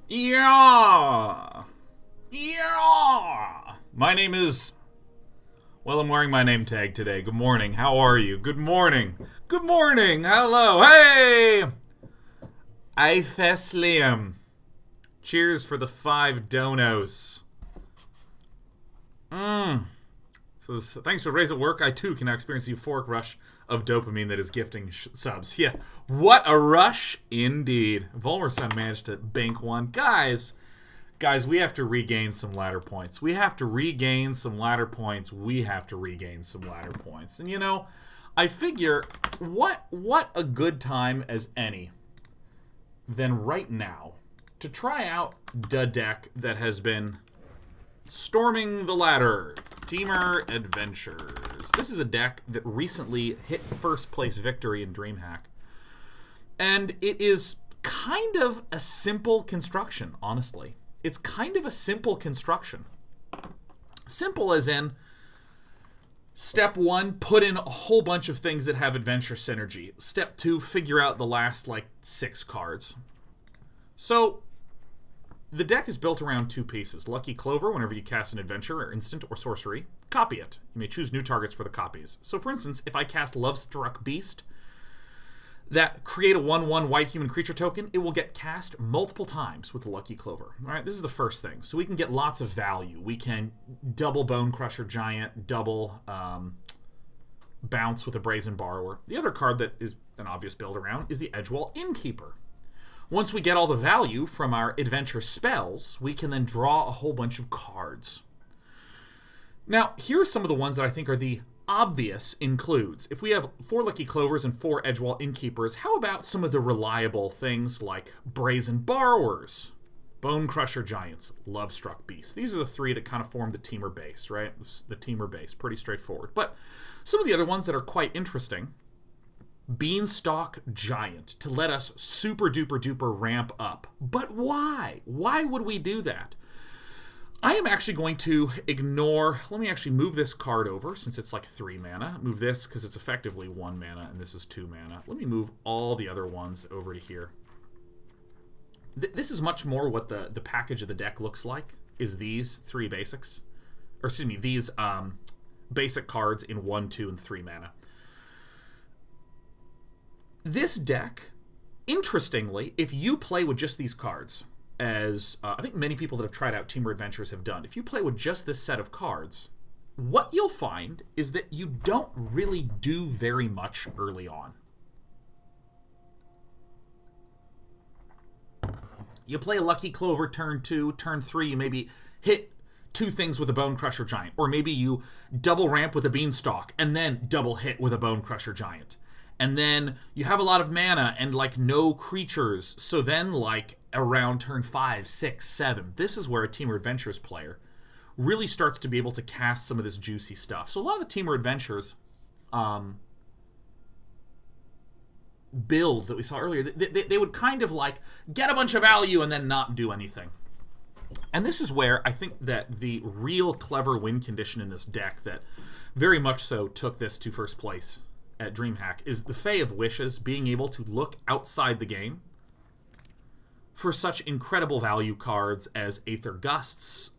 Yeah! Yeah! My name is... Well, I'm wearing my name tag today. Good morning. How are you? Good morning. Good morning. Hello. Hey! Eifeslium. Cheers for the 5 donos. So thanks for Raise at Work. I too can now experience the euphoric rush of dopamine that is gifting subs. Yeah, what a rush indeed. Volmerson managed to bank one. Guys, we have to regain some ladder points. We have to regain some ladder points. And you know, I figure what a good time as any than right now to try out the deck that has been storming the ladder. Temur Adventures. This is a deck that recently hit first place victory in DreamHack. And it is kind of a simple construction, honestly. It's kind of a simple construction. Simple as in, step 1, put in a whole bunch of things that have adventure synergy. Step 2, figure out the last, 6 cards. So, the deck is built around 2 pieces. Lucky Clover, whenever you cast an adventure, or instant, or sorcery, copy it. You may choose new targets for the copies. So, for instance, if I cast Lovestruck Beast, that create a 1/1 white human creature token, it will get cast multiple times with the Lucky Clover. All right, this is the first thing. So we can get lots of value. We can double Bonecrusher Giant, double bounce with a Brazen Borrower. The other card that is an obvious build around is the Edgewall Innkeeper. Once we get all the value from our adventure spells, we can then draw a whole bunch of cards. Now, here are some of the ones that I think are the obvious includes. If we have 4 Lucky Clovers and 4 Edgewall Innkeepers, how about some of the reliable things like Brazen Borrowers, Bonecrusher Giants, Lovestruck Beast? These are the 3 that kind of form the Temur base, right? The Temur base, pretty straightforward. But some of the other ones that are quite interesting, Beanstalk Giant, to let us super duper duper ramp up. But why? Why would we do that? I am actually going to ignore... Let me actually move this card over, since it's 3 mana. Move this, because it's effectively 1 mana, and this is 2 mana. Let me move all the other ones over to here. This is much more what the package of the deck looks like, is these 3 basics. Or, excuse me, these basic cards in 1, 2, and 3 mana. This deck, interestingly, if you play with just these cards, as I think many people that have tried out Temur Adventures have done, if you play with just this set of cards, what you'll find is that you don't really do very much early on. You play a Lucky Clover turn 2, turn 3, you maybe hit 2 things with a Bonecrusher Giant, or maybe you double ramp with a Beanstalk, and then double hit with a Bonecrusher Giant. And then you have a lot of mana and no creatures. So then around turn 5, 6, 7, this is where a Temur Adventures player really starts to be able to cast some of this juicy stuff. So a lot of the Temur Adventures builds that we saw earlier, they would kind of get a bunch of value and then not do anything. And this is where I think that the real clever win condition in this deck that very much so took this to first place at DreamHack is the Fae of Wishes, being able to look outside the game for such incredible value cards as Aether Gusts.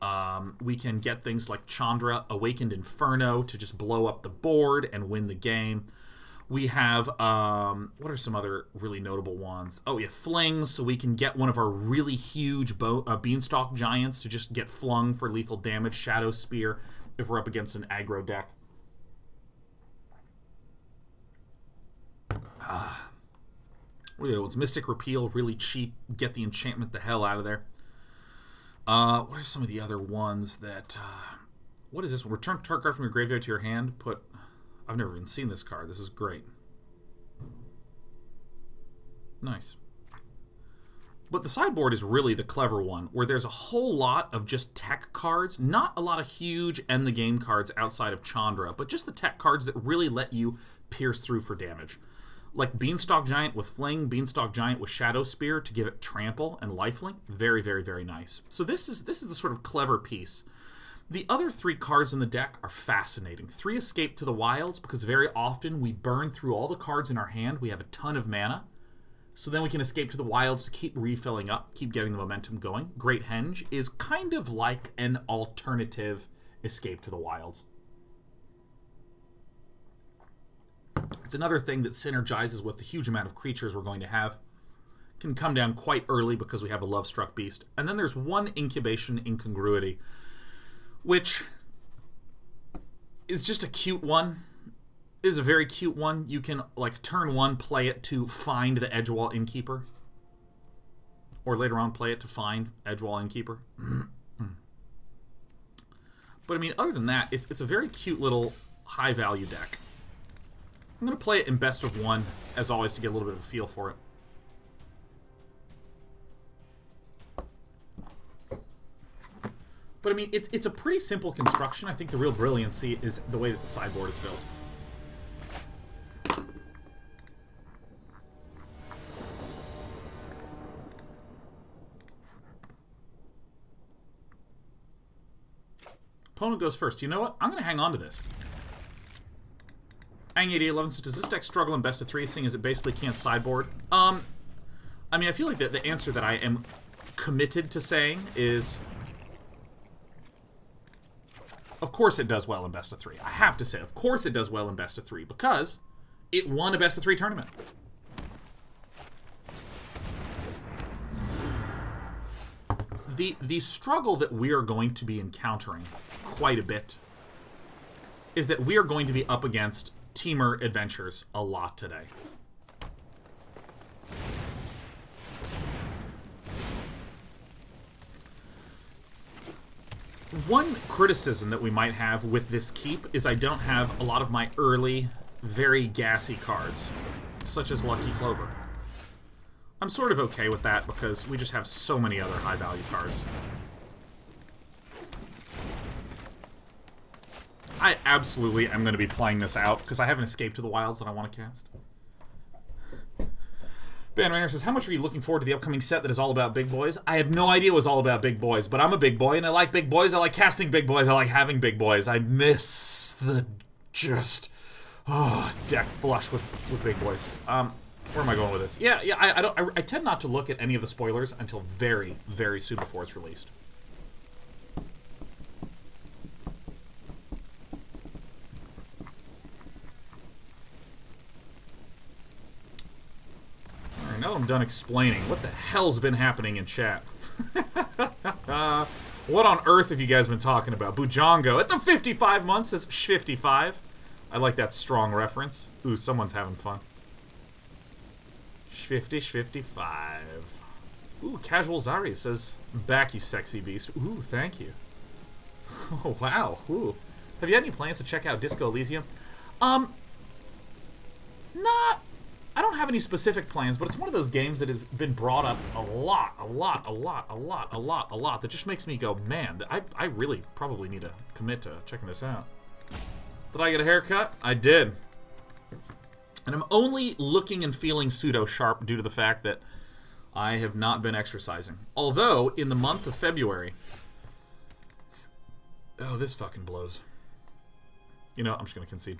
We can get things like Chandra, Awakened Inferno to just blow up the board and win the game. We have, what are some other really notable ones? Oh, yeah, Fling, so we can get one of our really huge Beanstalk Giants to just get flung for lethal damage. Shadow Spear if we're up against an aggro deck. It's Mystic Repeal, really cheap. Get the enchantment the hell out of there. What are some of the other ones that... what is this? Return target card from your graveyard to your hand. I've never even seen this card. This is great. Nice. But the sideboard is really the clever one, where there's a whole lot of just tech cards. Not a lot of huge end-the-game cards outside of Chandra, but just the tech cards that really let you pierce through for damage. Like Beanstalk Giant with Fling, Beanstalk Giant with Shadow Spear to give it trample and lifelink. Very, very, very nice. So this is the sort of clever piece. The other 3 cards in the deck are fascinating. 3 Escape to the Wilds, because very often we burn through all the cards in our hand. We have a ton of mana. So then we can escape to the wilds to keep refilling up, keep getting the momentum going. Great Henge is kind of like an alternative escape to the wilds. It's another thing that synergizes with the huge amount of creatures we're going to have. Can come down quite early because we have a Lovestruck Beast. And then there's one Incubation Incongruity, which is just a cute one. Is a very cute one. You can, like, turn 1, play it to find the Edgewall Innkeeper. Or later on, play it to find Edgewall Innkeeper. But, I mean, other than that, it's a very cute little high-value deck. I'm going to play it in best of 1, as always, to get a little bit of a feel for it. But, I mean, it's a pretty simple construction. I think the real brilliancy is the way that the sideboard is built. Opponent goes first. You know what? I'm going to hang on to this. Ang8811 says, does this deck struggle in best of 3, seeing as it basically can't sideboard? I mean, I feel like the answer that I am committed to saying is, of course it does well in best of 3. I have to say, of course it does well in best of 3, because it won a best of 3 tournament. The struggle that we are going to be encountering quite a bit is that we are going to be up against Temur Adventures a lot today. One criticism that we might have with this keep is I don't have a lot of my early, very gassy cards, such as Lucky Clover. I'm sort of okay with that because we just have so many other high-value cards. I absolutely am going to be playing this out because I have an Escape to the Wilds that I want to cast. Ben Rainer says, how much are you looking forward to the upcoming set that is all about big boys? I had no idea it was all about big boys, but I'm a big boy and I like big boys. I like casting big boys. I like having big boys. I miss the deck flush with big boys. Where am I going with this? Yeah, I tend not to look at any of the spoilers until very, very soon before it's released. Alright, now that I'm done explaining, what the hell's been happening in chat? What on earth have you guys been talking about? Bujongo at the 55 months says 55. I like that strong reference. Ooh, someone's having fun. 55. Ooh, Casual Zari says, back, you sexy beast. Ooh, thank you. Oh, wow. Ooh. Have you had any plans to check out Disco Elysium? I don't have any specific plans, but it's one of those games that has been brought up a lot, that just makes me go, man, I really probably need to commit to checking this out. Did I get a haircut? I did. And I'm only looking and feeling pseudo-sharp due to the fact that I have not been exercising. Although, in the month of February... Oh, this fucking blows. You know, I'm just going to concede.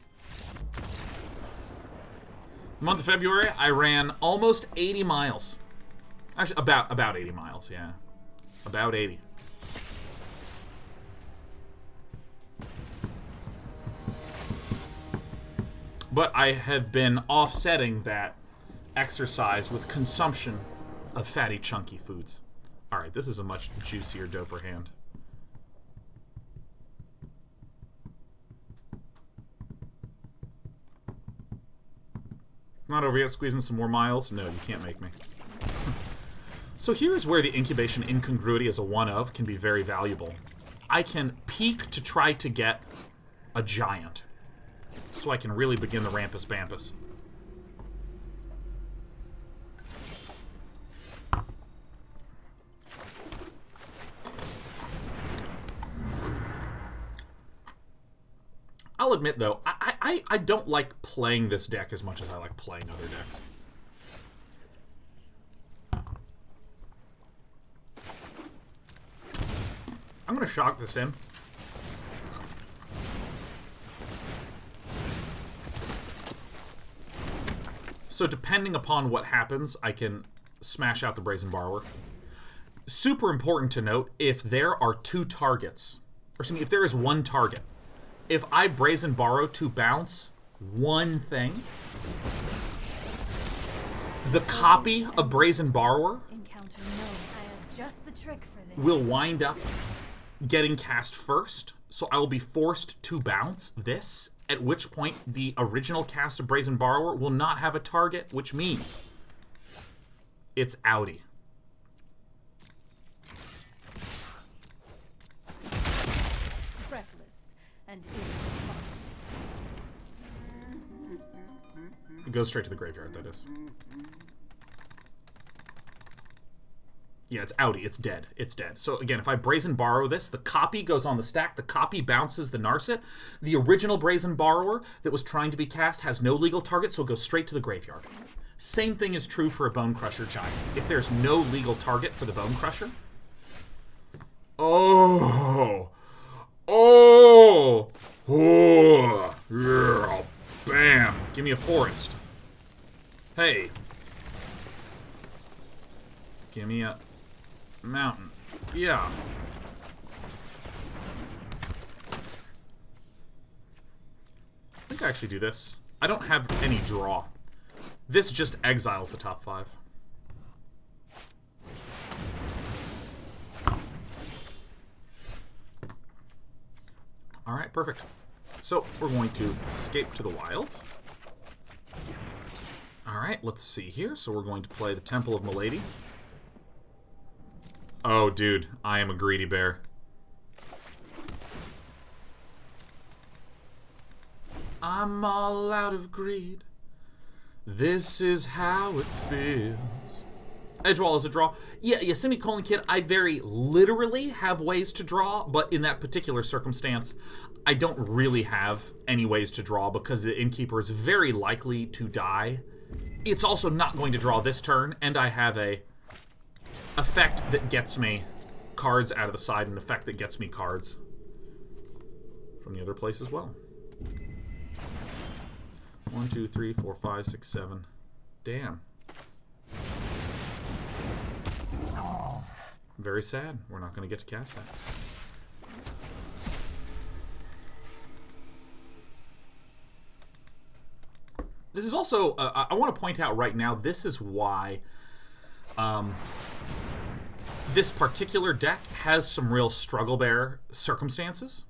The month of February, I ran almost 80 miles. Actually, about 80 miles, yeah. About 80. But I have been offsetting that exercise with consumption of fatty, chunky foods. Alright, this is a much juicier, doper hand. Not over yet, squeezing some more miles? No, you can't make me. So here's where the Incubation Incongruity as a one-of can be very valuable. I can peek to try to get a Giant, so I can really begin the Rampus Bampus. I'll admit, though, I don't like playing this deck as much as I like playing other decks. I'm going to shock this in. So depending upon what happens, I can smash out the Brazen Borrower. Super important to note, if there are two targets, or excuse me, if there is one target, if I Brazen Borrow to bounce one thing, the copy of Brazen Borrower will wind up getting cast first, so I will be forced to bounce this, at which point the original cast of Brazen Borrower will not have a target, which means it's outie. It goes straight to the graveyard, that is. Yeah, it's outie. It's dead. It's dead. So again, if I Brazen Borrow this, the copy goes on the stack. The copy bounces the Narset. The original Brazen Borrower that was trying to be cast has no legal target, so it goes straight to the graveyard. Same thing is true for a Bonecrusher Giant. If there's no legal target for the Bonecrusher... Oh! Oh! Oh! Yeah! Bam! Give me a forest. Hey. Give me a mountain. Yeah. I think I actually do this. I don't have any draw. This just exiles the top 5. Alright, perfect. So, we're going to escape to the wilds. Alright, let's see here. So we're going to play the Temple of Milady. Oh, dude, I am a greedy bear. I'm all out of greed. This is how it feels. Edgewall is a draw. Yeah, Semicolon Kid, I very literally have ways to draw, but in that particular circumstance, I don't really have any ways to draw because the Innkeeper is very likely to die. It's also not going to draw this turn, and I have a effect that gets me cards out of the side, and an effect that gets me cards from the other place as well. 1, 2, 3, 4, 5, 6, 7. Damn. Very sad. We're not going to get to cast that. This is also, I want to point out right now, this is why this particular deck has some real struggle bear circumstances.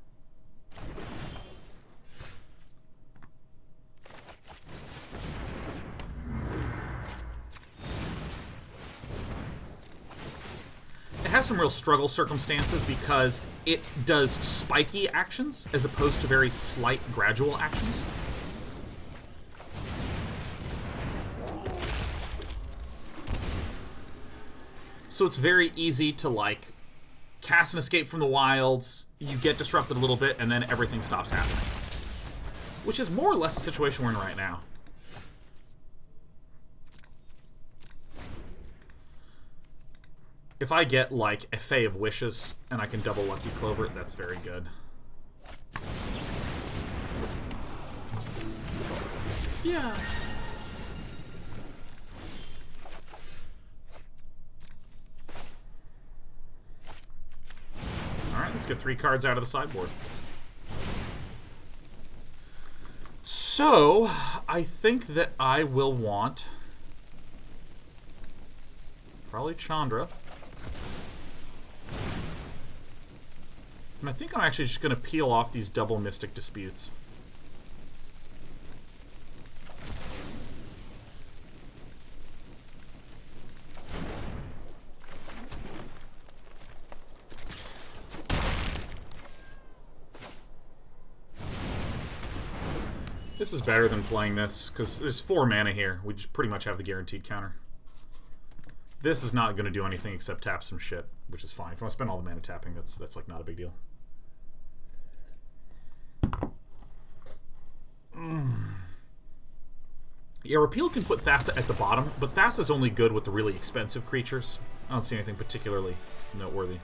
It has some real struggle circumstances because it does spiky actions as opposed to very slight gradual actions. So it's very easy to, like, cast an Escape from the Wilds, you get disrupted a little bit, and then everything stops happening. Which is more or less the situation we're in right now. If I get, like, a Fae of Wishes, and I can double Lucky Clover, that's very good. Yeah. Alright, let's get 3 cards out of the sideboard. So, I think that I will want probably Chandra. And I think I'm actually just going to peel off these double Mystic Disputes. This is better than playing this, because there's 4 mana here. We just pretty much have the guaranteed counter. This is not going to do anything except tap some shit, which is fine. If I want to spend all the mana tapping, that's like not a big deal. Yeah, Repeal can put Thassa at the bottom, but Thassa's only good with the really expensive creatures. I don't see anything particularly noteworthy.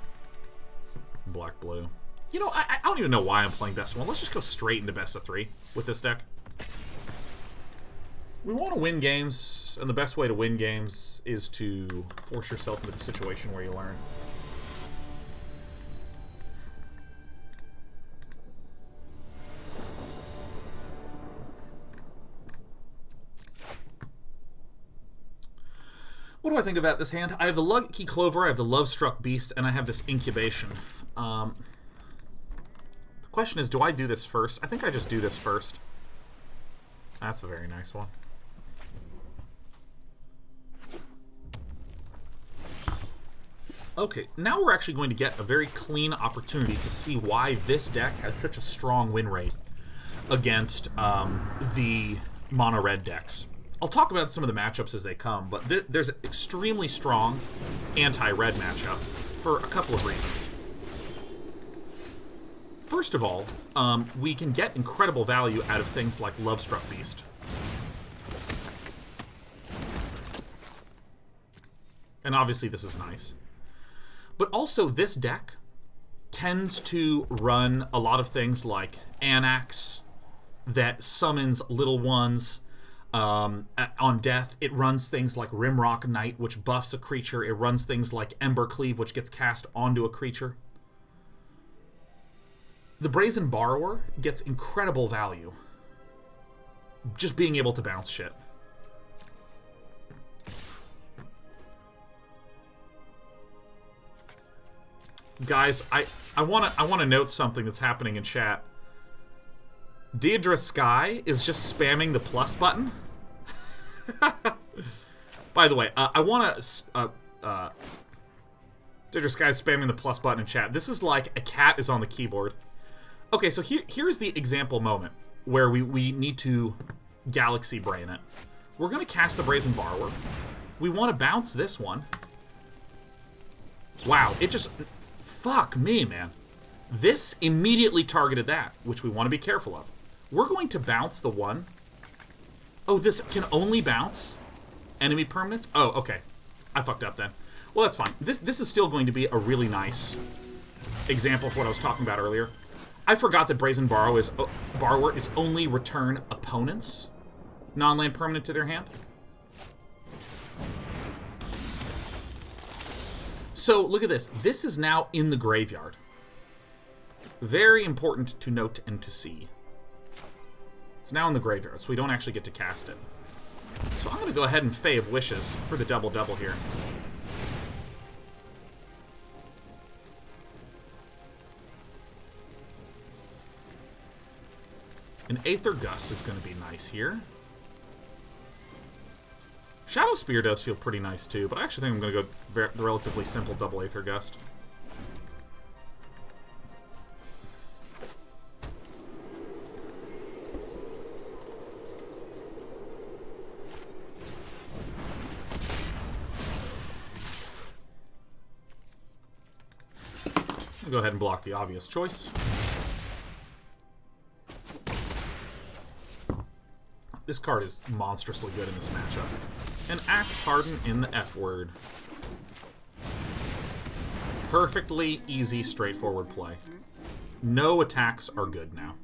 Black-blue. You know, I don't even know why I'm playing best of 1. Let's just go straight into best of 3 with this deck. We want to win games, and the best way to win games is to force yourself into a situation where you learn. What do I think about this hand? I have the Lucky Clover, I have the Lovestruck Beast, and I have this Incubation. The question is, do I do this first? I think I just do this first. That's a very nice one. Okay, now we're actually going to get a very clean opportunity to see why this deck has such a strong win rate against the mono-red decks. I'll talk about some of the matchups as they come, but there's an extremely strong anti-red matchup for a couple of reasons. First of all, we can get incredible value out of things like Lovestruck Beast. And obviously this is nice. But also this deck tends to run a lot of things like Anax that summons little ones. On death, it runs things like Rimrock Knight, which buffs a creature. It runs things like Ember Cleave, which gets cast onto a creature. The Brazen Borrower gets incredible value just being able to bounce shit. Guys, I wanna note something that's happening in chat. Deidre Sky is just spamming the plus button. By the way, I want to... Deidre Sky's spamming the plus button in chat. This is like a cat is on the keyboard. Okay, so here's the example moment where we need to Galaxy Brain it. We're going to cast the Brazen Borrower. We want to bounce this one. Wow, it just... Fuck me, man. This immediately targeted that, which we want to be careful of. We're going to bounce the one. Oh, this can only bounce enemy permanents? Oh, okay. I fucked up then. Well, that's fine. This is still going to be a really nice example of what I was talking about earlier. I forgot that Brazen Borrower is only return opponents' non-land permanent to their hand. So, look at this. This is now in the graveyard. Very important to note and to see. It's now in the graveyard, so we don't actually get to cast it. So I'm going to go ahead and Fae of Wishes for the double-double here. An Aether Gust is going to be nice here. Shadow Spear does feel pretty nice too, but I actually think I'm going to go the relatively simple double Aether Gust. I'll go ahead and block the obvious choice. This card is monstrously good in this matchup. An Axe Harden in the F word. Perfectly easy, straightforward play. No attacks are good now.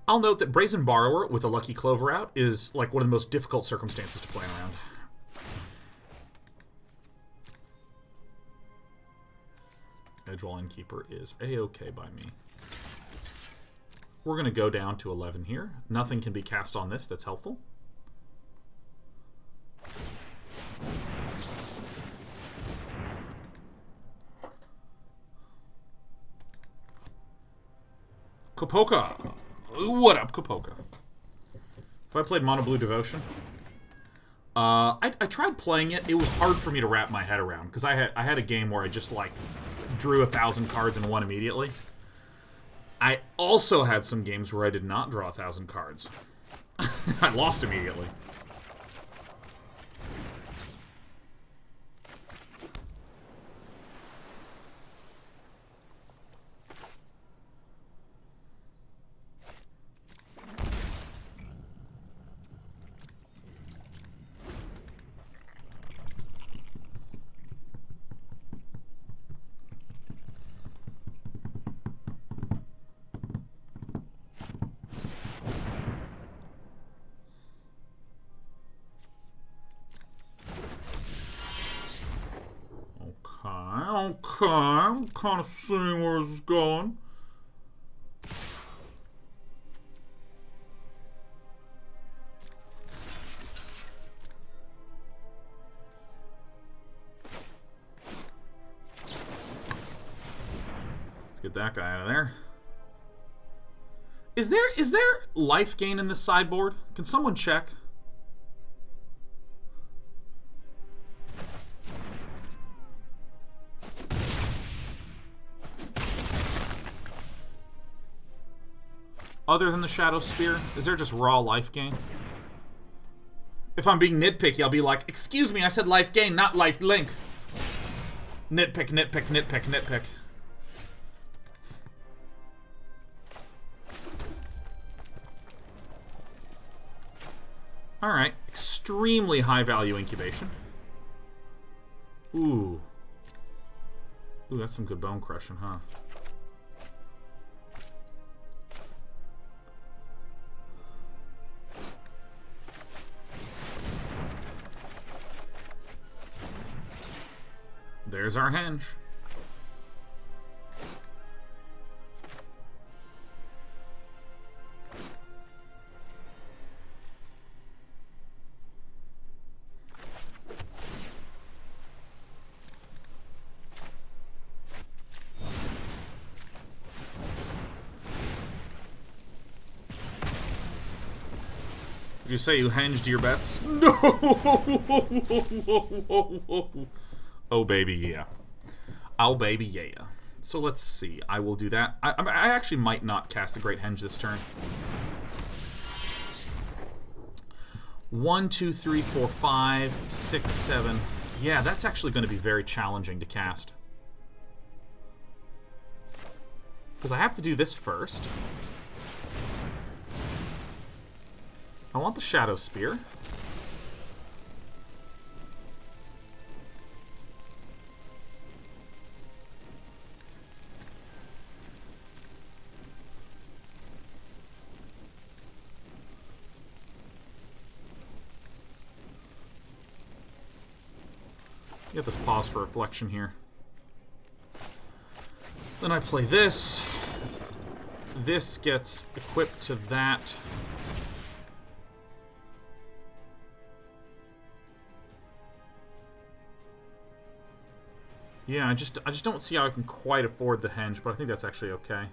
I'll note that Brazen Borrower with a Lucky Clover out is like one of the most difficult circumstances to play around. Edgewall Innkeeper is A-okay by me. We're going to go down to 11 here. Nothing can be cast on this that's helpful. Kopoka! What up, Kopoka? Have I played Mono Blue Devotion? I tried playing it. It was hard for me to wrap my head around, because I had a game where I just, like, drew 1,000 cards and won immediately. I also had some games where I did not draw 1,000 cards. I lost immediately. Okay, I'm kind of seeing where this is going. Let's get that guy out of there. Is there life gain in this sideboard? Can someone check? Other than the Shadow Spear, is there just raw life gain? If I'm being nitpicky, I'll be like, excuse me, I said life gain, not life link. Nitpick, nitpick, nitpick, nitpick. Alright, extremely high value incubation. Ooh. Ooh, that's some good bone crushing, huh? There's our henge. Did you say you henged your bets? No! Oh, baby, yeah. Oh, baby, yeah. So let's see. I will do that. I actually might not cast a Great Henge this turn. 1, 2, 3, 4, 5, 6, 7. Yeah, that's actually going to be very challenging to cast. Because I have to do this first. I want the Shadow Spear. Get this pause for reflection here. Then I play this. This gets equipped to that. Yeah, I just don't see how I can quite afford the henge, but I think that's actually okay.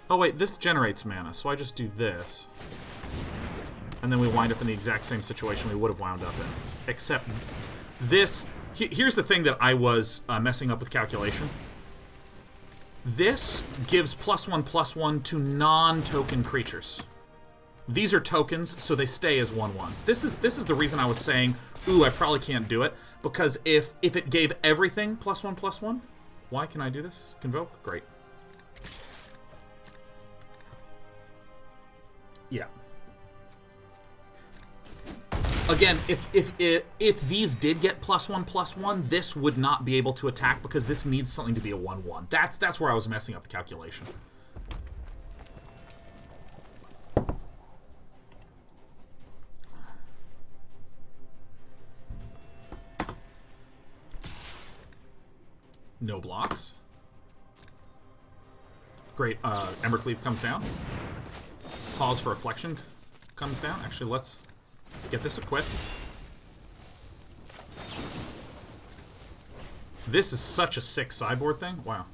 Oh wait, this generates mana, so I just do this. And then we wind up in the exact same situation we would have wound up in. Except this... Here's the thing that I was messing up with calculation. This gives +1/+1 to non-token creatures. These are tokens, so they stay as 1/1s. This is the reason I was saying, ooh, I probably can't do it. Because if it gave everything +1/+1, why can I do this? Convoke? Great. Yeah. Again, if these did get +1/+1, this would not be able to attack because this needs something to be a 1/1. That's where I was messing up the calculation. No blocks. Great. Embercleave comes down. Pause for Reflection comes down. Actually, let's get this equipped. This is such a sick sideboard thing. Wow.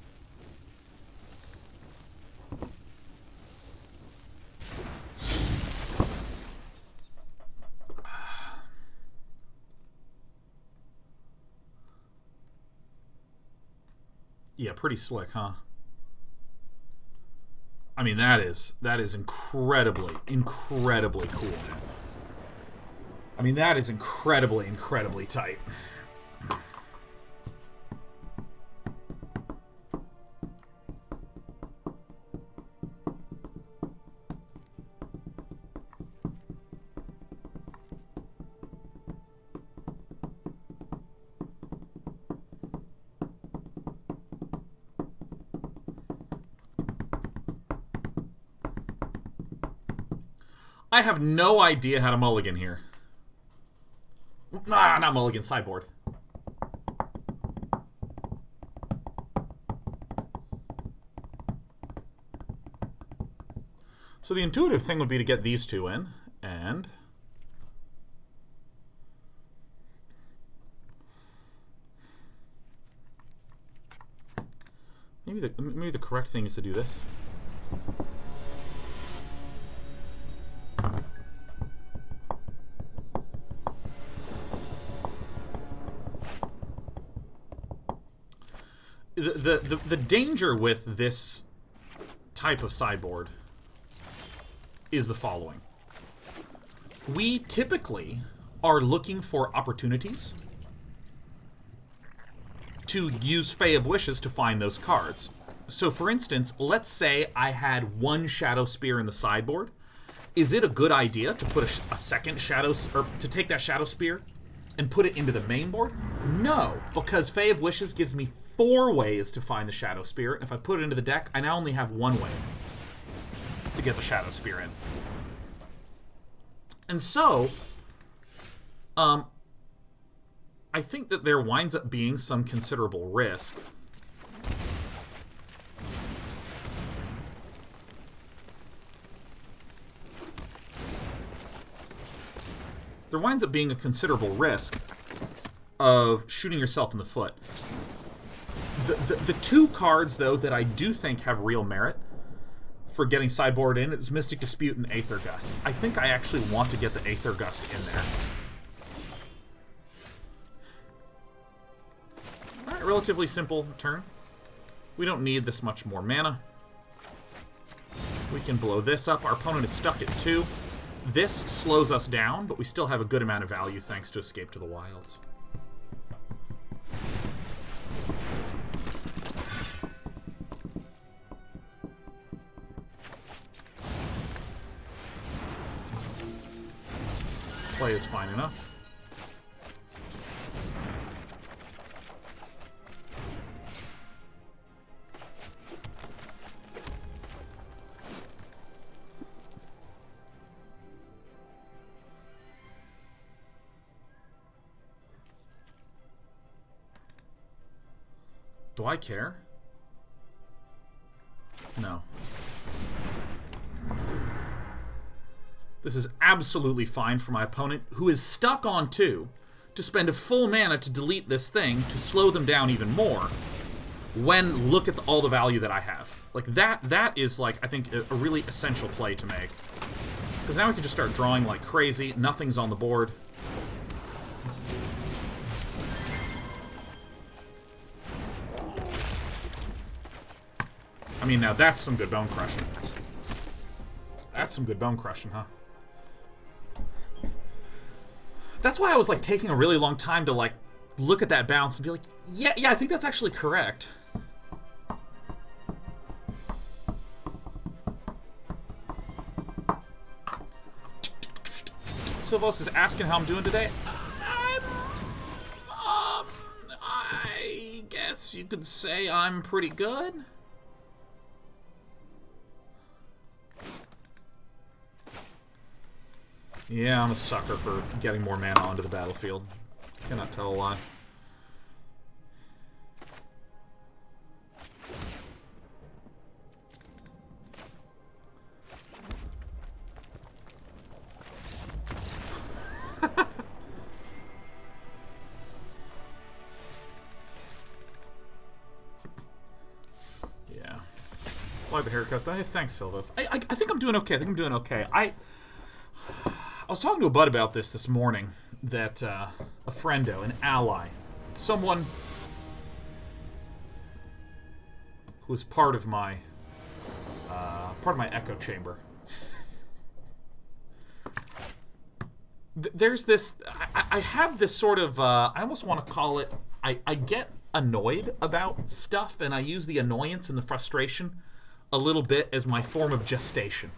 Yeah, pretty slick, huh? I mean, that is incredibly cool. I mean, that is incredibly tight. I have no idea how to mulligan here. Ah, not mulligan, sideboard. So the intuitive thing would be to get these two in, and... maybe the correct thing is to do this. The danger with this type of sideboard is the following. We typically are looking for opportunities to use Fae of Wishes to find those cards. So for instance, let's say I had one Shadow Spear in the sideboard. Is it a good idea to put a second Shadow, or to take that Shadow Spear and put it into the main board? No, because Fae of Wishes gives me 4 ways to find the Shadow Spear, and if I put it into the deck, I now only have 1 way to get the Shadow Spear in. And so, I think that there winds up being some considerable risk. There winds up being a considerable risk of shooting yourself in the foot. The 2 cards, though, that I do think have real merit for getting sideboard in is Mystic Dispute and Aether Gust. I think I actually want to get the Aether Gust in there. Alright, relatively simple turn. We don't need this much more mana. We can blow this up. Our opponent is stuck at 2. This slows us down, but we still have a good amount of value thanks to Escape to the Wilds. Play is fine enough. Do I care? No. This is absolutely fine for my opponent, who is stuck on 2, to spend a full mana to delete this thing to slow them down even more, when look at all the value that I have. Like, that is, like, I think, a really essential play to make. Because now we can just start drawing like crazy, nothing's on the board. I mean, now that's some good bone crushing. That's some good bone crushing, huh? That's why I was, like, taking a really long time to, like, look at that bounce and be like, yeah, I think that's actually correct. Silvos is asking how I'm doing today. I guess you could say I'm pretty good. Yeah, I'm a sucker for getting more mana onto the battlefield. Cannot tell a lie. Yeah. Like the haircut. Thanks, Silvos. I think I'm doing okay. I think I'm doing okay. I was talking to a bud about this morning, that a friendo, an ally, someone who was part of my echo chamber. There's this, I have this sort of, I almost want to call it, I get annoyed about stuff, and I use the annoyance and the frustration a little bit as my form of gestation.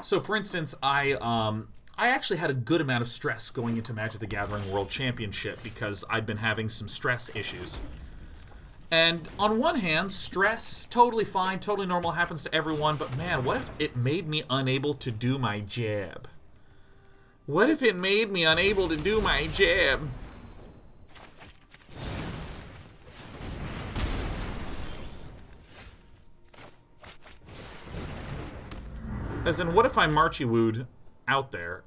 So, for instance, I actually had a good amount of stress going into Magic the Gathering World Championship because I'd been having some stress issues. And on one hand, stress, totally fine, totally normal, happens to everyone, but man, what if it made me unable to do my jab? What if it made me unable to do my jab? As in, what if I Marchy-wooed out there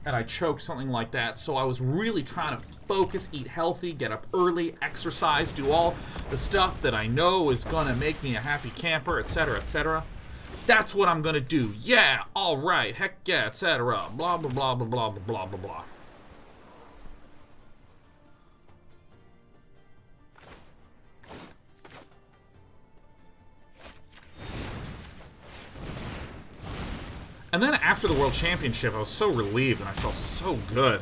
and I choked something like that, so I was really trying to focus, eat healthy, get up early, exercise, do all the stuff that I know is gonna make me a happy camper, etc., etc. That's what I'm gonna do. Yeah, alright, heck yeah, etc. Blah, blah, blah, blah, blah, blah, blah, blah. And then after the World Championship, I was so relieved and I felt so good.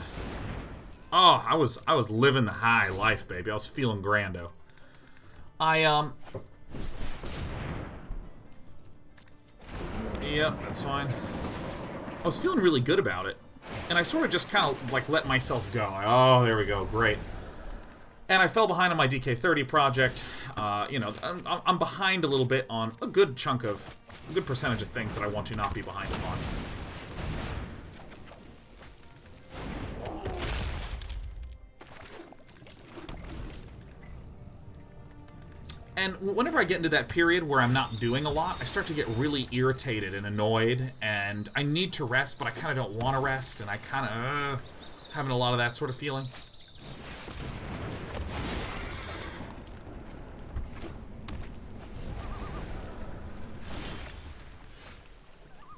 Oh, I was living the high life, baby. I was feeling grando. Yep, that's fine. I was feeling really good about it. And I sort of just kind of, like, let myself go. Oh, there we go. Great. And I fell behind on my DK30 project. You know, I'm behind a little bit on a good chunk of... a good percentage of things that I want to not be behind upon. And whenever I get into that period where I'm not doing a lot, I start to get really irritated and annoyed, and I need to rest, but I kind of don't want to rest, and I kind of having a lot of that sort of feeling.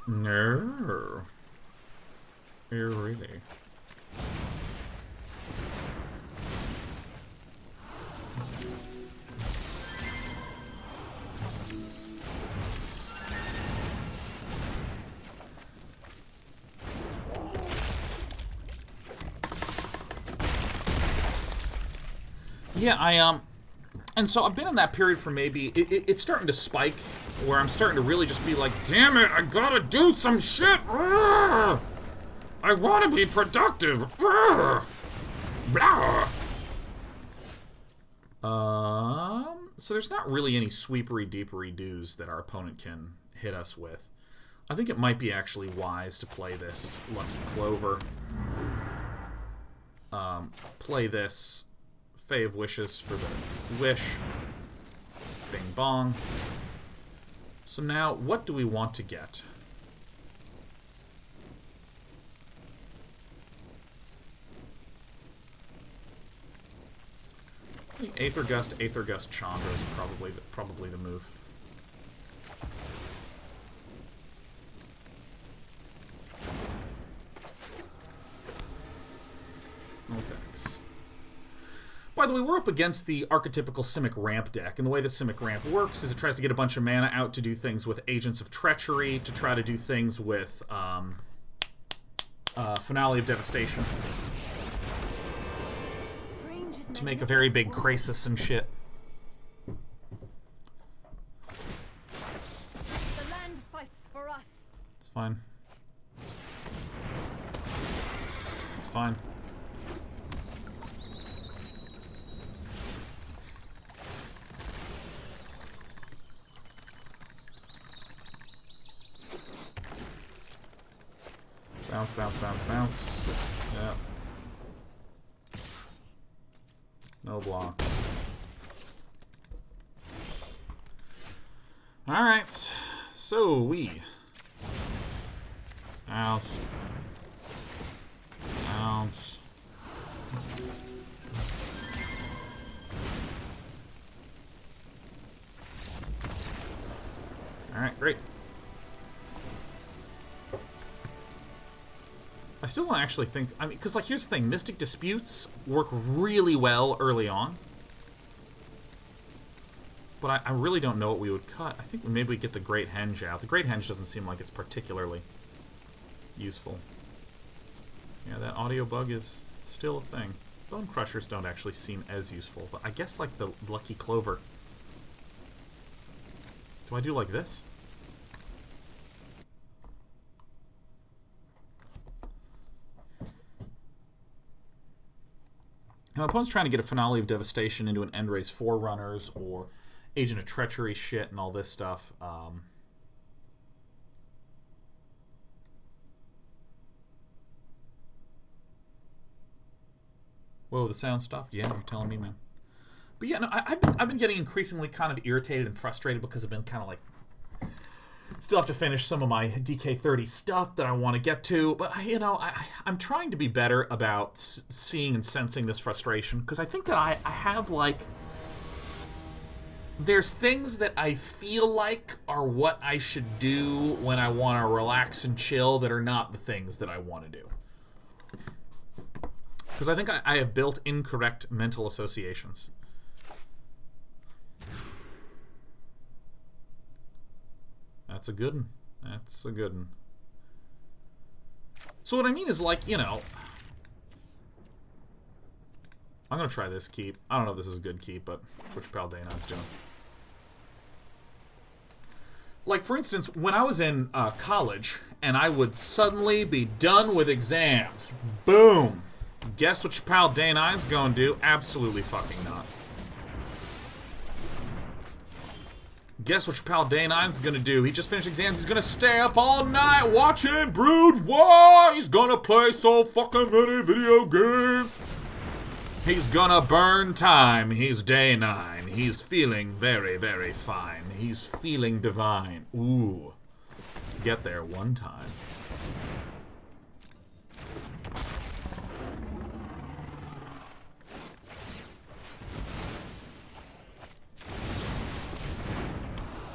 No. Really. Yeah, and so I've been in that period for maybe, it's starting to spike, where I'm starting to really just be like, damn it, I gotta do some shit! I want to be productive! Blah. So there's not really any sweepery deepery doos that our opponent can hit us with. I think it might be actually wise to play this Lucky Clover. Play this Fae of Wishes for the wish. Bing bong. So now, what do we want to get? I think Aether Gust Chandra is probably the move. No thanks. By the way, we're up against the archetypical Simic Ramp deck, and the way the Simic Ramp works is it tries to get a bunch of mana out to do things with Agents of Treachery, to try to do things with Finale of Devastation. To make a very big crisis and shit. The land fights for us. It's fine. It's fine. Bounce, bounce, bounce, bounce. Yeah. No blocks. Alright. So we bounce. Bounce. Alright, great. I still don't actually think... I mean, because, like, here's the thing. Mystic Disputes work really well early on. But I really don't know what we would cut. I think maybe we get the Great Henge out. The Great Henge doesn't seem like it's particularly useful. Yeah, that audio bug is still a thing. Bonecrushers don't actually seem as useful. But I guess, like, the Lucky Clover. Do I do like this? my opponent's trying to get a Finale of Devastation into an Endrace Forerunners or Agent of Treachery shit and all this stuff. Whoa, the sound stopped? Yeah, you're telling me, man. But yeah, no, I've been getting increasingly kind of irritated and frustrated because I've been kind of like... Still have to finish some of my DK30 stuff that I want to get to. But, you know, I'm trying to be better about seeing and sensing this frustration. Because I think that I have, like... There's things that I feel like are what I should do when I want to relax and chill that are not the things that I want to do. Because I think I have built incorrect mental associations. That's a good one. That's a good one. So what I mean is, like, you know... I'm going to try this keep. I don't know if this is a good keep, but which Paldena's doing. Like, for instance, when I was in college, and I would suddenly be done with exams. Boom! Guess what your pal Day 9's gonna do? Absolutely fucking not. Guess what your pal Day 9's gonna do? He just finished exams. He's gonna stay up all night watching Brood War. He's gonna play so fucking many video games. He's gonna burn time. He's Day 9. He's feeling very, very fine. He's feeling divine. Ooh. Get there one time.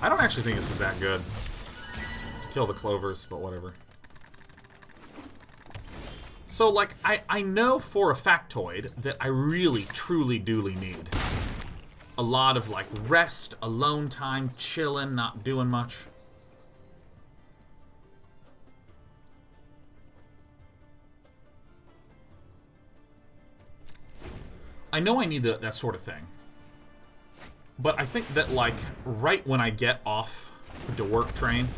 I don't actually think this is that good. Kill the clovers, but whatever. So, like, I know for a factoid that I really, truly, duly need a lot of, like, rest, alone time, chilling, not doing much. I know I need that sort of thing. But I think that, like, right when I get off the work train...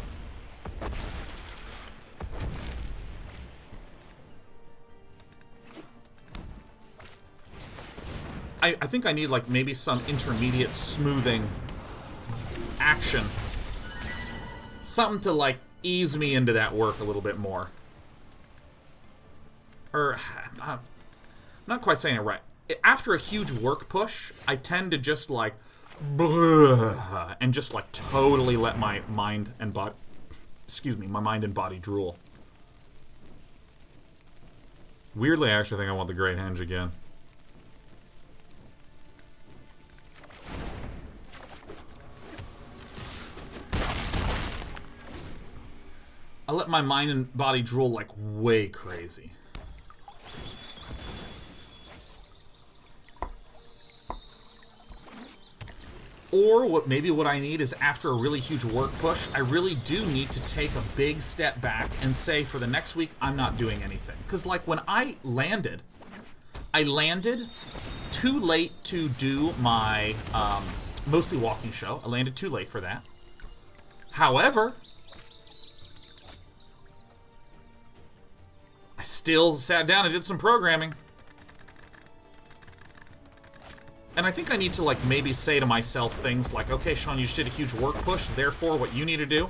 I think I need, like, maybe some intermediate smoothing action. Something to, like, ease me into that work a little bit more. Or, I'm not quite saying it right. After a huge work push, I tend to just, like, and just, like, totally let my mind and body, my mind and body drool. Weirdly, I actually think I want the Great Henge again. I let my mind and body drool, like, way crazy. Or what I need is, after a really huge work push, I really do need to take a big step back and say, for the next week, I'm not doing anything. Because, like, when I landed too late to do my Mostly Walking show. I landed too late for that. However, I still sat down and did some programming. And I think I need to, like, maybe say to myself things like, okay, Sean, you just did a huge work push, therefore what you need to do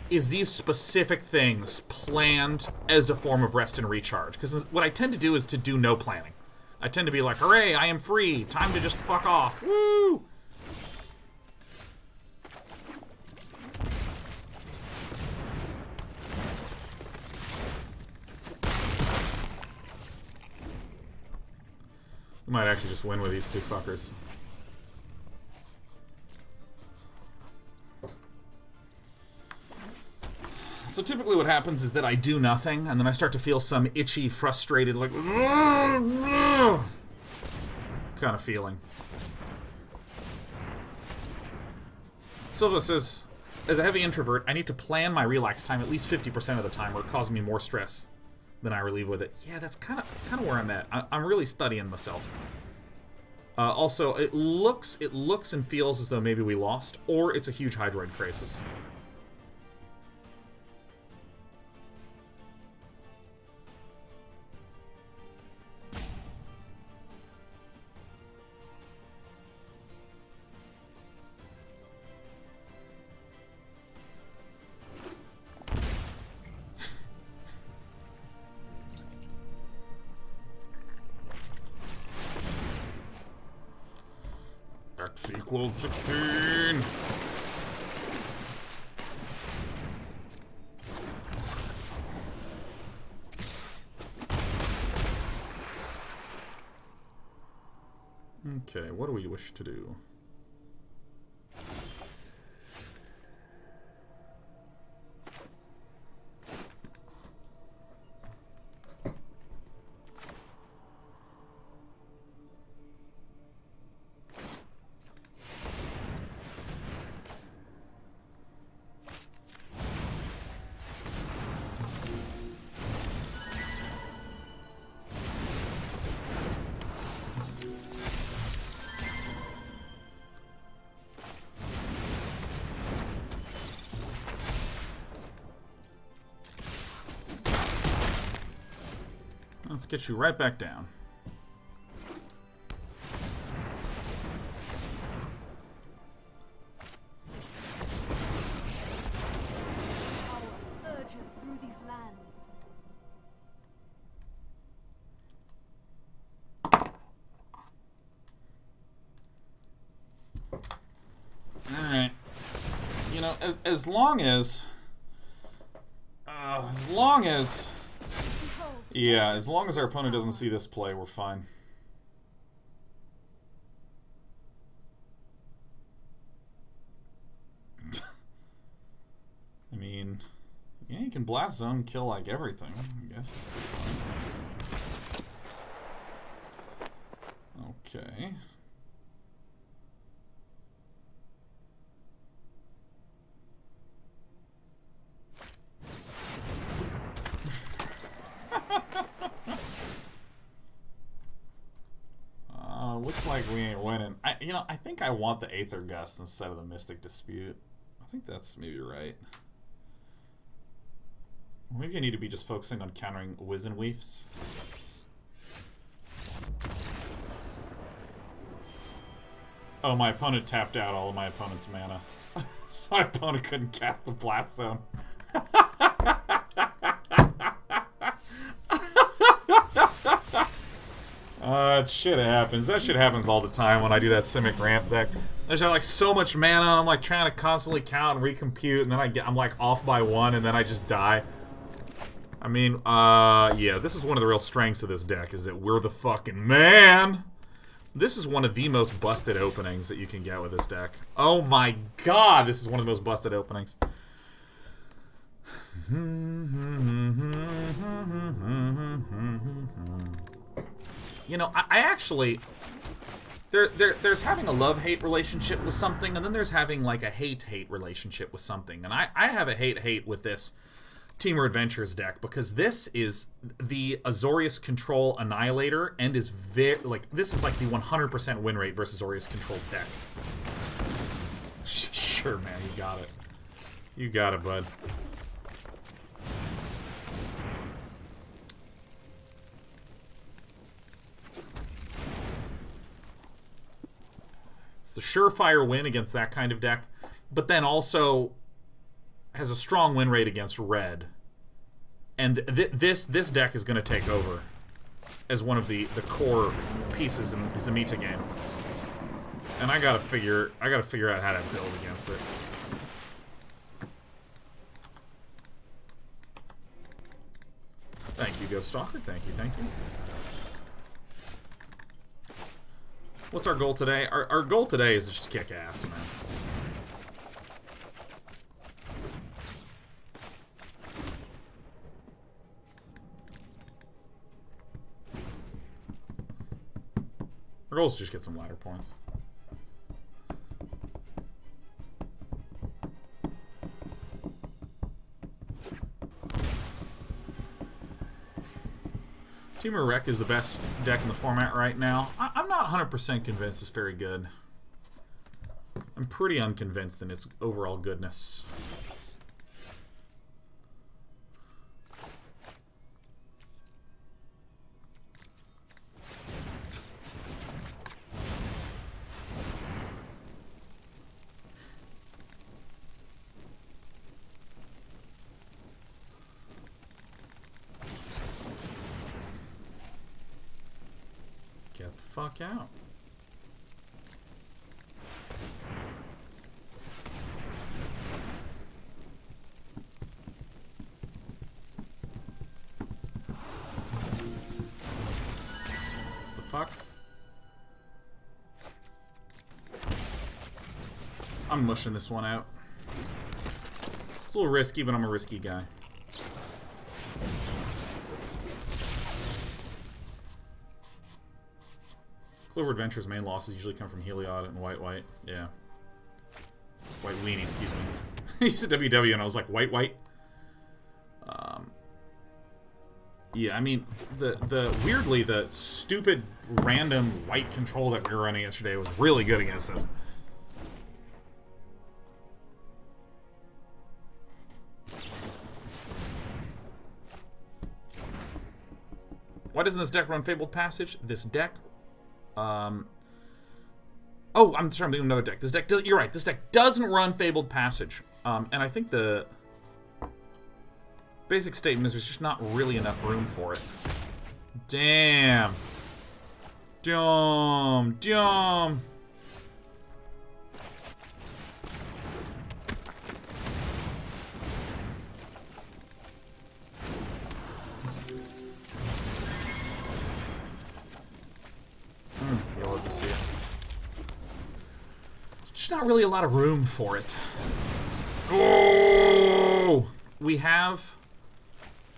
is these specific things planned as a form of rest and recharge. Because what I tend to do is to do no planning. I tend to be like, hooray, I am free, time to just fuck off, woo! We might actually just win with these two fuckers. So typically what happens is that I do nothing, and then I start to feel some itchy, frustrated, like... kind of feeling. Silva says, as a heavy introvert, I need to plan my relax time at least 50% of the time, or it causes me more stress than I relieve with it. Yeah, that's kind of where I'm at. I'm really studying myself. Also, it looks and feels as though maybe we lost, or it's a huge Hydroid crisis. Equals 16. Okay, what do we wish to do? Let's get you right back down. Power surges through these lands. Alright. You know, as long as... Yeah, as long as our opponent doesn't see this play, we're fine. I mean, yeah, you can blast zone, kill like everything. I guess it's pretty fine. Okay. Looks like we ain't winning. I think I want the Aether Gust instead of the Mystic Dispute. I think that's maybe right. Or maybe I need to be just focusing on countering Wizen Weefs. Oh, my opponent tapped out all of my opponent's mana. So my opponent couldn't cast the Blast Zone. Shit happens. That shit happens all the time when I do that Simic Ramp deck. There's like so much mana, I'm like trying to constantly count and recompute, and then I'm like off by 1, and then I just die. I mean, yeah, this is one of the real strengths of this deck, is that we're the fucking man. This is one of the most busted openings that you can get with this deck. Oh my god, this is one of the most busted openings. You know, I actually... There's having a love-hate relationship with something, and then there's having, like, a hate-hate relationship with something. And I have a hate-hate with this Temur Adventures deck, because this is the Azorius Control Annihilator, and is this is like the 100% win rate versus Azorius Control deck. Sure, man, you got it. You got it, bud. The surefire win against that kind of deck, but then also has a strong win rate against red. And this deck is going to take over as one of the core pieces in the Zamita game. And I gotta figure out how to build against it. Thank you, Ghost Stalker. Thank you, thank you. What's our goal today? Our goal today is just to kick ass, man. Our goal is to just get some ladder points. Temur Rec is the best deck in the format right now. I'm not 100% convinced it's very good. I'm pretty unconvinced in its overall goodness. Get the fuck out. fuck? I'm mushing this one out. It's a little risky, but I'm a risky guy. Clover Adventures' main losses usually come from Heliod and White. Yeah. White Weenie, excuse me. He said WW and I was like, White? Yeah, I mean, weirdly, the stupid random white control that we were running yesterday was really good against us. Why doesn't this deck run Fabled Passage? This deck... Oh, I'm trying to do another deck. This deck does... You're right. This deck doesn't run Fabled Passage. And I think the basic statement is there's just not really enough room for it. Damn. Damn. You'll love to see it. It's just not really a lot of room for it. Oh! We have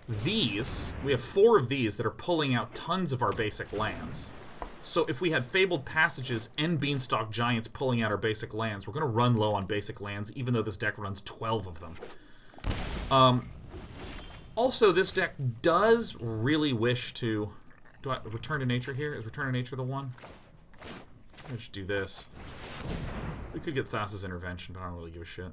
these. We have 4 of these that are pulling out tons of our basic lands. So if we had Fabled Passages and Beanstalk Giants pulling out our basic lands, we're going to run low on basic lands, even though this deck runs 12 of them. Also, this deck does really wish to... Do I Return to Nature here? Is Return to Nature the one? Let's just do this. We could get Thassa's Intervention, but I don't really give a shit.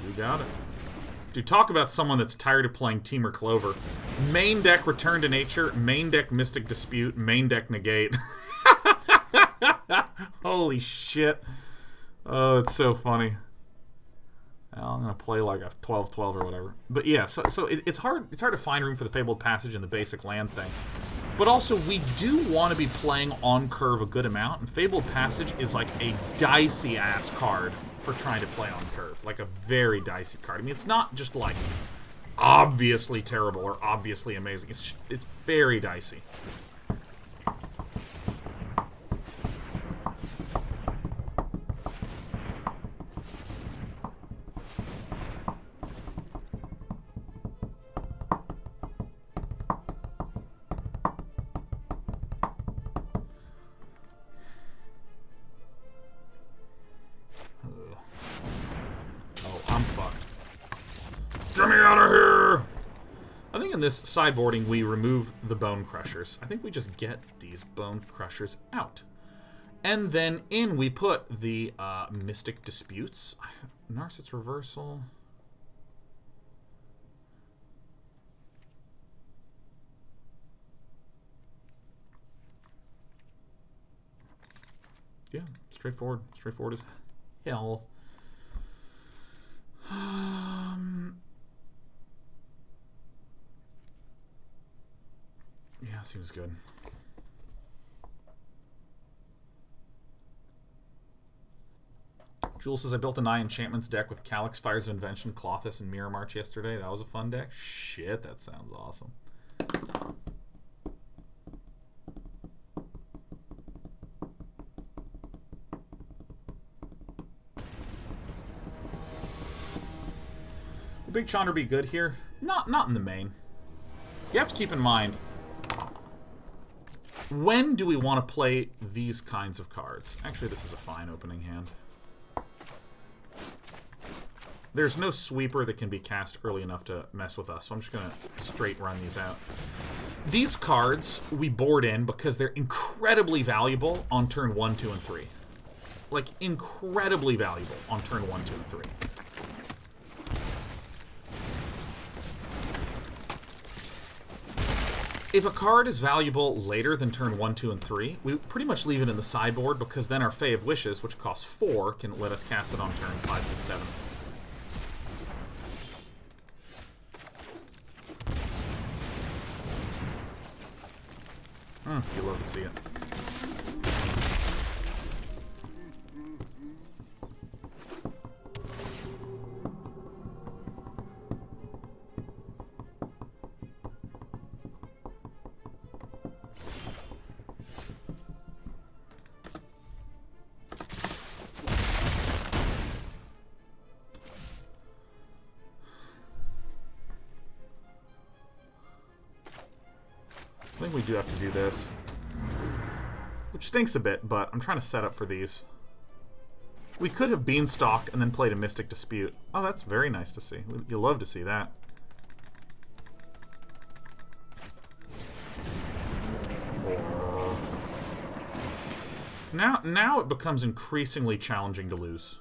You got it. Dude, talk about someone that's tired of playing Temur Clover. Main deck Return to Nature, main deck Mystic Dispute, main deck Negate. Holy shit. Oh, it's so funny. Well, I'm gonna play like a 12-12 or whatever. But yeah, so it's hard to find room for the Fabled Passage in the basic land thing. But also, we do want to be playing on curve a good amount, and Fabled Passage is like a dicey-ass card for trying to play on curve. Like a very dicey card. I mean, it's not just like obviously terrible or obviously amazing. It's very dicey. In this sideboarding, we remove the Bonecrushers. I think we just get these Bonecrushers out. And then in we put the Mystic Disputes. Narset's Reversal. Yeah, straightforward. Straightforward as hell. Yeah, seems good. Jules says, I built a 9 enchantments deck with Calyx, Fires of Invention, Clothis, and Mirror March yesterday. That was a fun deck. Shit, that sounds awesome. Will Big Chandra be good here? Not in the main. You have to keep in mind, when do we want to play these kinds of cards? Actually, this is a fine opening hand. There's no sweeper that can be cast early enough to mess with us, so I'm just going to straight run these out. These cards we board in because they're incredibly valuable on turn 1, 2, and 3. Like, incredibly valuable on turn 1, 2, and 3. If a card is valuable later than turn 1, 2, and 3, we pretty much leave it in the sideboard because then our Fae of Wishes, which costs 4, can let us cast it on turn 5, 6, 7. You love to see it. think we do have to do this. Which stinks a bit, but I'm trying to set up for these. We could have Beanstalked and then played a Mystic Dispute. Oh, that's very nice to see. You love to see that. Now it becomes increasingly challenging to lose.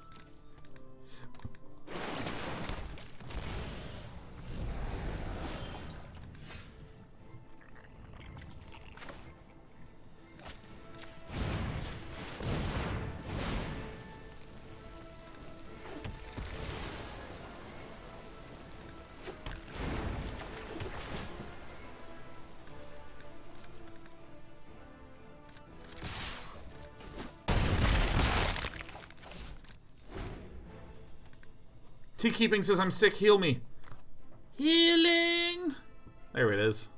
Tea-keeping says, I'm sick, heal me. Healing! There it is.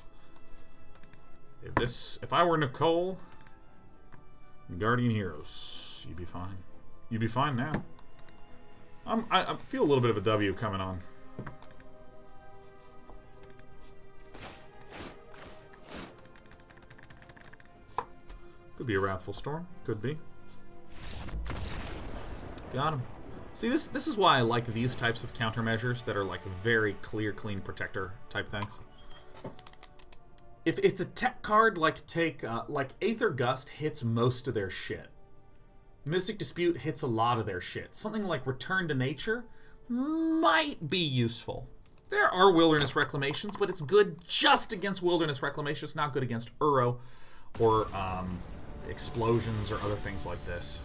If I were Nicole, Guardian Heroes, you'd be fine. You'd be fine now. I feel a little bit of a W coming on. Could be a Wrathful Storm. Could be. Got him. See, this is why I like these types of countermeasures that are like very clear, clean protector type things. If it's a tech card, like like Aether Gust hits most of their shit. Mystic Dispute hits a lot of their shit. Something like Return to Nature might be useful. There are Wilderness Reclamations, but it's good just against Wilderness Reclamation. It's not good against Uro or Explosions or other things like this.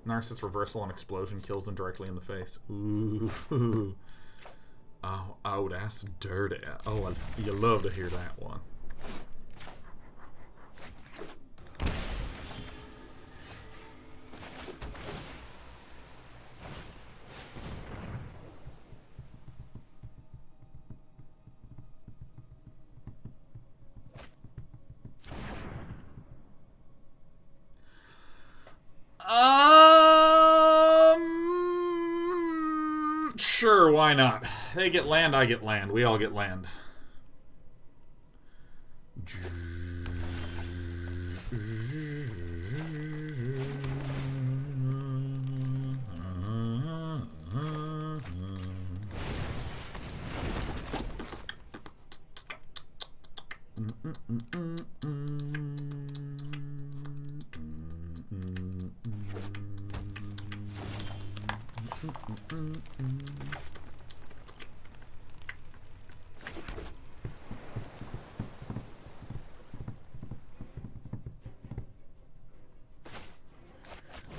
Narset's Reversal on Explosion kills them directly in the face. Ooh. Oh, that's dirty. Oh, you love to hear that one. Sure, why not? They get land, I get land. We all get land.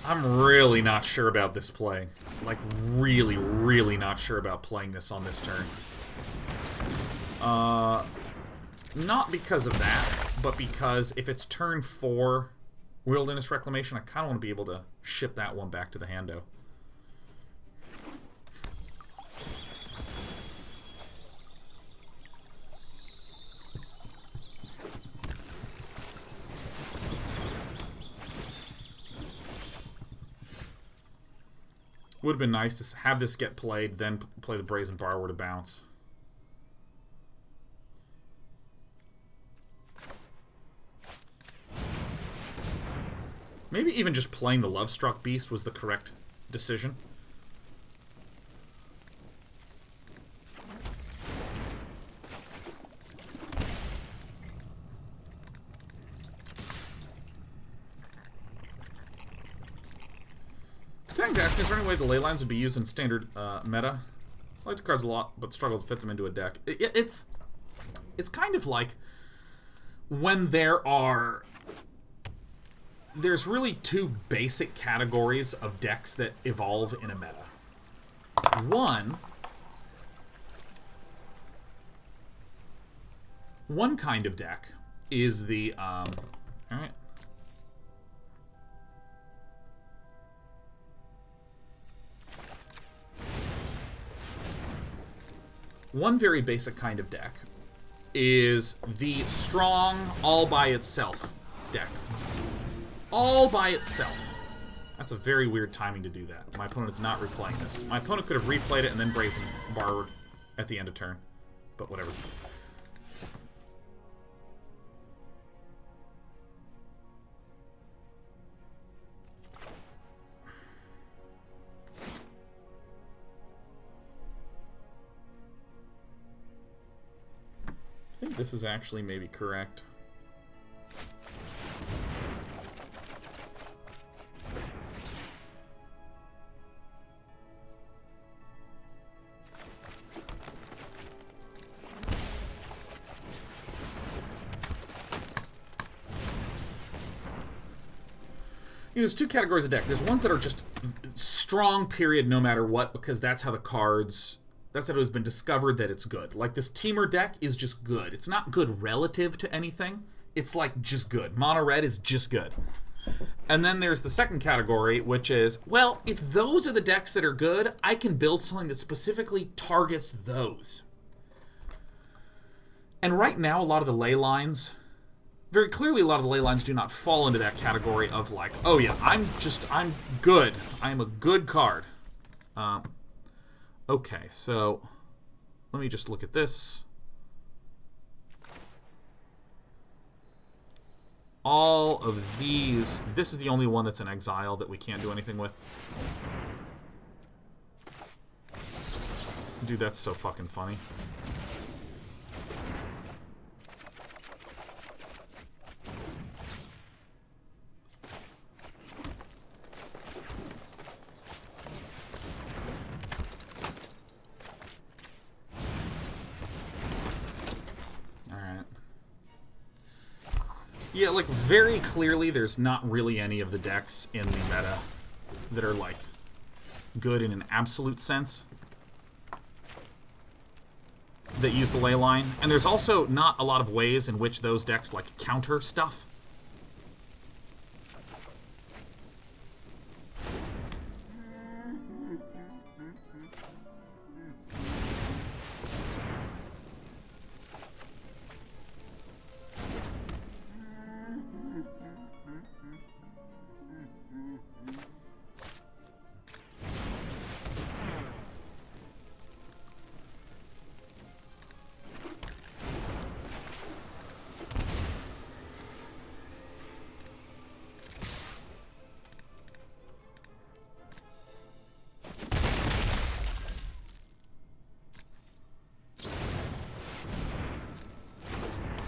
I'm really not sure about this play. Like, really, really not sure about playing this on this turn. Not because of that, but because if it's turn 4 Wilderness Reclamation, I kind of want to be able to ship that one back to the hando. Would have been nice to have this get played, then play the Brazen Borrower to bounce. Maybe even just playing the Lovestruck Beast was the correct decision. Tang's asking, is there any way the ley lines would be used in standard meta? I like the cards a lot, but struggle to fit them into a deck. It's kind of like when there's really two basic categories of decks that evolve in a meta. One kind of deck is the alright. One very basic kind of deck is the strong, all by itself deck. All by itself. That's a very weird timing to do that. My opponent is not replaying this. My opponent could have replayed it and then Brazen Borrowered at the end of turn. But whatever. I think this is actually maybe correct. There's two categories of deck. There's ones that are just strong, period, no matter what, because that's how the cards... That's how it has been discovered that it's good. Like, this Temur deck is just good. It's not good relative to anything. It's, like, just good. Mono red is just good. And then there's the second category, which is, well, if those are the decks that are good, I can build something that specifically targets those. And right now, a lot of the ley lines... Very clearly, a lot of the ley lines do not fall into that category of, like, oh yeah, I'm good. I'm a good card. Okay, so let me just look at this. All of these, this is the only one that's in exile that we can't do anything with. Dude, that's so fucking funny. Yeah, like, very clearly there's not really any of the decks in the meta that are, like, good in an absolute sense that use the ley line. And there's also not a lot of ways in which those decks, like, counter stuff.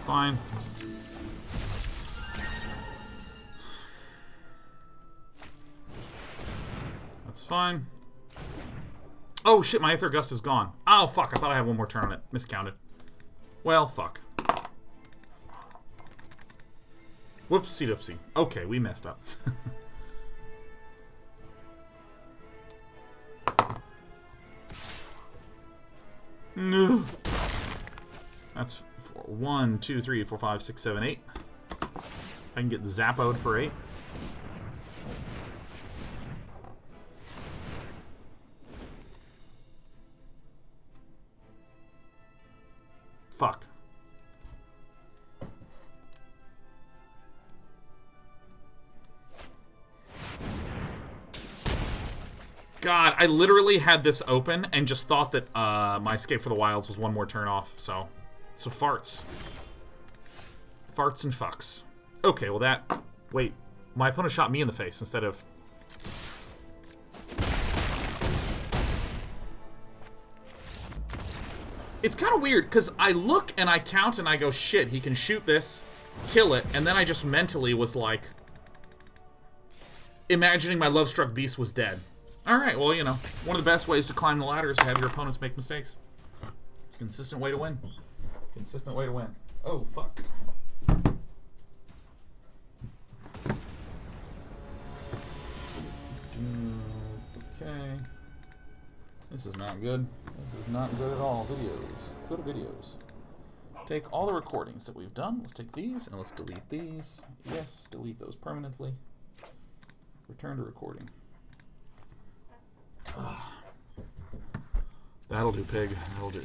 Fine. That's fine. Oh shit, my Aether Gust is gone. Oh fuck, I thought I had one more turn on it. Miscounted. Well, fuck. Whoopsie doopsie. Okay, we messed up. No. That's 1, 2, 3, 4, 5, 6, 7, 8. I can get Zappoed for 8. Fuck. God, I literally had this open and just thought that my Escape for the Wilds was one more turn off, so farts. Farts and fucks. Okay, well that... Wait, my opponent shot me in the face instead of... It's kind of weird, because I look and I count and I go, shit, he can shoot this, kill it, and then I just mentally was like... imagining my Lovestruck Beast was dead. Alright, well, you know, one of the best ways to climb the ladder is to have your opponents make mistakes. It's a consistent way to win. Consistent way to win. Oh, fuck. Okay. This is not good. This is not good at all. Videos. Go to videos. Take all the recordings that we've done. Let's take these and let's delete these. Yes, delete those permanently. Return to recording. That'll do, pig. That'll do.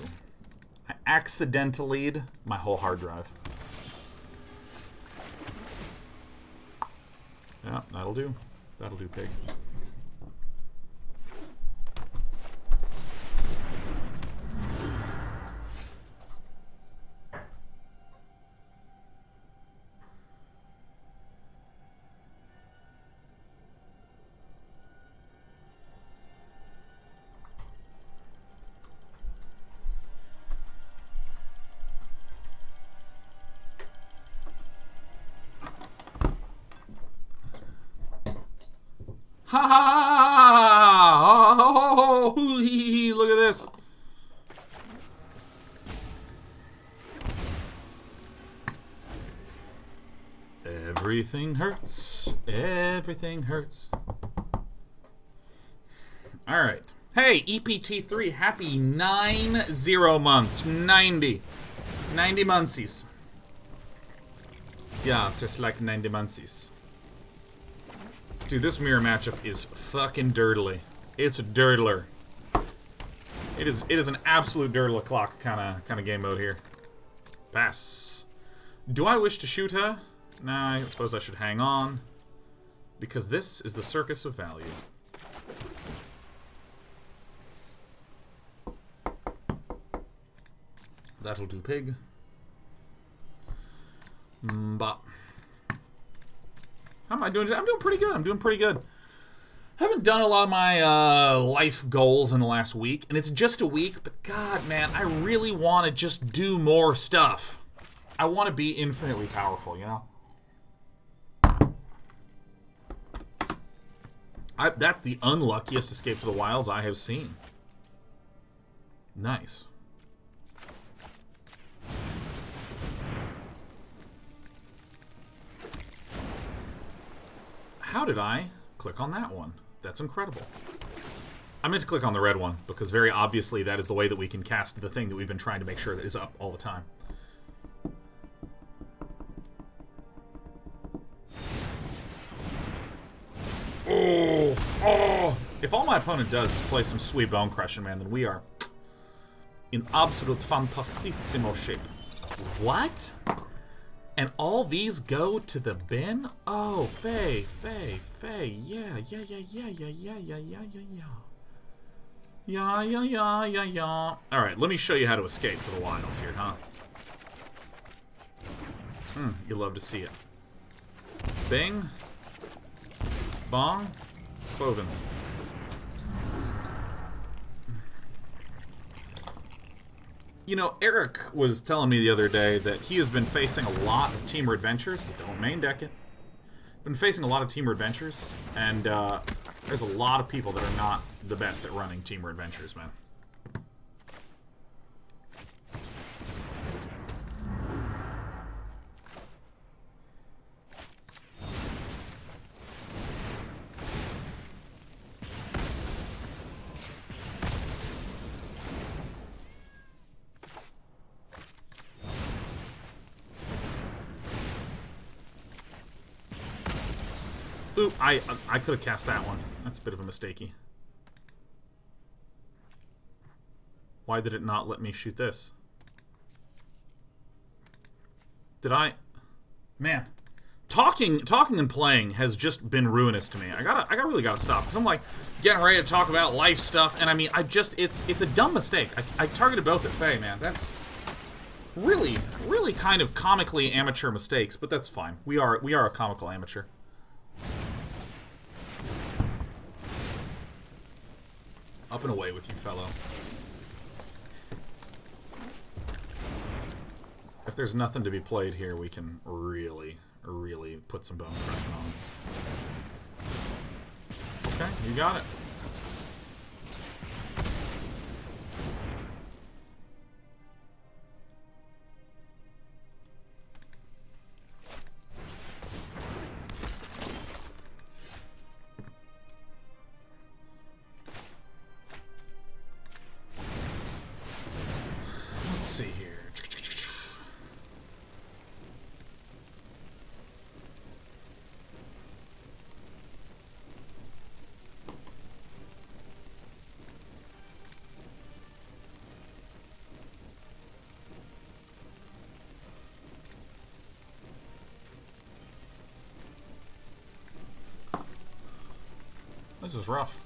I accidentally my whole hard drive. Yeah, that'll do. That'll do, pig. Ha ha ha! Oh, look at this. Everything hurts. Everything hurts. All right. Hey, EPT3, happy 90 months. 90 monthsies. Yeah, it's just like 90 monthsies. Dude, this mirror matchup is fucking dirtly. It's a dirtler. It is an absolute dirtle o'clock kind of game mode here. Pass. Do I wish to shoot her? Nah, I suppose I should hang on. Because this is the circus of value. That'll do, pig. Bop. How am I doing today? I'm doing pretty good. I'm doing pretty good. Haven't done a lot of my life goals in the last week, and it's just a week, but God, man, I really want to just do more stuff. I want to be infinitely powerful, you know? That's the unluckiest Escape to the Wilds I have seen. Nice. How did I click on that one? That's incredible. I meant to click on the red one, because very obviously that is the way that we can cast the thing that we've been trying to make sure that is up all the time. Oh! Oh! If all my opponent does is play some sweet Bonecrusher, man, then we are in absolute fantastissimo shape. What? And all these go to the bin? Oh, Fae, yeah. Yeah. Alright, let me show you how to escape to the wilds here, huh? You love to see it. Bing. Bong. Cloven. You know, Eric was telling me the other day that he has been facing a lot of Temur Adventures. Don't main deck it. Been facing a lot of Temur Adventures, and there's a lot of people that are not the best at running Temur Adventures, man. Ooh, I could have cast that one. That's a bit of a mistakey. Why did it not let me shoot this? Did I? Man, talking and playing has just been ruinous to me. I really gotta stop, because I'm like getting ready to talk about life stuff, and I mean, it's a dumb mistake. I targeted both at Fae, man. That's really kind of comically amateur mistakes, but that's fine. We are a comical amateur. Up and away with you, fellow. If there's nothing to be played here, we can really put some bone crushing on. Okay, you got it. Let's see here. This is rough.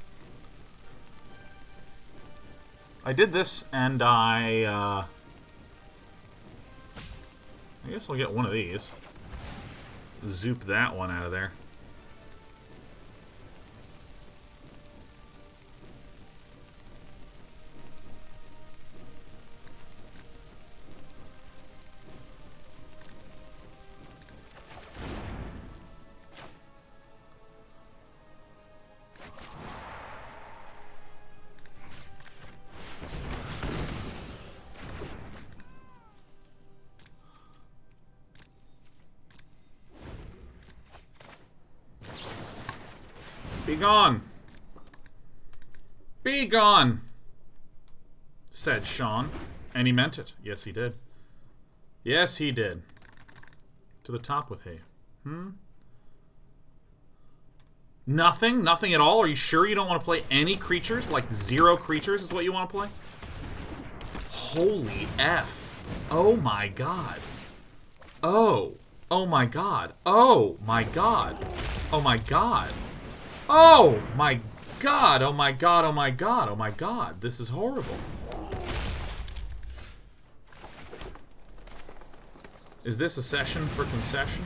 I did this, and I guess I'll get one of these. Zoop that one out of there. Be gone! Be gone! Said Sean. And he meant it. Yes, he did. Yes, he did. To the top with hay. Nothing? Nothing at all? Are you sure you don't want to play any creatures? Like 0 creatures is what you want to play? Holy F. Oh my god. Oh. Oh my god. Oh my god. Oh my god. Oh my god, oh my god, oh my god, oh my god. This is horrible. Is this a session for concession?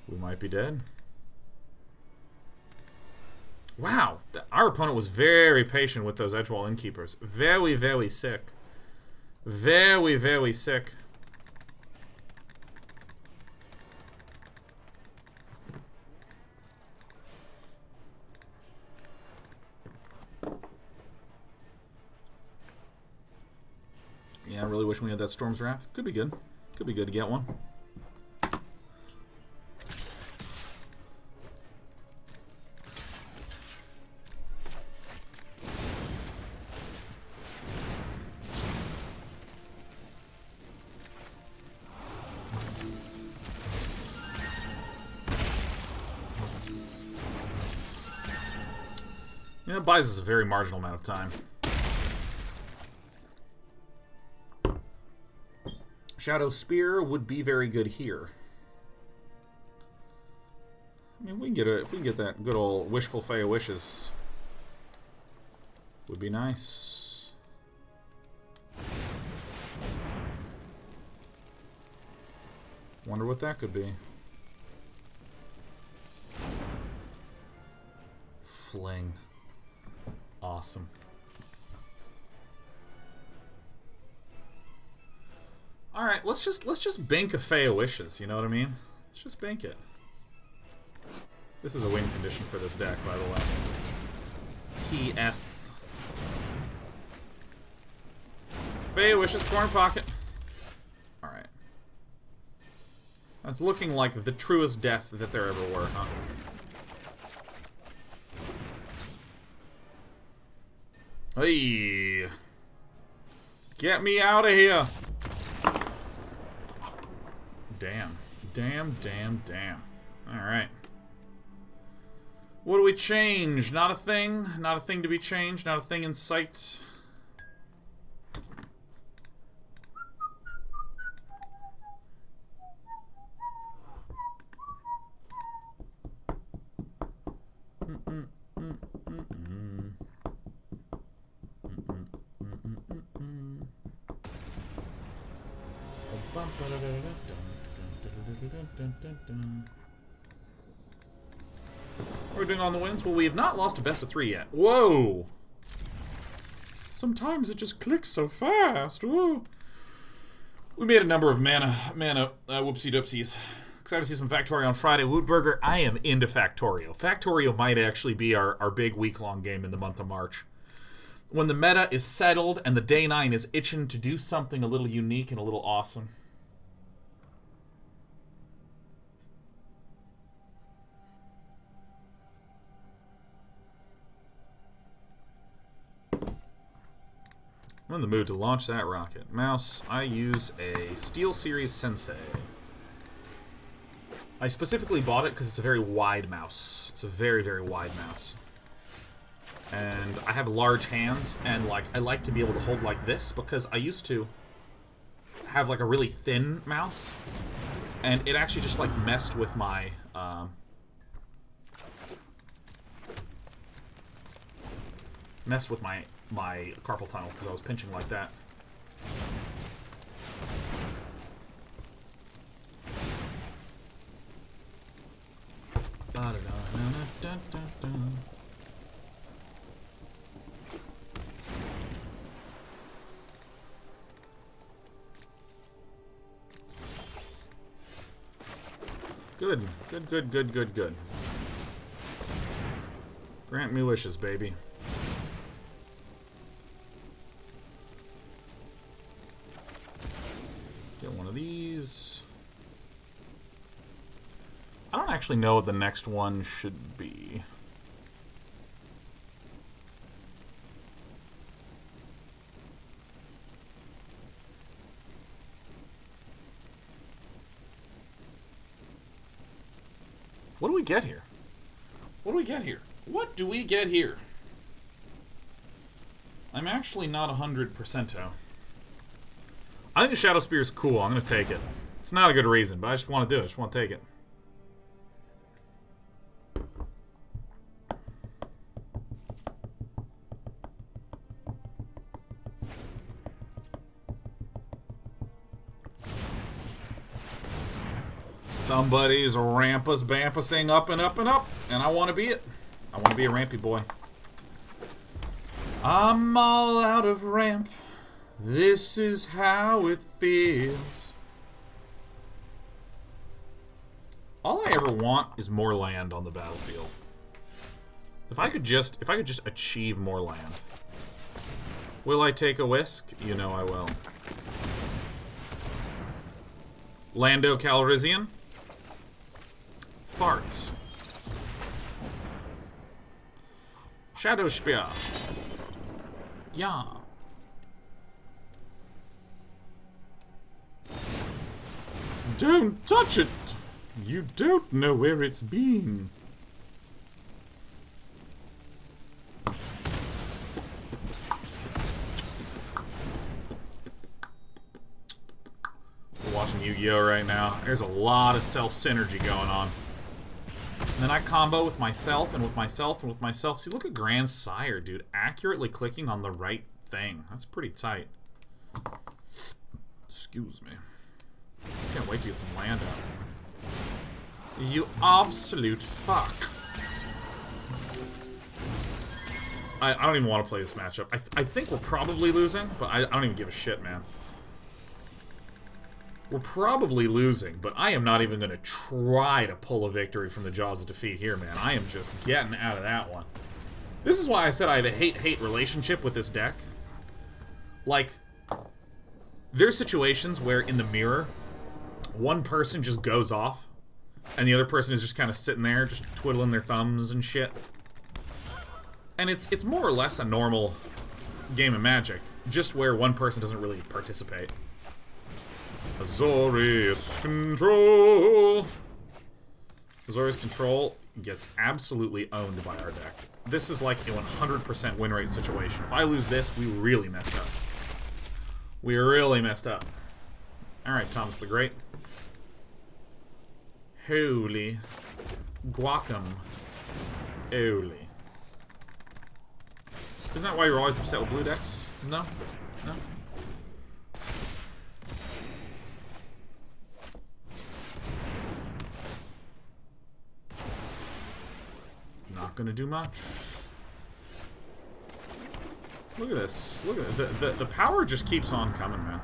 We might be dead. Wow, our opponent was very patient with those Edgewall Innkeepers. Very, very sick. Very, very sick. Yeah, I really wish we had that Storm's Wrath. Could be good. Could be good to get one. Yeah, it buys us a very marginal amount of time. Shadow Spear would be very good here. I mean, if we can get that good old wishful Fae of Wishes, would be nice. Wonder what that could be. Fling. Awesome. All right, let's just bank a Fae of Wishes. You know what I mean? Let's just bank it. This is a win condition for this deck, by the way. PS. Fae of Wishes, corner pocket. All right. That's looking like the truest death that there ever were, huh? Hey! Get me out of here! Damn. Damn, damn, damn. Alright. What do we change? Not a thing? Not a thing to be changed? Not a thing in sight? We're doing on the wins. Well, we have not lost a best of 3 yet. Whoa! Sometimes it just clicks so fast. Whoa! We made a number of mana whoopsie-doopsies. Excited to see some Factorio on Friday. Woodburger, I am into Factorio. Factorio might actually be our big week-long game in the month of March. When the meta is settled and the Day 9 is itching to do something a little unique and a little awesome. I'm in the mood to launch that rocket. Mouse, I use a Steel Series Sensei. I specifically bought it because it's a very wide mouse. It's a very, very wide mouse. And I have large hands, and like I like to be able to hold like this because I used to have like a really thin mouse, and it actually just like messed with my my carpal tunnel because I was pinching like that. Good. Good, good, good, good, good. Grant me wishes, baby. Let's get one of these. I don't actually know what the next one should be. What do we get here? What do we get here? What do we get here? I'm actually not 100%. I think the Shadow Spear is cool. I'm going to take it. It's not a good reason, but I just want to do it. I just want to take it. Somebody's rampus bampusing up and up and up, and I want to be it. I want to be a rampy boy. I'm all out of ramp. This is how it feels. All I ever want is more land on the battlefield. If I could just achieve more land. Will I take a whisk? You know I will. Lando Calrissian. Farts. Shadow Spear. Yeah. Don't touch it! You don't know where it's been. We're watching Yu-Gi-Oh! Right now. There's a lot of self-synergy going on. And then I combo with myself and with myself and with myself. See, look at Grand Sire, dude. Accurately clicking on the right thing. That's pretty tight. Excuse me. Can't wait to get some land out. You absolute fuck. I don't even want to play this matchup. I think we're probably losing, but I don't even give a shit, man. We're probably losing, but I am not even going to try to pull a victory from the jaws of defeat here, man. I am just getting out of that one. This is why I said I have a hate-hate relationship with this deck. Like, there's situations where in the mirror, one person just goes off, and the other person is just kind of sitting there, just twiddling their thumbs and shit. And it's more or less a normal game of Magic, just where one person doesn't really participate. Azorius Control. Azorius Control gets absolutely owned by our deck. This is like a 100% win rate situation. If I lose this, we really messed up. We really messed up. Alright, Thomas the Great. Holy guacam. Holy. Isn't that why you're always upset with blue decks? No? No? Not gonna do much. Look at this. Look at it. The power just keeps on coming, man.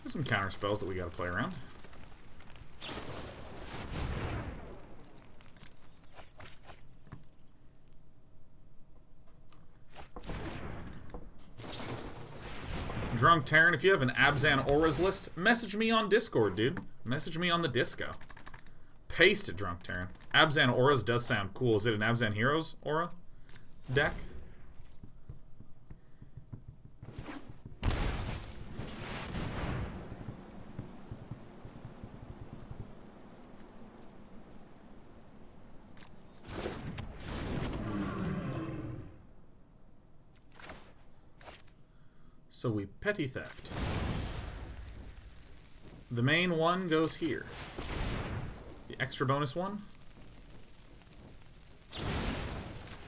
There's some counter spells that we gotta play around. Drunk Terran, if you have an Abzan Auras list, message me on Discord, dude. Message me on the Disco. Paste it, Drunk Terran. Abzan Auras does sound cool. Is it an Abzan Heroes Aura deck? So we petty theft. The main one goes here. The extra bonus one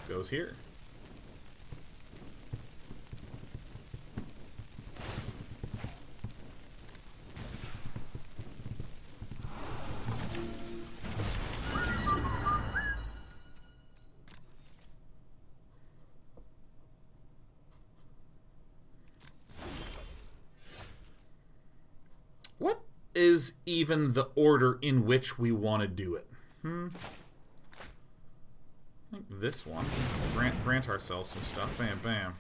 goes here. What is even the order in which we want to do it? I think this one. Grant ourselves some stuff. Bam, bam.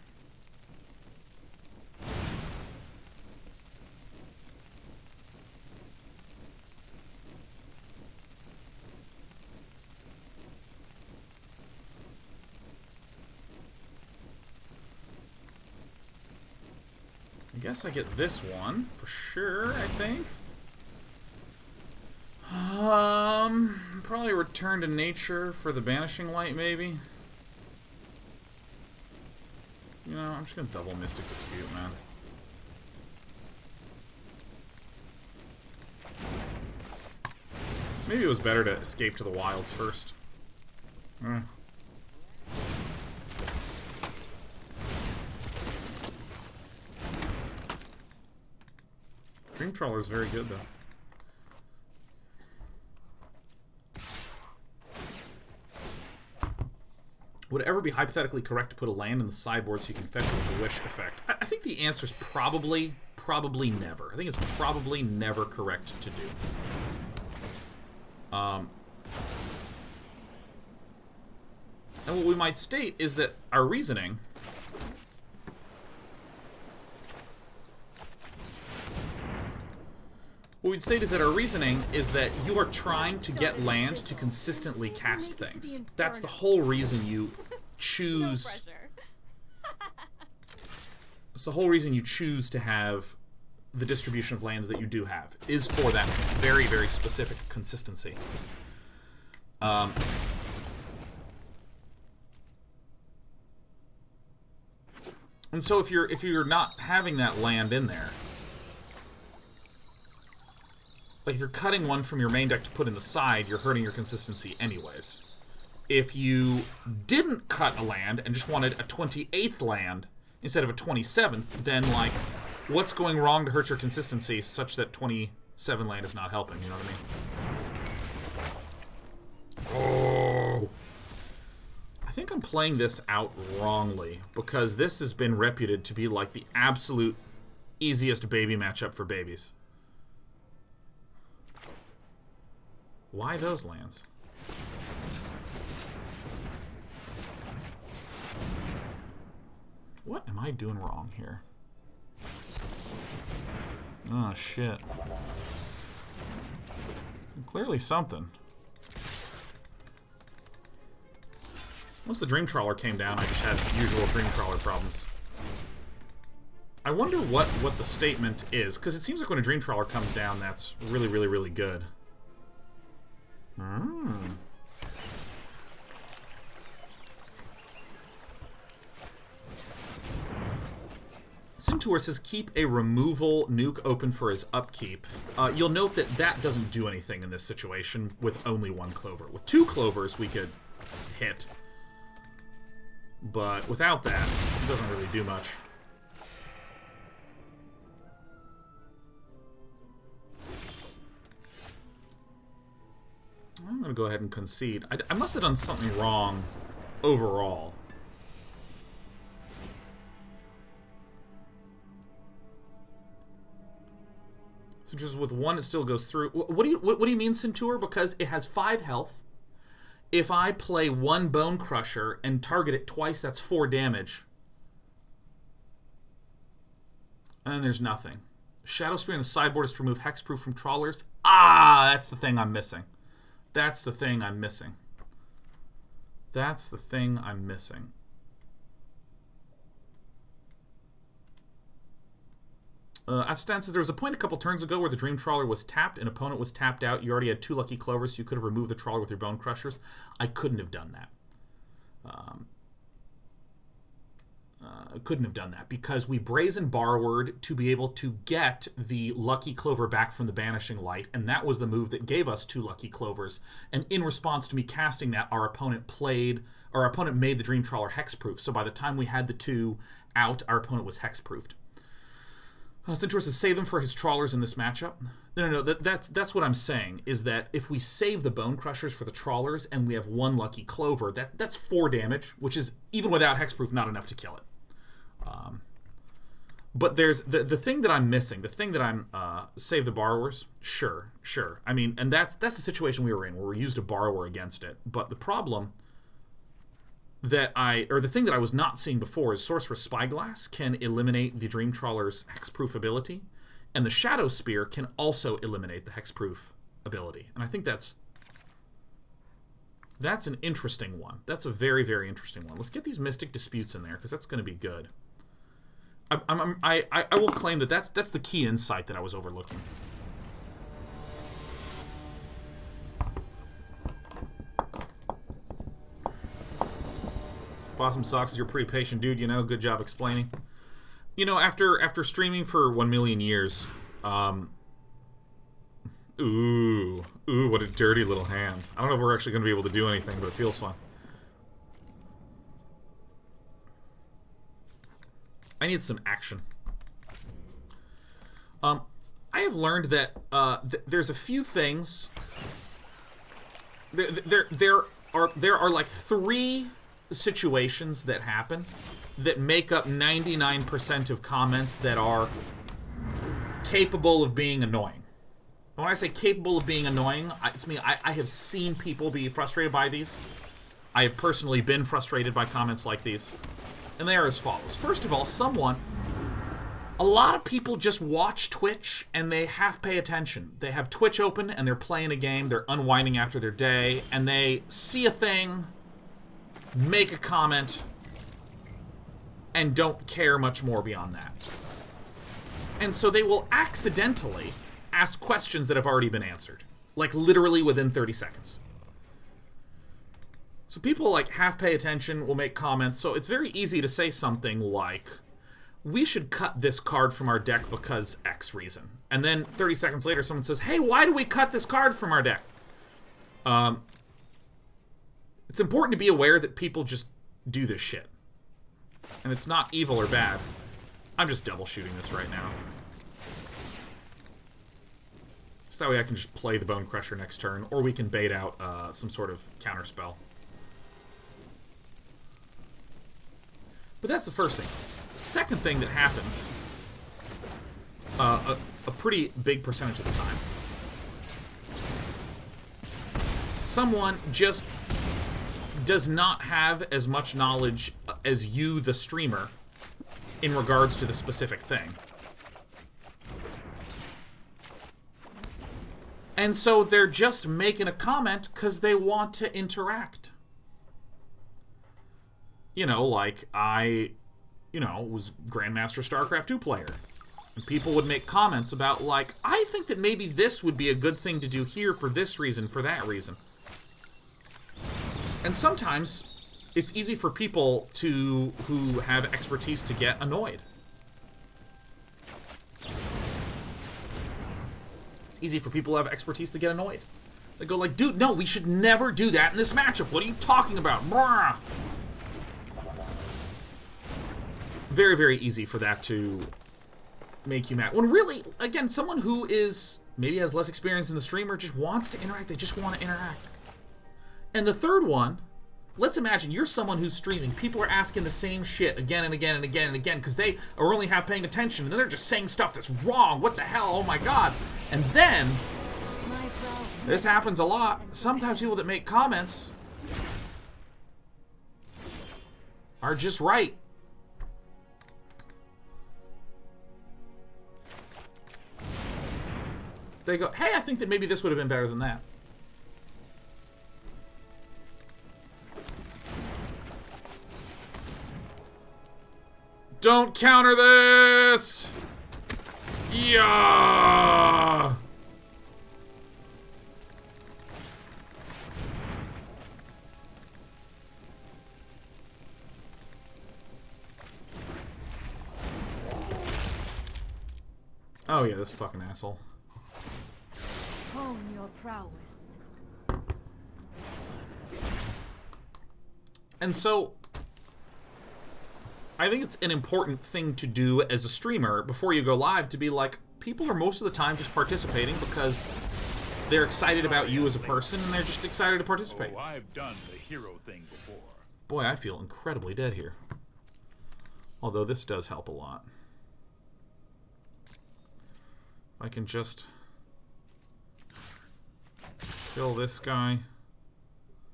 I guess I get this one for sure, I think. Probably return to nature for the banishing light, maybe. You know, I'm just gonna double Mystic Dispute, man. Maybe it was better to escape to the wilds first. Dream Trawler is very good, though. Would it ever be hypothetically correct to put a land in the sideboard so you can fetch it with the wish effect? I think the answer is probably never. I think it's probably never correct to do. And what we might state is that our reasoning... What we'd state is that our reasoning is that you are trying to get land to consistently cast things. That's the whole reason you choose... It's the whole reason you choose to have the distribution of lands that you do have, is for that very, very specific consistency. And so if you're not having that land in there, like if you're cutting one from your main deck to put in the side, you're hurting your consistency anyways. If you didn't cut a land and just wanted a 28th land instead of a 27th, then like, what's going wrong to hurt your consistency such that 27 land is not helping, you know what I mean? Oh. I think I'm playing this out wrongly, because this has been reputed to be like the absolute easiest baby matchup for babies. Why those lands? What am I doing wrong here? Oh, shit. Clearly something. Once the Dream Trawler came down, I just had usual Dream Trawler problems. I wonder what the statement is, because it seems like when a Dream Trawler comes down, that's really, really, really good. Sintour says keep a removal nuke open for his upkeep. You'll note that that doesn't do anything in this situation with only one clover. With two clovers, we could hit. But without that, it doesn't really do much. I'm going to go ahead and concede. I must have done something wrong overall. So just with one, it still goes through. What do you mean, Sintour? Because it has 5 health. If I play one Bonecrusher and target it twice, that's 4 damage. And then there's nothing. Shadow Spear on the sideboard is to remove hexproof from trawlers. Ah, that's the thing I'm missing. That's the thing I'm missing. That's the thing I'm missing. Afstan says there was a point a couple turns ago where the Dream Trawler was tapped and opponent was tapped out. You already had 2 Lucky Clovers, so you could have removed the Trawler with your Bonecrushers. I couldn't have done that. couldn't have done that because we Brazen Borrowered to be able to get the Lucky Clover back from the Banishing Light, and that was the move that gave us 2 Lucky Clovers. And in response to me casting that, our opponent made the Dream Trawler hexproof. So by the time we had the 2 out, our opponent was hexproofed. Centaurus has saved them for his trawlers in this matchup. No, that's what I'm saying, is that if we save the Bonecrushers for the trawlers and we have 1 Lucky Clover, that's 4 damage, which is, even without hexproof, not enough to kill it. But there's the thing that I'm missing, the thing that I'm, save the Borrowers, sure. I mean, and that's the situation we were in, where we used a Borrower against it. But the problem the thing that I was not seeing before is Sorcerer's Spyglass can eliminate the Dream Trawler's hexproof ability, and the Shadow Spear can also eliminate the hexproof ability. And I think that's an interesting one. That's a very, very interesting one. Let's get these Mystic Disputes in there, because that's going to be good. I will claim that that's the key insight that I was overlooking. Possum Socks, you're a pretty patient dude, you know. Good job explaining. You know, after streaming for 1 million years, ooh, what a dirty little hand. I don't know if we're actually going to be able to do anything, but it feels fun. I need some action. I have learned that there's a few things. There are like 3 situations that happen that make up 99% of comments that are capable of being annoying. And when I say capable of being annoying, it's me. I have seen people be frustrated by these. I have personally been frustrated by comments like these. And they are as follows. First of all, a lot of people just watch Twitch and they half pay attention. They have Twitch open and they're playing a game, they're unwinding after their day, and they see a thing, make a comment, and don't care much more beyond that. And so they will accidentally ask questions that have already been answered. Like literally within 30 seconds. So people like half pay attention, will make comments, so it's very easy to say something like, we should cut this card from our deck because X reason. And then 30 seconds later someone says, hey, why do we cut this card from our deck? It's important to be aware that people just do this shit. And it's not evil or bad. I'm just double shooting this right now. So that way I can just play the Bonecrusher next turn, or we can bait out some sort of counter spell. But that's the first thing. Second thing that happens, a pretty big percentage of the time, someone just does not have as much knowledge as you, the streamer, in regards to the specific thing. And so they're just making a comment because they want to interact. You know, like I, was Grandmaster StarCraft 2 player. And people would make comments about, like, I think that maybe this would be a good thing to do here for this reason, for that reason. And sometimes it's easy for people who have expertise to get annoyed. It's easy for people who have expertise to get annoyed. They go like, dude, no, we should never do that in this matchup. What are you talking about? Brah. Very, very easy for that to make you mad. When really, again, someone who is maybe has less experience in the streamer just wants to interact. They just want to interact. And the third one, let's imagine you're someone who's streaming. People are asking the same shit again and again and again and again because they are only half paying attention, and then they're just saying stuff that's wrong. What the hell? Oh my god. And then, this happens a lot. Sometimes people that make comments are just right. They go, hey, I think that maybe this would have been better than that. Don't counter this! Yeah! Oh yeah, this fucking asshole. Hone your prowess. And so, I think it's an important thing to do as a streamer before you go live to be like, people are most of the time just participating because they're excited about you as a person and they're just excited to participate. Oh, I've done the hero thing before. Boy, I feel incredibly dead here. Although this does help a lot. If I can just kill this guy.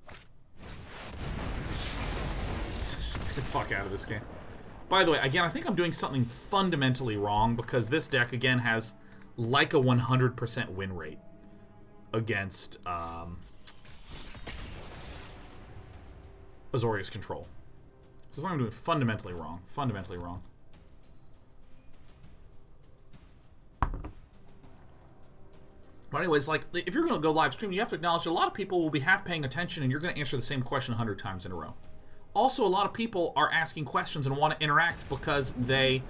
Get the fuck out of this game. By the way, again, I think I'm doing something fundamentally wrong because this deck, again, has like a 100% win rate against Azorius Control. So I'm doing fundamentally wrong. Fundamentally wrong. But anyways, like, if you're going to go live stream, you have to acknowledge that a lot of people will be half paying attention and you're going to answer the same question 100 times in a row. Also, a lot of people are asking questions and want to interact because they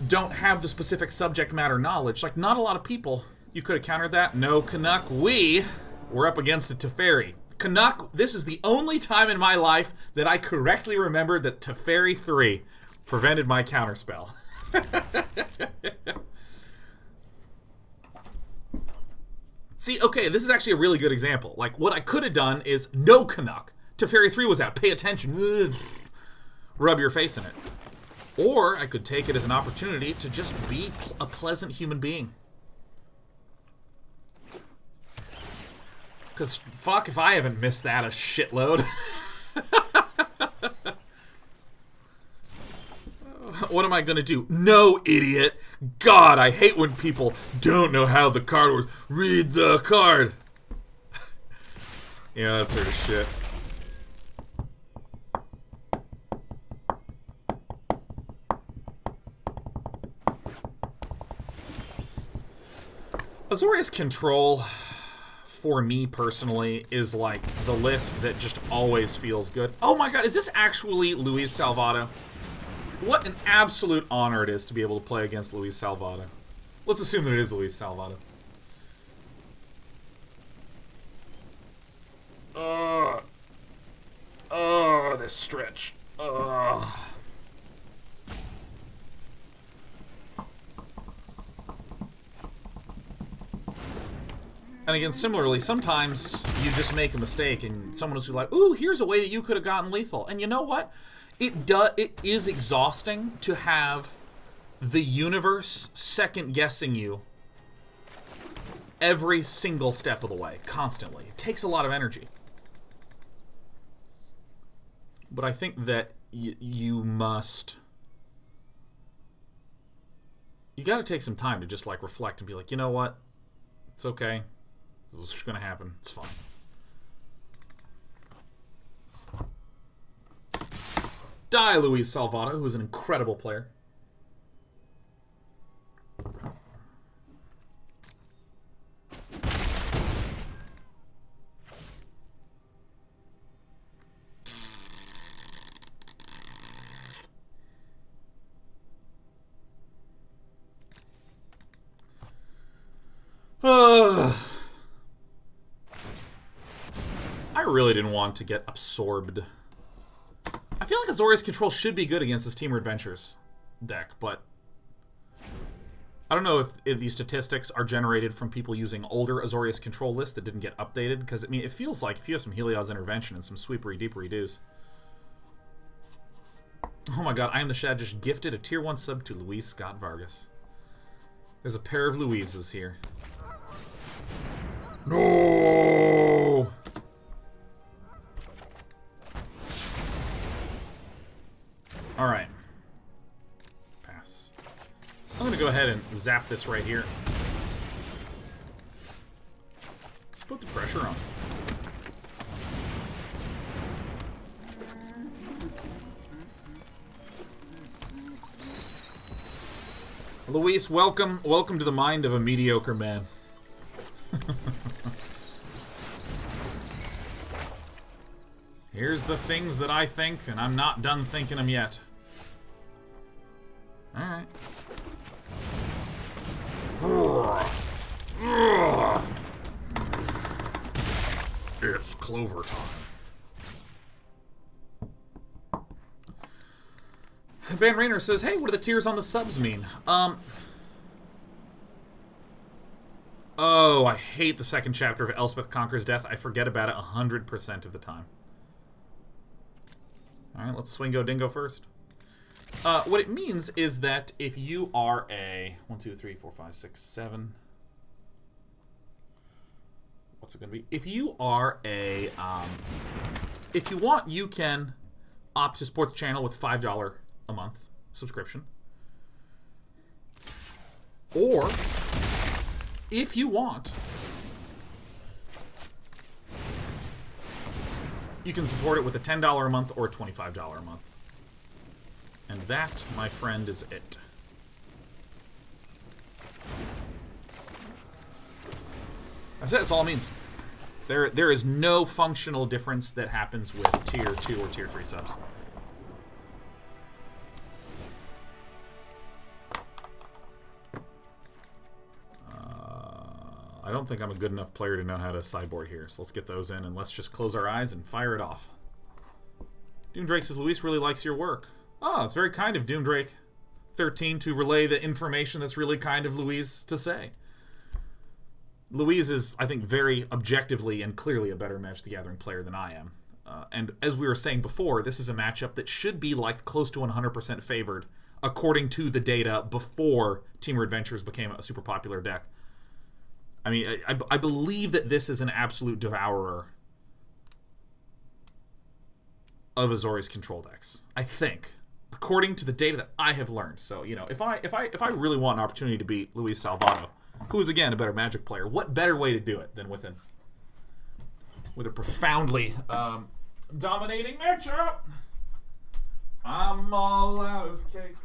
don't have the specific subject matter knowledge. Like, not a lot of people. You could have countered that. No, Canuck, we're up against a Teferi. Canuck, this is the only time in my life that I correctly remembered that Teferi 3 prevented my counterspell. See, okay, this is actually a really good example. Like, what I could have done is, no, Canuck, Teferi 3 was out, pay attention. Ugh. Rub your face in it. Or I could take it as an opportunity to just be a pleasant human being. Because, fuck, if I haven't missed that a shitload. What am I going to do? No, idiot. God, I hate when people don't know how the card works. Read the card. Yeah, that sort of shit. Azorius Control, for me personally, is like the list that just always feels good. Oh my god, is this actually Luis Salvato? What an absolute honor it is to be able to play against Luis Salvato. Let's assume that it is Luis Salvato. Oh, this stretch. And again, similarly, sometimes you just make a mistake and someone is like, ooh, here's a way that you could have gotten lethal. And you know what? It is exhausting to have the universe second-guessing you every single step of the way, constantly. It takes a lot of energy. But I think that you must... You gotta take some time to just, like, reflect and be like, you know what? It's okay. This is just gonna happen. It's fine. Die, Luis Salvato, who is an incredible player. I really didn't want to get absorbed. I feel like Azorius Control should be good against this Temur Adventures deck, but I don't know if these statistics are generated from people using older Azorius Control lists that didn't get updated, because I mean, it feels like if you have some Heliod's Intervention and some sweepery deepery doos. Oh my god, I Am the Shad just gifted a tier 1 sub to Luis Scott Vargas. There's a pair of Louises here. No! Alright. Pass. I'm gonna go ahead and zap this right here. Let's put the pressure on. Luis, welcome to the mind of a mediocre man. Here's the things that I think, and I'm not done thinking them yet. Alright. It's Clover time. Ben Rayner says, hey, what do the tears on the subs mean? Oh, I hate the second chapter of Elspeth Conquers Death. I forget about it 100% of the time. Alright, let's Swingo Dingo first. What it means is that if you are a 1, 2, 3, 4, 5, 6, 7. What's it going to be? If you are a, if you want, you can opt to support the channel with $5 a month subscription. Or, if you want, you can support it with a $10 a month or a $25 a month. And that, my friend, is it. That's all it means. There is no functional difference that happens with tier 2 or tier 3 subs. I don't think I'm a good enough player to know how to sideboard here, so let's get those in and let's just close our eyes and fire it off. Doomdrake says, Luis really likes your work. Oh, it's very kind of Doomdrake13 to relay the information that's really kind of Louise to say. Louise is, I think, very objectively and clearly a better Magic the Gathering player than I am. And as we were saying before, this is a matchup that should be like close to 100% favored according to the data before Temur Adventures became a super popular deck. I mean, I believe that this is an absolute devourer of Azori's control decks. I think, according to the data that I have learned. So, you know, if I really want an opportunity to beat Luis Salvato, who is again a better Magic player, what better way to do it than with a profoundly dominating matchup? I'm all out of cake.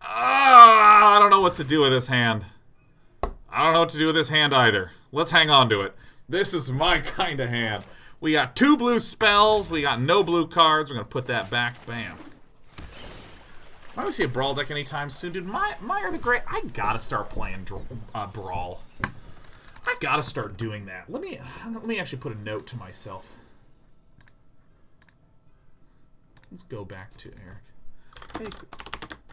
I don't know what to do with this hand. I don't know what to do with this hand either. Let's hang on to it. This is my kind of hand. We got 2 blue spells. We got no blue cards. We're going to put that back. Bam. Why do we see a Brawl deck anytime soon? Dude, Meyer the Great, I gotta start playing Brawl. I gotta start doing that. Let me actually put a note to myself. Let's go back to Eric. Hey,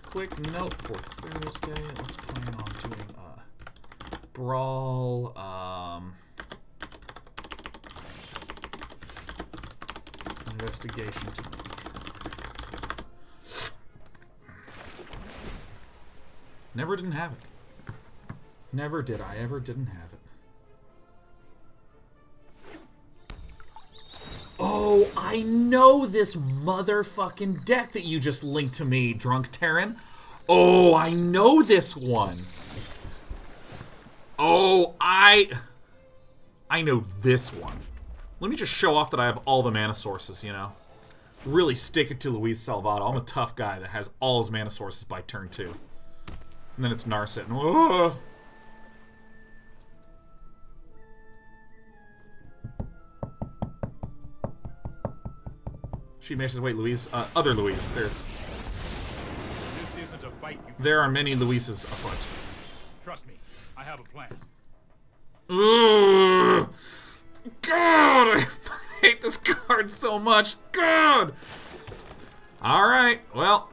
quick note for Thursday. Let's plan on doing Brawl. Investigation. Never didn't have it. Never did I ever didn't have it. Oh, I know this motherfucking deck that you just linked to me, Drunk Terran. Oh, I know this one. Oh, I know this one. Let me just show off that I have all the mana sources, you know? Really stick it to Luis Salvato. I'm a tough guy that has all his mana sources by turn 2. And then it's Narset. Whoa. She mentions, wait, Louise, other Louise. This isn't a fight. There are many Louises afoot. Trust me, I have a plan. Ugh. God, I hate this card so much. God. All right, well.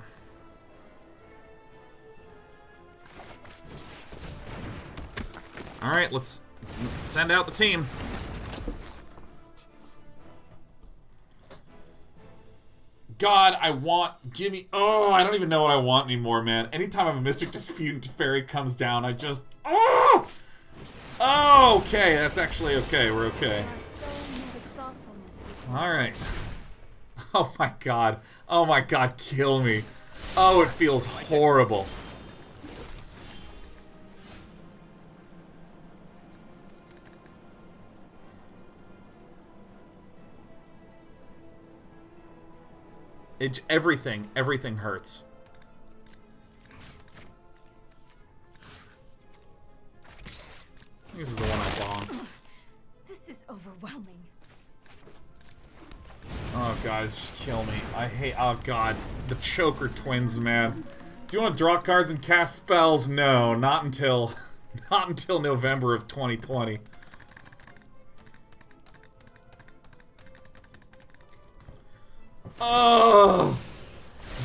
All right, let's send out the team. God, give me, I don't even know what I want anymore, man. Anytime I have a Mystic Dispute and Teferi comes down, I just, oh, okay, that's actually okay, we're okay. Alright. Oh my god, kill me. Oh, it feels horrible. Everything hurts. This is the one I bombed. This is overwhelming. Oh, guys, just kill me. I hate... Oh, God. The Choker Twins, man. Do you want to draw cards and cast spells? No, not until... Not until November of 2020. Oh!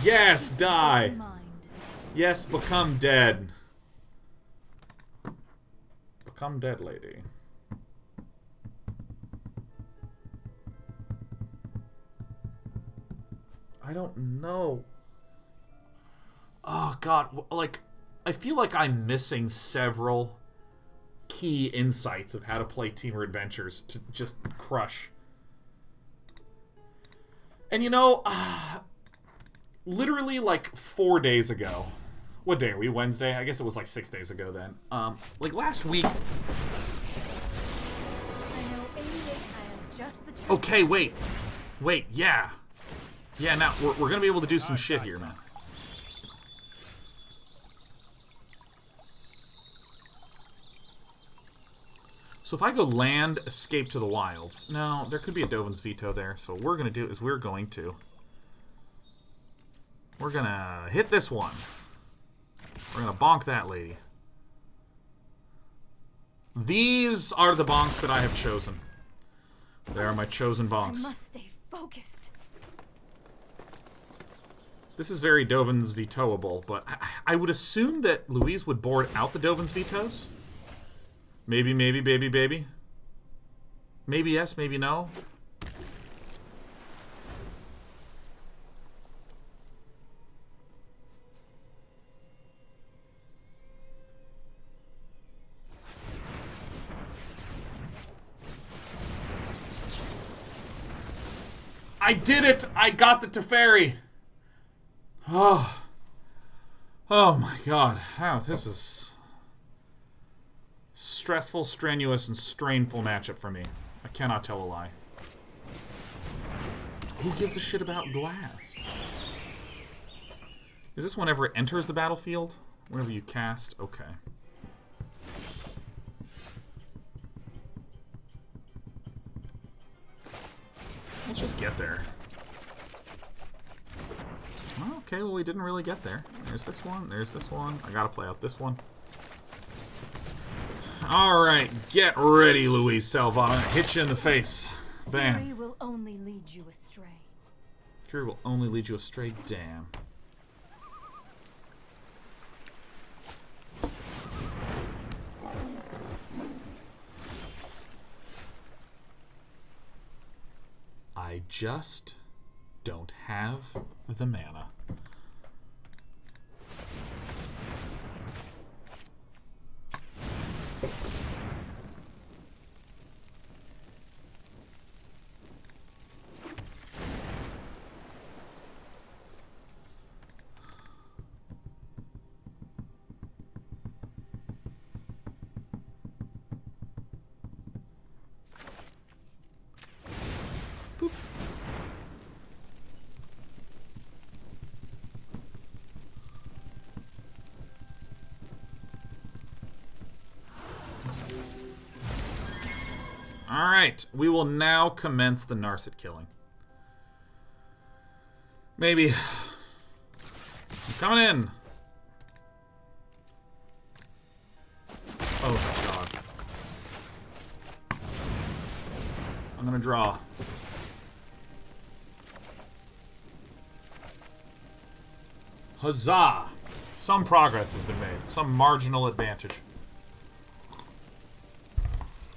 Yes, die! Yes, become dead. Become dead, lady. I don't know. Oh, God. Like, I feel like I'm missing several key insights of how to play Temur Adventures to just crush. And you know, literally like 4 days ago. What day are we? Wednesday? I guess it was like 6 days ago then. Like last week. Okay, wait. Wait, yeah. Yeah, now we're gonna be able to do some shit here, man. So if I go land, escape to the wilds. No, there could be a Dovin's Veto there. So what we're going to do is we're going to hit this one. We're going to bonk that lady. These are the bonks that I have chosen. They are my chosen bonks. I must stay focused. This is very Dovin's Vetoable, but I would assume that Louise would board out the Dovin's Vetoes. Maybe, maybe, baby, baby. Maybe yes, maybe no. I did it! I got the Teferi! Oh. Oh my god. Wow, this is... stressful, strenuous, and strainful matchup for me. I cannot tell a lie. Who gives a shit about glass? Is this whenever it enters the battlefield? Whenever you cast? Okay. Let's just get there. Okay, well we didn't really get there. There's this one, there's this one. I gotta play out this one. Alright, get ready, Luis Salva. I'm gonna hit you in the face. Bam. Fury will only lead you astray. Fury will only lead you astray. Damn. I just don't have the mana. Alright, we will now commence the Narset killing. Maybe. I'm coming in. Oh my god. I'm gonna draw. Huzzah! Some progress has been made. Some marginal advantage.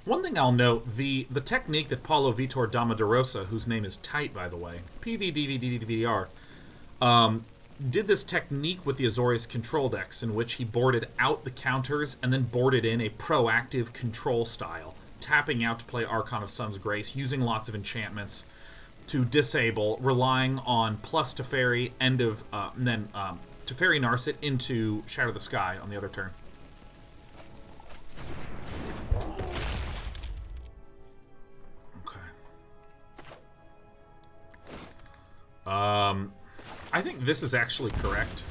One thing I'll note, the technique that Paulo Vitor Damaderosa, whose name is tight, by the way, PVDVDVDR, did this technique with the Azorius control decks in which he boarded out the counters and then boarded in a proactive control style, tapping out to play Archon of Sun's Grace, using lots of enchantments to disable, relying on plus Teferi, and then Teferi Narset into Shatter the Sky on the other turn. I think this is actually correct.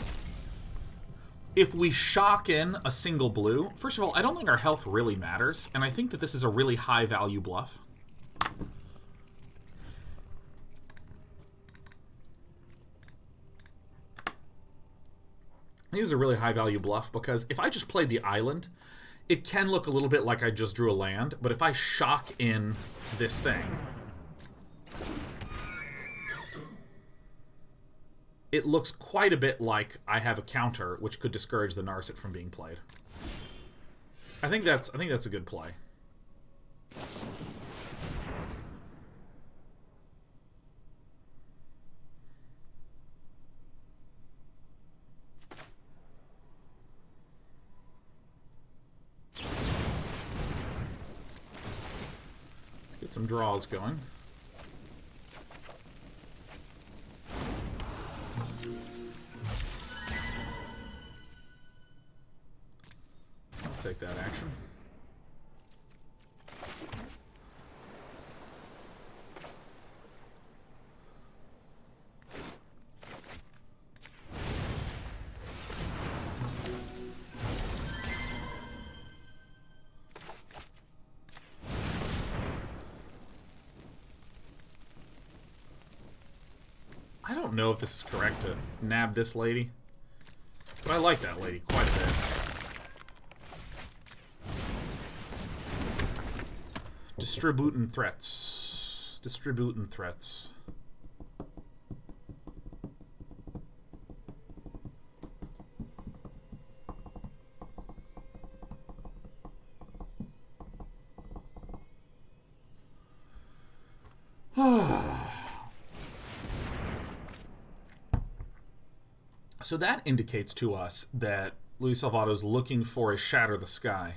If we shock in a single blue, first of all, I don't think our health really matters, and I think that this is a really high-value bluff. I think this is a really high-value bluff, because if I just played the island, it can look a little bit like I just drew a land, but if I shock in this thing, it looks quite a bit like I have a counter, which could discourage the Narset from being played. I think that's a good play. Let's get some draws going. Take that action. I don't know if this is correct to nab this lady, but I like that lady quite a bit. Distributing threats. Distributing threats. So that indicates to us that Luis Salvato is looking for a Shatter the Sky.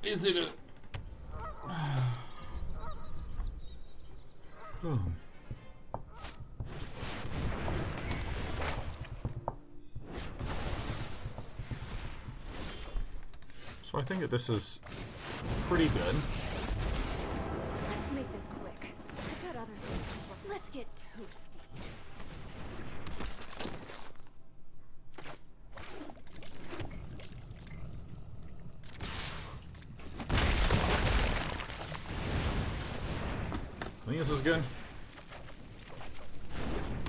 Is it a... Oh. So I think that this is pretty good. Let's make this quick. I've got other things to work. Let's get toasty. I think this is good.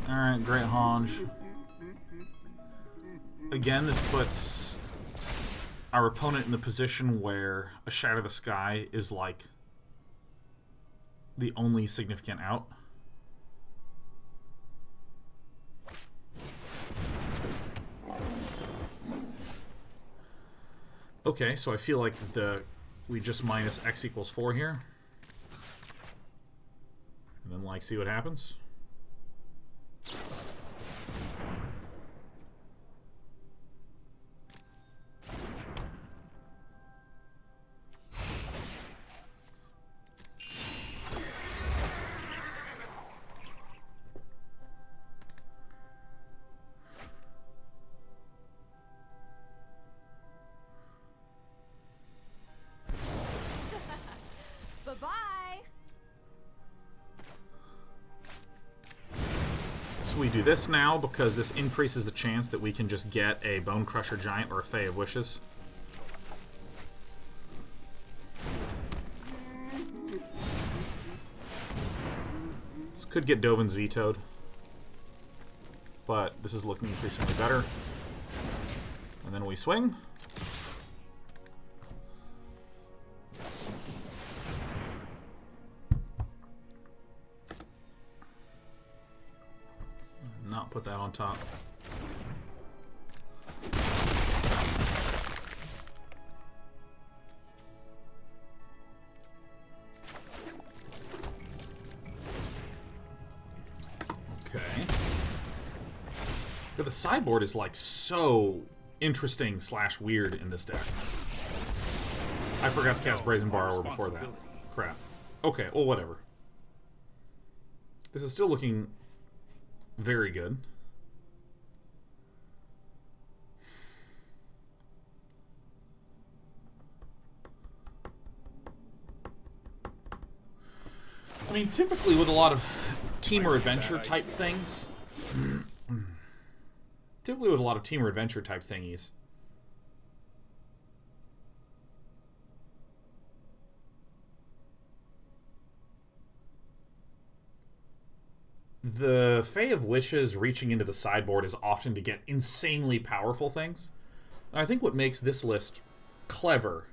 Alright, Great Henge. Again, this puts our opponent in the position where a Shatter the Sky is like the only significant out. Okay, so I feel like we just minus X equals 4 here. And then, like, see what happens. So we do this now because this increases the chance that we can just get a Bonecrusher Giant or a Fae of Wishes. This could get Dovin's vetoed, but this is looking increasingly better. And then we swing. Not put that on top. Okay. But the sideboard is like so interesting / weird in this deck. I forgot to cast Brazen Borrower before that. Crap. Okay, well, whatever. This is still looking very good. I mean, typically with a lot of Temur Adventure type things, thingies, the Fae of Wishes reaching into the sideboard is often to get insanely powerful things. And I think what makes this list clever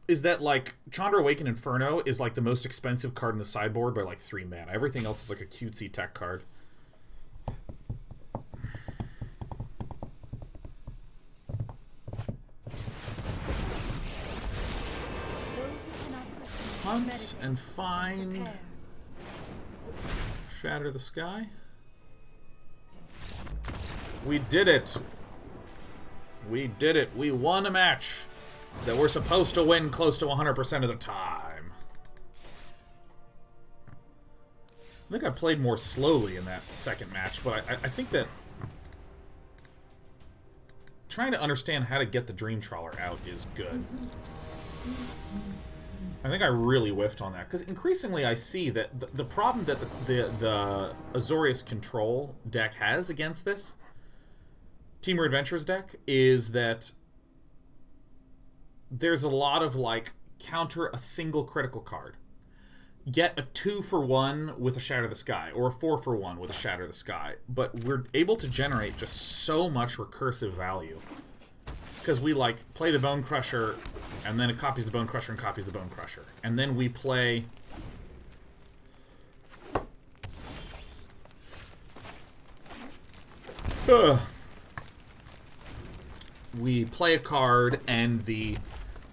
is that, like, Chandra Awaken Inferno is, like, the most expensive card in the sideboard by, like, 3 mana. Everything else is, like, a cutesy tech card. Hunt and find... Shatter the Sky. We did it. We did it. We won a match that we're supposed to win close to 100% of the time. I think I played more slowly in that second match, but I think that trying to understand how to get the Dream Trawler out is good. I think I really whiffed on that, because increasingly I see that the problem that the Azorius Control deck has against this Temur Adventures deck is that there's a lot of, like, counter a single critical card. Get a 2-for-1 with a Shatter the Sky, or a 4-for-1 with a Shatter the Sky. But we're able to generate just so much recursive value. Because we, like, play the Bonecrusher, and then it copies the Bonecrusher and copies the Bonecrusher. And then we play... we play a card, and the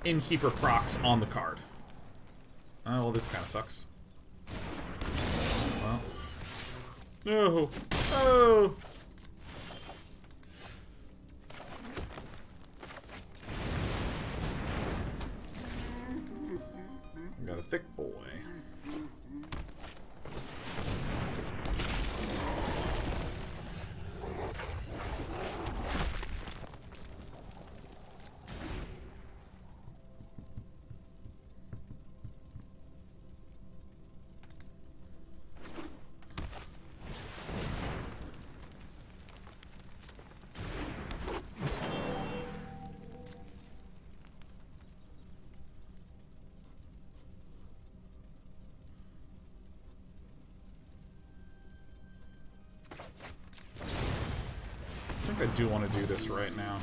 Innkeeper procs on the card. Oh, well, this kind of sucks. Well. No! Oh! Got a thick boy. I do want to do this right now.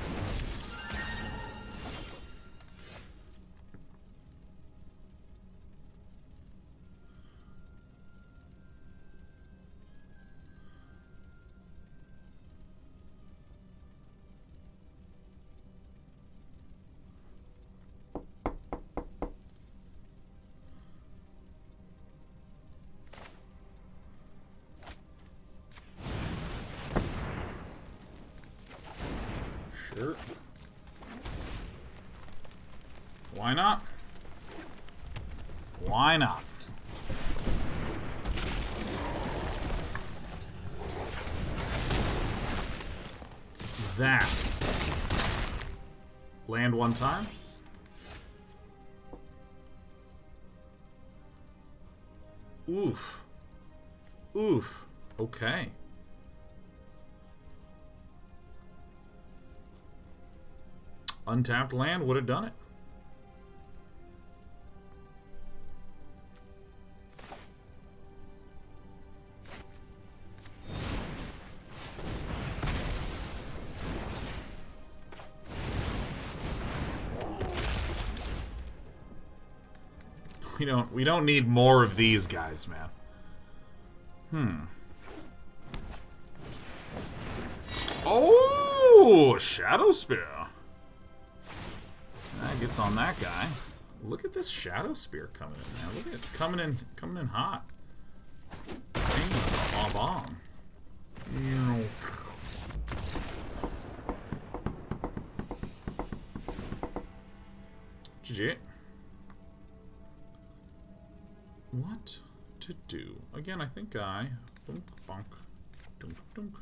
Sure. Why not? Why not? That. Land one time. Oof. Oof. Okay. Untapped land would have done it. We don't need more of these guys, man. Oh, Shadow Spear. That gets on that guy. Look at this Shadow Spear coming in, man. Look at it coming in hot. Bang, bomb. GG. What to do? Again, I think I... Dunk, bonk, dunk, dunk.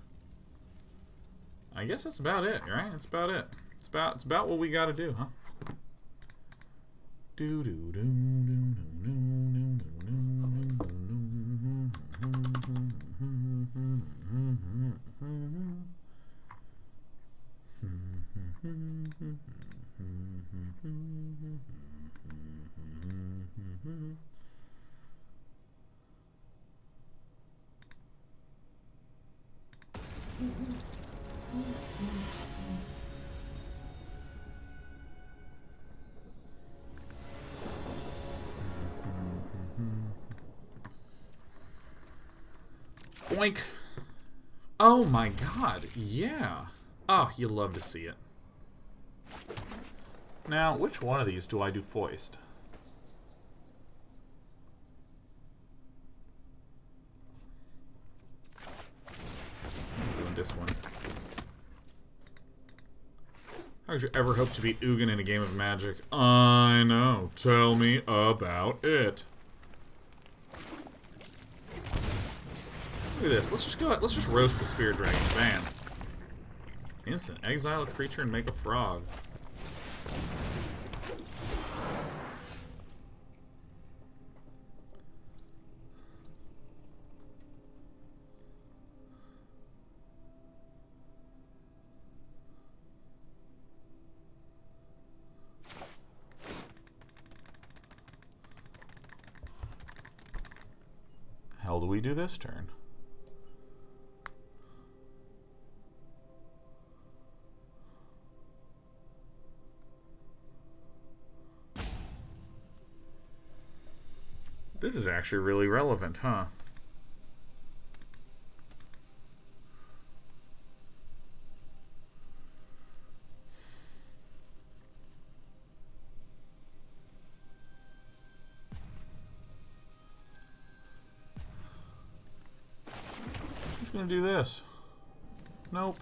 I guess that's about it, right? That's about it. It's about what we gotta do, huh? Do do do do do do do Yoink. Oh my god, yeah. Oh, you love to see it. Now, which one of these do I do foist? I'm doing this one. How could you ever hope to beat Ugin in a game of Magic? I know. Tell me about it. Look at this. Let's just go. Let's just roast the Spirit Dragon. Bam. Instant. Exile a creature and make a frog. How do we do this turn? This is actually really relevant, huh? Who's gonna do this? Nope.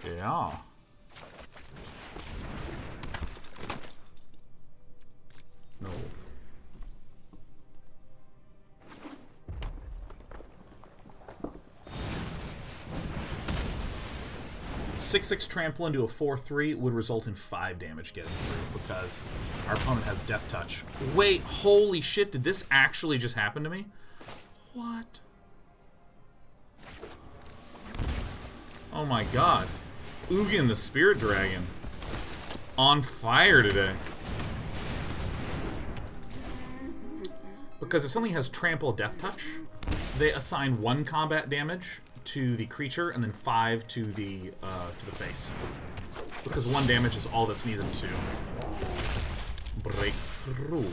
Yeah. No. 6/6 trample into a 4/3 would result in 5 damage getting through because our opponent has Death Touch. Wait, holy shit, did this actually just happen to me? What? Oh my god. Ugin the Spirit Dragon. On fire today. Because if something has Trample Death Touch, they assign 1 combat damage to the creature and then 5 to the face. Because 1 damage is all that's needed to break through.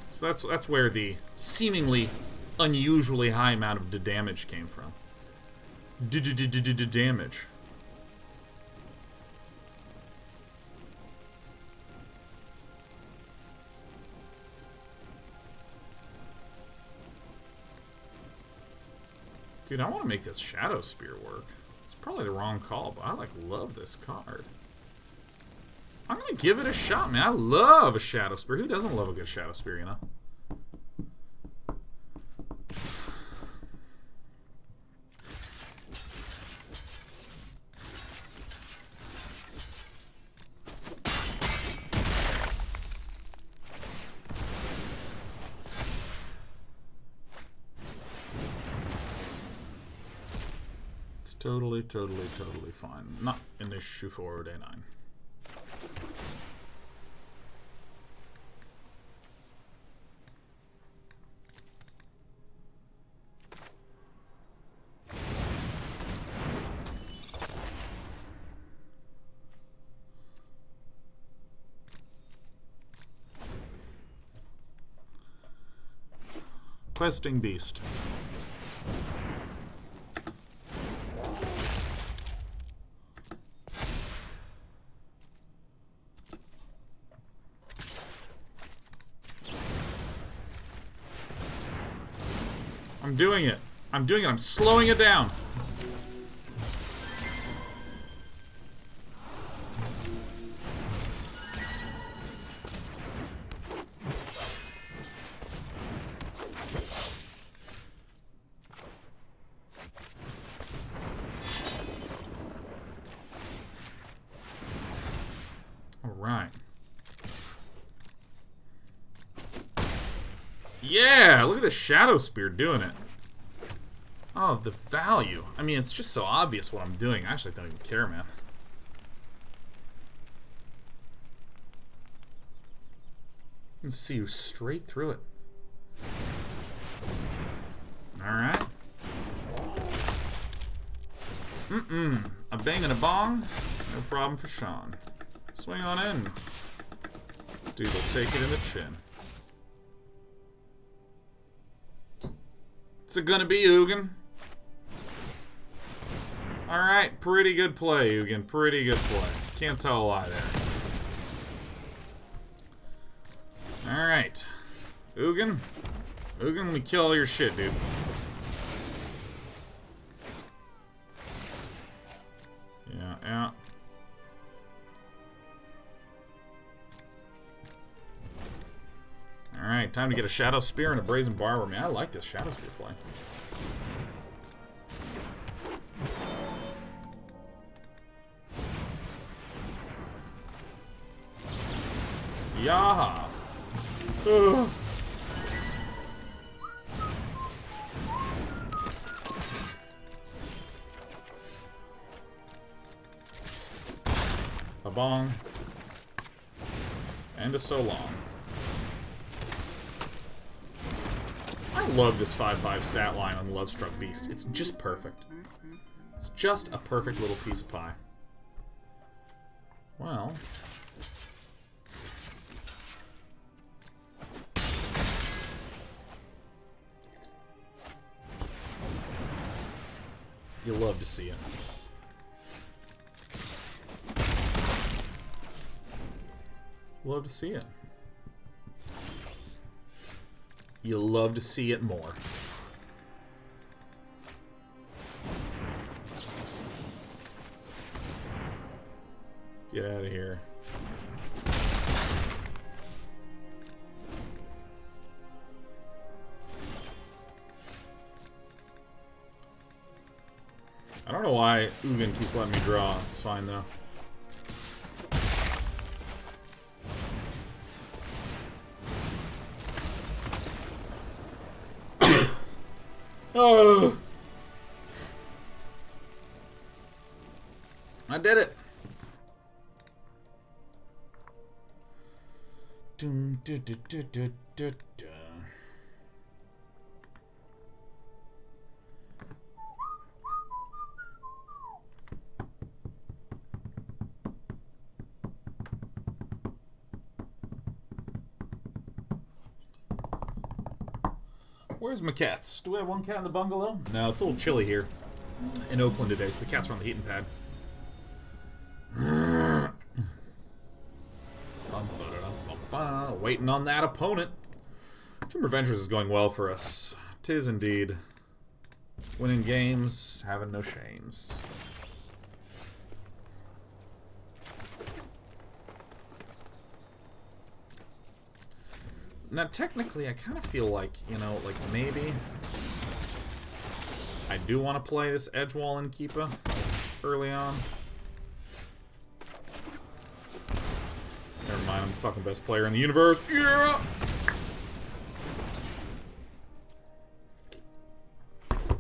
So that's where the seemingly unusually high amount of damage came from. Damage. Dude, I want to make this Shadow Spear work. It's probably the wrong call, but I love this card. I'm gonna give it a shot, man. I love a Shadow Spear. Who doesn't love a good Shadow Spear, you know? It's totally fine. Not an issue for day 9. Questing Beast. I'm doing it. I'm slowing it down. Yeah, look at the Shadow Spear doing it. Oh, the value. I mean, it's just so obvious what I'm doing. I actually don't even care, man. You can see you straight through it. Alright. A bang and a bong. No problem for Sean. Swing on in. This dude will take it in the chin. What's it gonna be, Ugin? Alright, pretty good play, Ugin. Pretty good play. Can't tell a lie there. Alright. Ugin. Ugin, let me kill all your shit, dude. Yeah. Alright, time to get a Shadow Spear and a Brazen Borrower. Man, I like this Shadow Spear play. Yaha! Ugh. A bong. And a so long. I love this 5/5 stat line on Lovestruck Beast. It's just perfect. It's just a perfect little piece of pie. Well... you'll love to see it. Love to see it. You'll love to see it more. Get out of here. I don't know why Ugin keeps letting me draw. It's fine though. Oh! I did it. Dun, dun, dun, dun, dun, dun, dun. Where's my cats? Do we have one cat in the bungalow? No, it's a little chilly here in Oakland today, so the cats are on the heating pad. Waiting on that opponent. Temur Adventures is going well for us. 'Tis indeed. Winning games, having no shames. Now, technically, I kind of feel like, you know, like maybe I do want to play this Edgewall Innkeeper early on. Never mind, I'm the fucking best player in the universe. Yeah!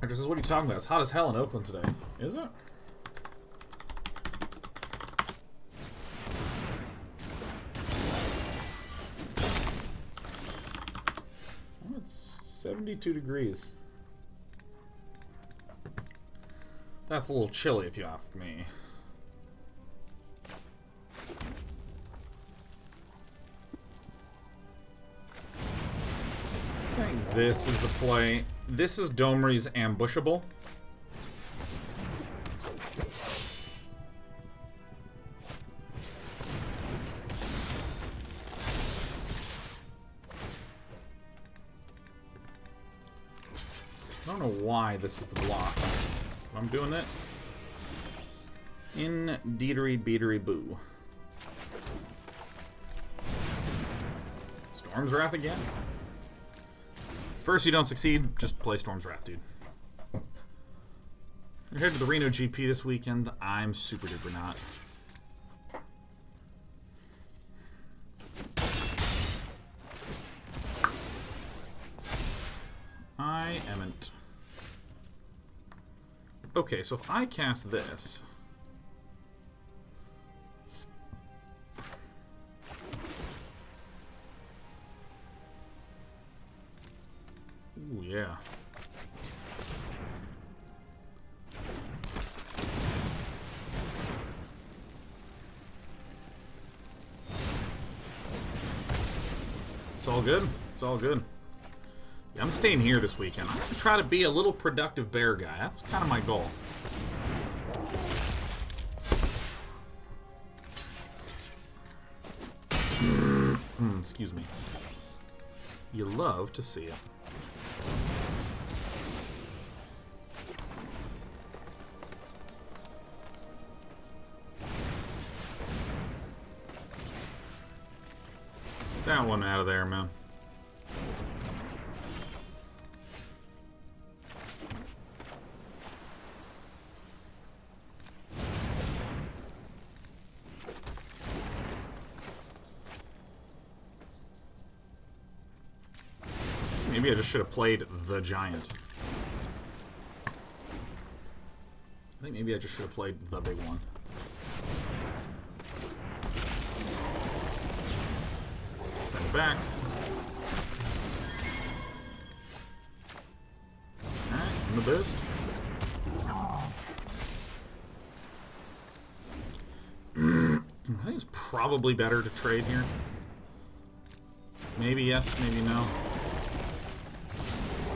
Actor says, what are you talking about? It's hot as hell in Oakland today. Is it? Oh, it's 72 degrees. That's a little chilly if you ask me. I think this is the play. This is Domri's Ambushable. I don't know why this is the block. I'm doing it. In Deedery Beedery Boo. Storm's Wrath again. First you don't succeed, just play Storm's Wrath, dude. You're headed to the Reno GP this weekend. I'm super duper not. I amn't. Okay, so if I cast this... Ooh, yeah. It's all good. It's all good. Yeah, I'm staying here this weekend. I'm going to try to be a little productive bear guy. That's kind of my goal. Excuse me. You love to see it. That one out of there, man. Maybe I just should have played the Giant. I think maybe I just should have played the big one. Let's send it back. Alright, in the boost. I think it's probably better to trade here. Maybe yes, maybe no.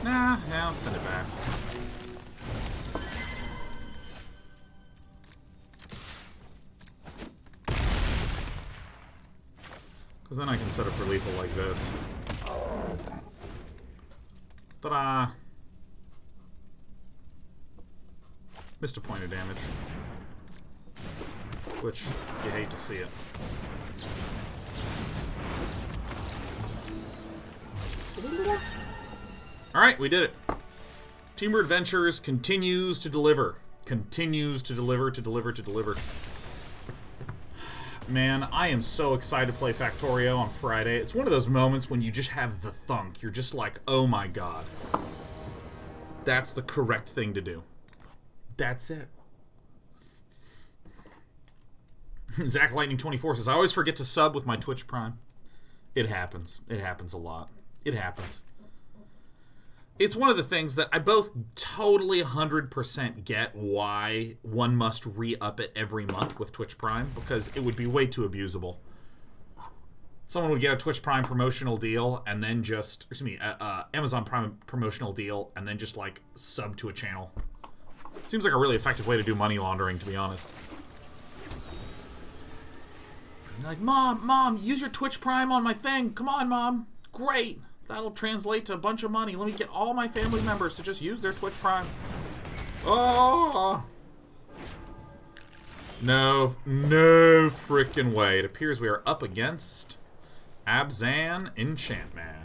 Nah, yeah, I'll send it back. Because then I can set up for lethal like this. Ta-da! Missed a point of damage. Which, you hate to see it. Alright, we did it. Temur Adventures continues to deliver. Continues to deliver, to deliver, to deliver. Man, I am so excited to play Factorio on Friday. It's one of those moments when you just have the thunk. You're just like, oh my god. That's the correct thing to do. That's it. Zach Lightning 24 says, I always forget to sub with my Twitch Prime. It happens. It happens a lot. It happens. It's one of the things that I both totally 100% get why one must re-up it every month with Twitch Prime, because it would be way too abusable. Someone would get a Twitch Prime promotional deal and then just, excuse me, Amazon Prime promotional deal and then just like sub to a channel. Seems like a really effective way to do money laundering, to be honest. Like, Mom, use your Twitch Prime on my thing. Come on, Mom. Great. That'll translate to a bunch of money. Let me get all my family members to just use their Twitch Prime. Oh! No frickin' way. It appears we are up against Abzan Enchantman.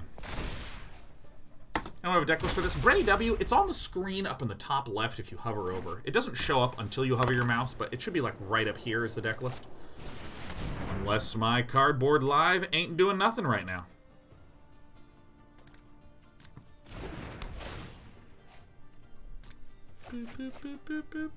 I don't have a deck list for this. Brady W, it's on the screen up in the top left if you hover over. It doesn't show up until you hover your mouse, but it should be like right up here is the deck list. Unless my cardboard live ain't doing nothing right now. Boop, boop, boop, boop, boop.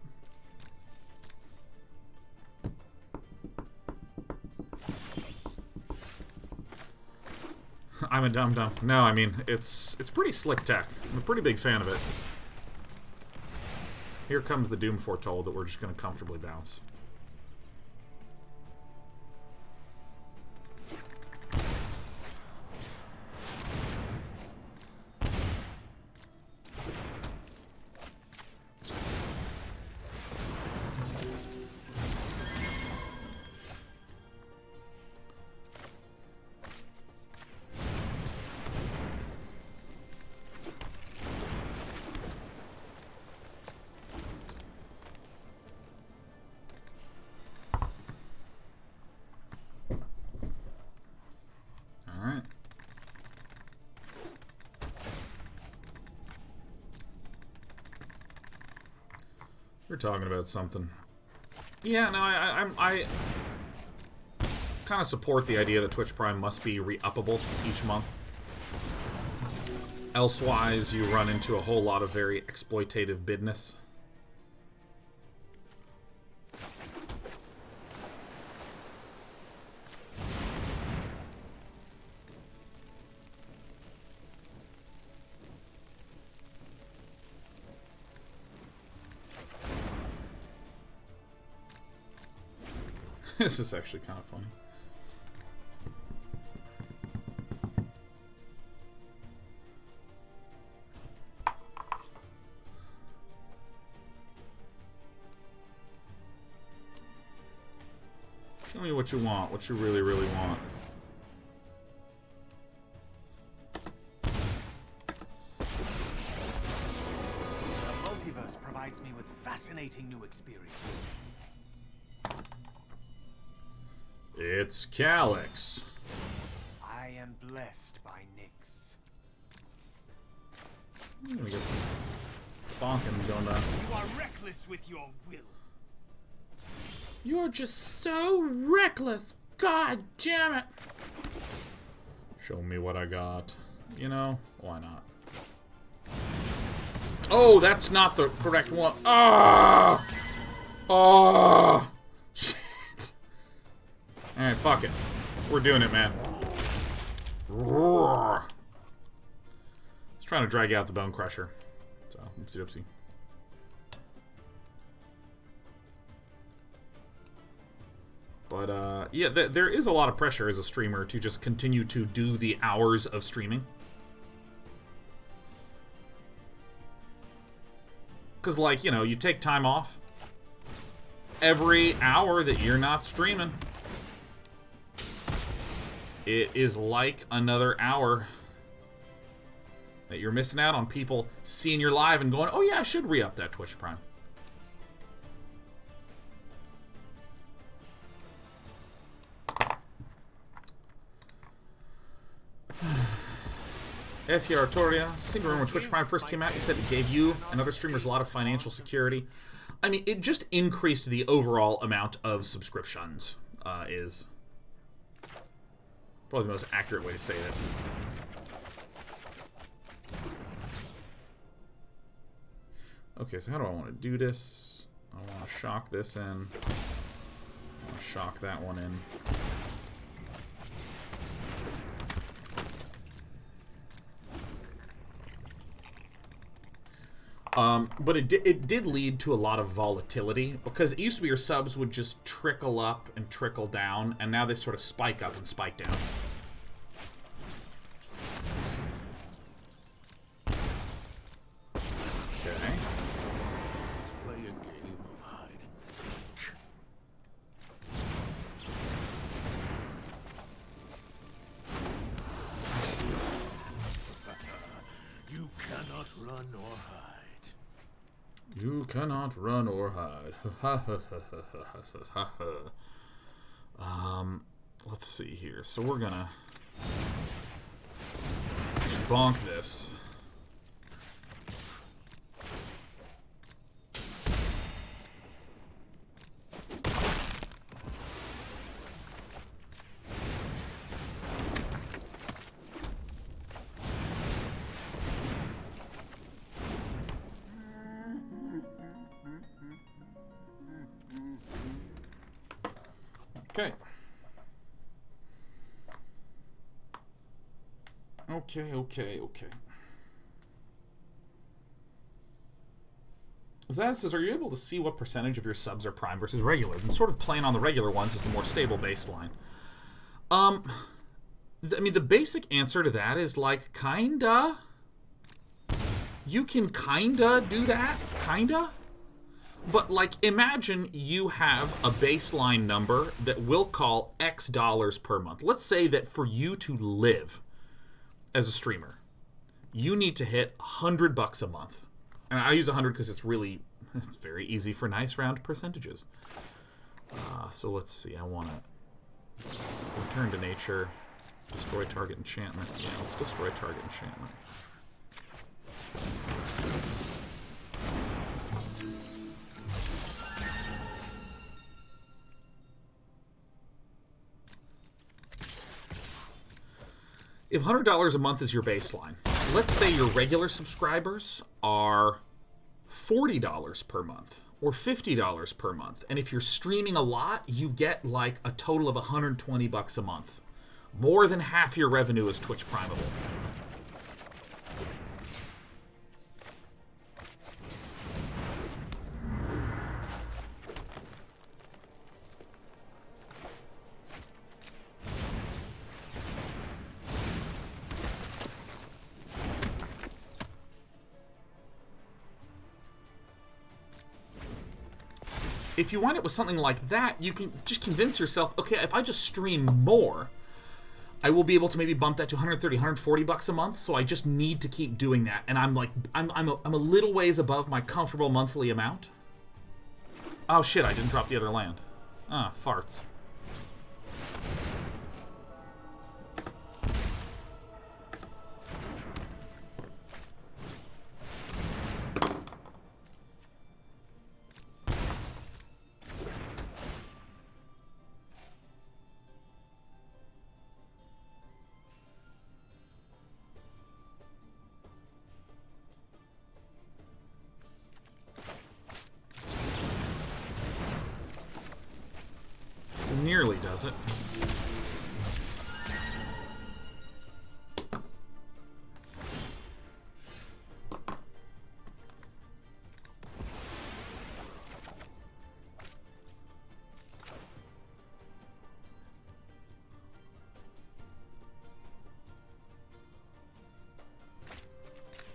I'm a dum-dum. No, I mean, it's pretty slick tech. I'm a pretty big fan of it. Here comes the Doom Foretold that we're just going to comfortably bounce. We're talking about something. Yeah, no, I kind of support the idea that Twitch Prime must be re-uppable each month. Elsewise, you run into a whole lot of very exploitative bidness. This is actually kind of funny. me what you want. What you really, really want. The multiverse provides me with fascinating new experiences. It's Calyx. I am blessed by Nyx. I'm gonna get some bonking going on. You are reckless with your will. You're just so reckless. God damn it. Show me what I got. You know, why not? Oh, that's not the correct one. Ah! Oh! Shit. Alright, fuck it. We're doing it, man. Roar. It's trying to drag out the Bonecrusher. So, oopsie doopsie. But, yeah, there is a lot of pressure as a streamer to just continue to do the hours of streaming. Because, like, you know, you take time off. Every hour that you're not streaming, it is like another hour that you're missing out on people seeing your live and going, oh yeah, I should re-up that Twitch Prime. F. Artoria, single room when Twitch Prime first came out, you said it gave you and other streamers a lot of financial security. I mean, it just increased the overall amount of subscriptions, is probably the most accurate way to say it. Okay, so how do I want to do this? I want to shock this in. I want to shock that one in. But it did lead to a lot of volatility, because it used to be your subs would just trickle up and trickle down, and now they sort of spike up and spike down. Okay. Let's play a game of hide and seek. You cannot run or hide. You cannot run or hide. Let's see here. So we're gonna bonk this. Okay. Okay. Zaz says, are you able to see what percentage of your subs are prime versus regular? And sort of playing on the regular ones is the more stable baseline. I mean, the basic answer to that is, like, kinda. You can kinda do that. Kinda. But, like, imagine you have a baseline number that we'll call X dollars per month. Let's say that for you to live as a streamer, you need to hit $100 a month. And I use 100 because it's very easy for nice round percentages. So let's see. I want to return to nature, destroy target enchantment. Yeah, let's destroy target enchantment. If $100 a month is your baseline, let's say your regular subscribers are $40 per month or $50 per month. And if you're streaming a lot, you get like a total of $120 a month. More than half your revenue is Twitch Primeable. if you wind up with something like that, you can just convince yourself, okay, if I just stream more, I will be able to maybe bump that to 130, 140 bucks a month, so I just need to keep doing that. And I'm like, I'm a little ways above my comfortable monthly amount. Oh shit, I didn't drop the other land. Ah, farts. Nearly does it.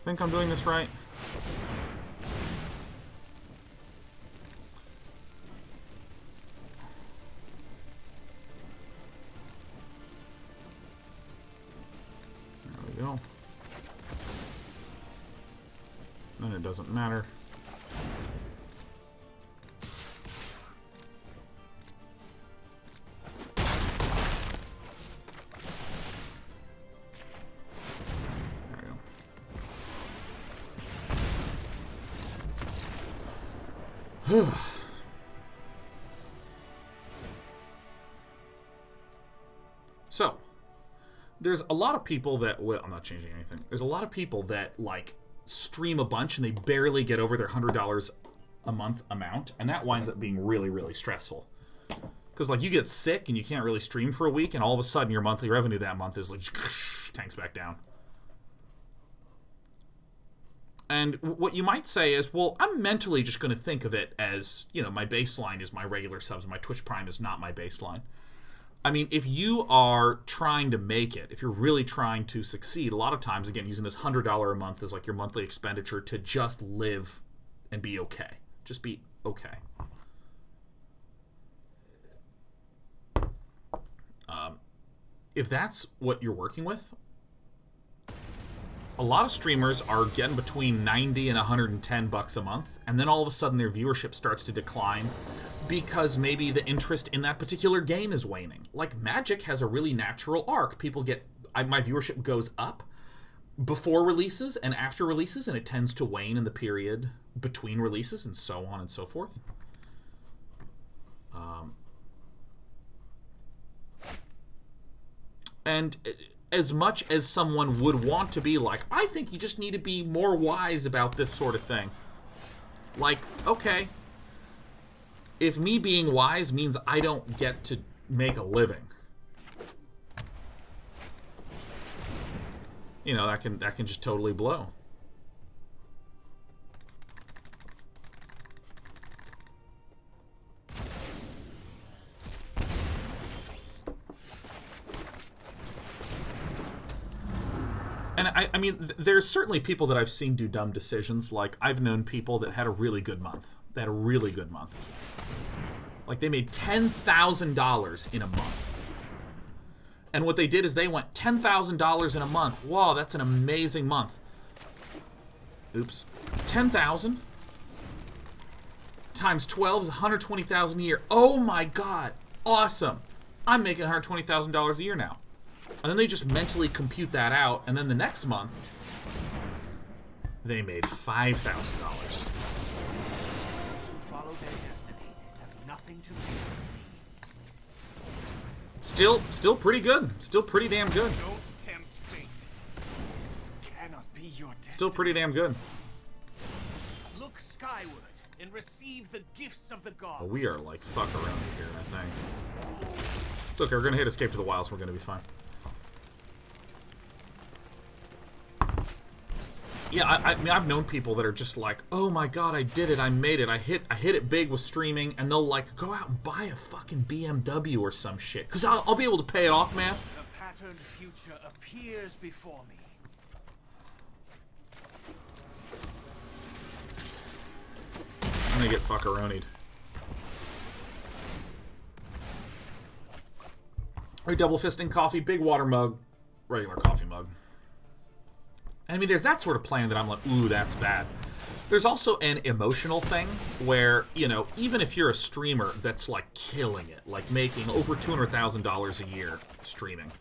Think I'm doing this right? Then it doesn't matter. There we go. So, there's a lot of people that, well, I'm not changing anything. There's a lot of people that, like, stream a bunch and they barely get over their $100 a month amount, and that winds up being really, really stressful. Because, like, you get sick and you can't really stream for a week, and all of a sudden your monthly revenue that month is, like, tanks back down. And what you might say is, well, I'm mentally just going to think of it as, you know, my baseline is my regular subs, and my Twitch Prime is not my baseline. I mean, if you are trying to make it, if you're really trying to succeed, a lot of times, again, using this $100 a month as like your monthly expenditure to just live and be okay. Just be okay. If that's what you're working with, a lot of streamers are getting between 90 and 110 bucks a month, and then all of a sudden their viewership starts to decline because maybe the interest in that particular game is waning. Like, Magic has a really natural arc. People get... my viewership goes up before releases and after releases, and it tends to wane in the period between releases, and so on and so forth. And as much as someone would want to be like, I think you just need to be more wise about this sort of thing. Like, okay, if me being wise means I don't get to make a living, you know, that can just totally blow. And I mean, there's certainly people that I've seen do dumb decisions. Like, I've known people that had a really good month. They had a really good month. Like, they made $10,000 in a month. And what they did is they went $10,000 in a month. Wow, that's an amazing month. Oops. 10,000 times 12 is $120,000 a year. Oh my god. Awesome. I'm making $120,000 a year now. And then they just mentally compute that out, and then the next month, they made $5,000. Those who follow their destiny have nothing to fear. Still pretty good. Still pretty damn good. Don't tempt fate. This cannot be your destiny. Still pretty damn good. Look skyward and receive the gifts of the gods. But we are like fuck around here, I think. It's okay, we're gonna hit Escape to the Wilds, we're gonna be fine. Yeah, I mean, I've known people that are just like, oh my god, I did it, I made it, I hit it big with streaming, and they'll like go out and buy a fucking BMW or some shit, because I'll be able to pay it off, man. The patterned future appears before me. I'm gonna get fuckeronied. Are you double fisting coffee? Big water mug, regular coffee mug. I mean, there's that sort of plan that I'm like, ooh, that's bad. There's also an emotional thing where, you know, even if you're a streamer that's, like, killing it, like making over $200,000 a year streaming.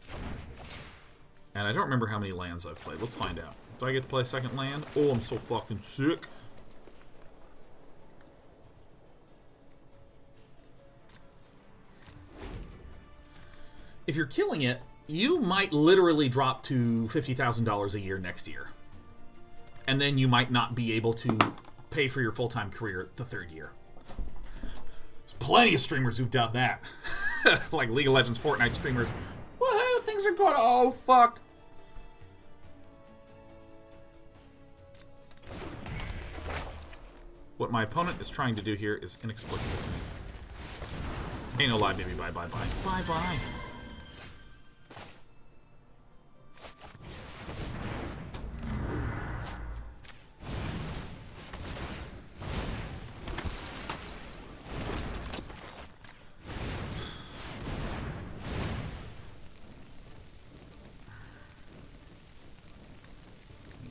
And I don't remember how many lands I've played. Let's find out. Do I get to play a second land? Oh, I'm so fucking sick. If you're killing it, you might literally drop to $50,000 a year next year. And then you might not be able to pay for your full-time career the third year. There's plenty of streamers who've done that. Like League of Legends, Fortnite streamers. Woohoo, things are going, oh, fuck. What my opponent is trying to do here is inexplicable to me. Ain't no lie, baby. Bye, bye, bye. Bye, bye.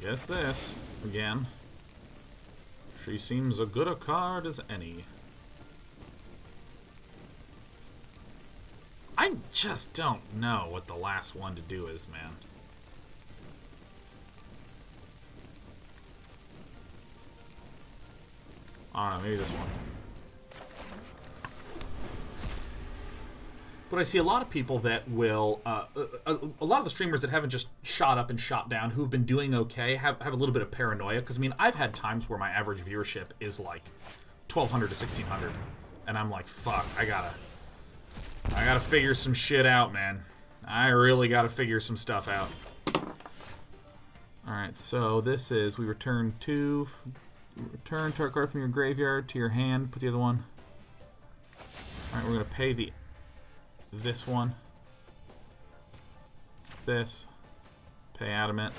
Guess this, again. She seems a good a card as any. I just don't know what the last one to do is, man. I don't know, maybe this one. But I see a lot of people that will, a lot of the streamers that haven't just shot up and shot down, who've been doing okay, have a little bit of paranoia. Because, I mean, I've had times where my average viewership is like 1,200 to 1,600. And I'm like, fuck, I gotta figure some shit out, man. I really gotta figure some stuff out. Alright, so this is, we return target card from your graveyard to your hand, put the other one. Alright, we're gonna pay this one. This. Pay Adamant.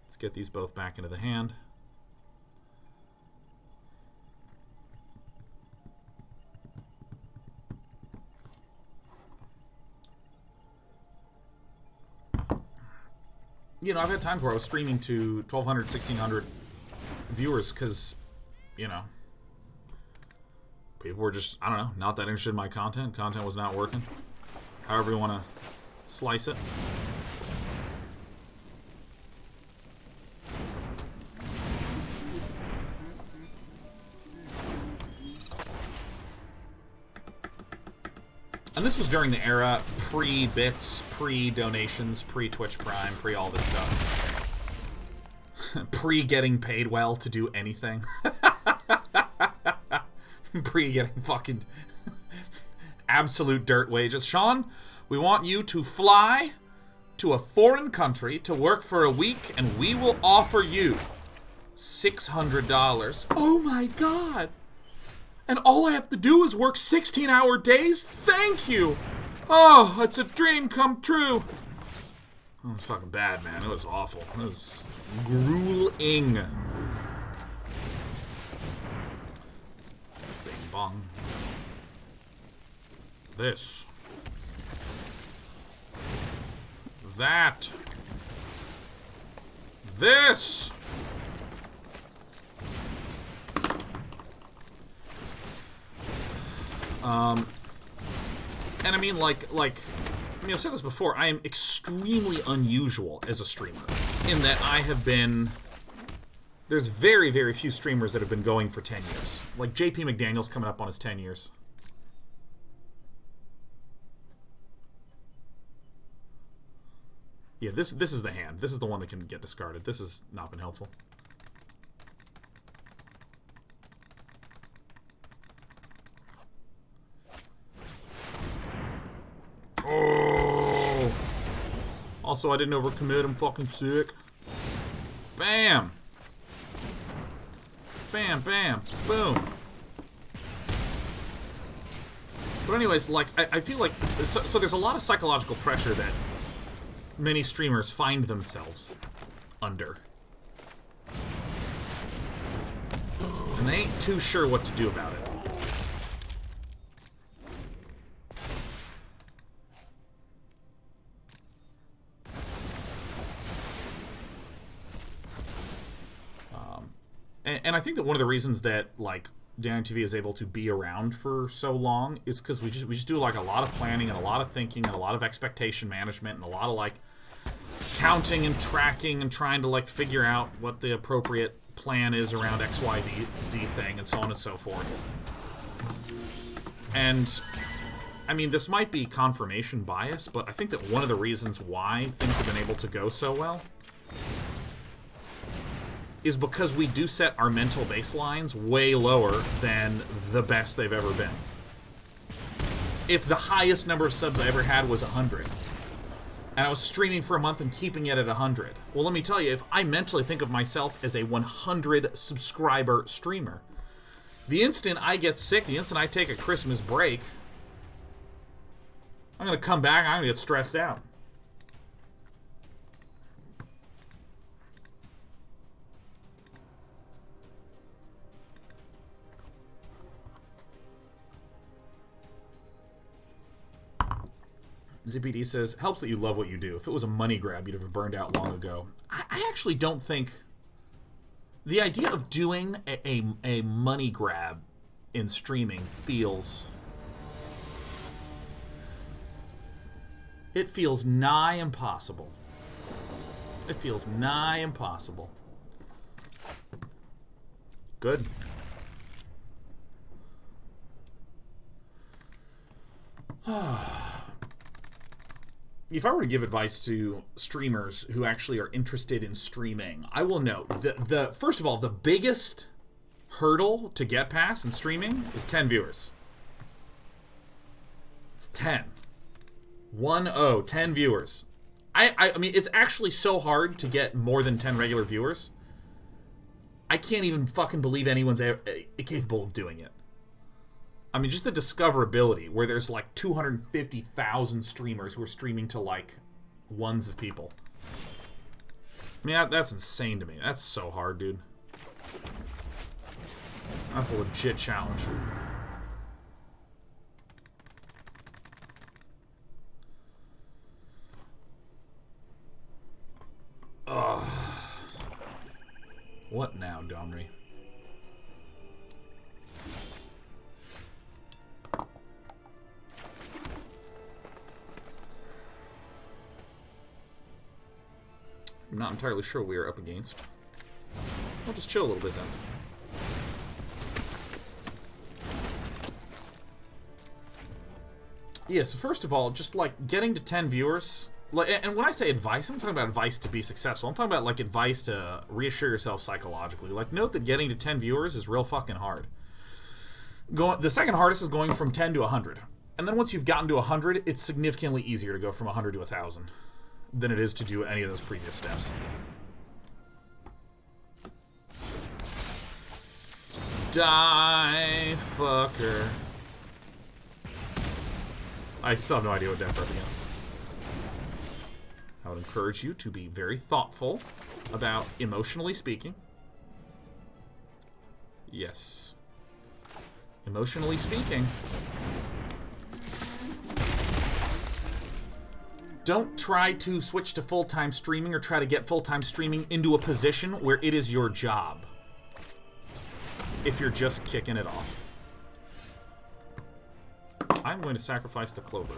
Let's get these both back into the hand. You know, I've had times where I was streaming to 1,200, 1,600 viewers because, you know, people were just, I don't know, not that interested in my content. Content was not working. However you want to slice it. And this was during the era pre-bits, pre-donations, pre-Twitch Prime, pre-all this stuff. Pre-getting paid well to do anything. Pre-getting fucking absolute dirt wages. Sean, we want you to fly to a foreign country to work for a week, and we will offer you $600. Oh my god! And all I have to do is work 16-hour days? Thank you! Oh, it's a dream come true. Oh, it was fucking bad, man. It was awful. It was grueling. Bing bong. This. That. This. And I mean, like, I mean, I've said this before, I am extremely unusual as a streamer, in that I have been, there's very, very few streamers that have been going for 10 years. Like, JP McDaniel's coming up on his 10 years. Yeah, this is the hand. This is the one that can get discarded. This has not been helpful. Oh! Also, I didn't overcommit. I'm fucking sick. Bam! Bam, bam, boom. But anyways, like, I feel like, so there's a lot of psychological pressure that many streamers find themselves under. And they ain't too sure what to do about it. And I think that one of the reasons that, like, Giant TV is able to be around for so long is because we just do, like, a lot of planning and a lot of thinking and a lot of expectation management and a lot of, like, counting and tracking and trying to, like, figure out what the appropriate plan is around X, Y, Z thing and so on and so forth. And, I mean, this might be confirmation bias, but I think that one of the reasons why things have been able to go so well is because we do set our mental baselines way lower than the best they've ever been. If the highest number of subs I ever had was 100, and I was streaming for a month and keeping it at 100, well, let me tell you, if I mentally think of myself as a 100 subscriber streamer, the instant I get sick, the instant I take a Christmas break, I'm going to come back and I'm going to get stressed out. ZPD says, helps that you love what you do. If it was a money grab, you'd have burned out long ago. I actually don't think... The idea of doing a money grab in streaming feels... It feels nigh impossible. It feels nigh impossible. Good. If I were to give advice to streamers who actually are interested in streaming, I will note the first of all, the biggest hurdle to get past in streaming is 10 viewers. It's 10. 10 viewers. I mean, it's actually so hard to get more than 10 regular viewers. I can't even fucking believe anyone's capable of doing it. I mean, just the discoverability, where there's like 250,000 streamers who are streaming to like ones of people. I mean, that's insane to me. That's so hard, dude. That's a legit challenge. Ugh. What now, Domri? I'm not entirely sure what we are up against. I'll just chill a little bit then. Yeah, so first of all, just like getting to 10 viewers, like, and when I say advice, I'm talking about advice to be successful. I'm talking about like advice to reassure yourself psychologically. Like, note that getting to 10 viewers is real fucking hard. The second hardest is going from 10 to 100. And then once you've gotten to 100, it's significantly easier to go from 100 to 1,000. Than it is to do any of those previous steps. Die, fucker. I still have no idea what deck we're up against. I would encourage you to be very thoughtful about emotionally speaking. Yes. Emotionally speaking. Don't try to switch to full-time streaming or try to get full-time streaming into a position where it is your job. If you're just kicking it off. I'm going to sacrifice the Clover.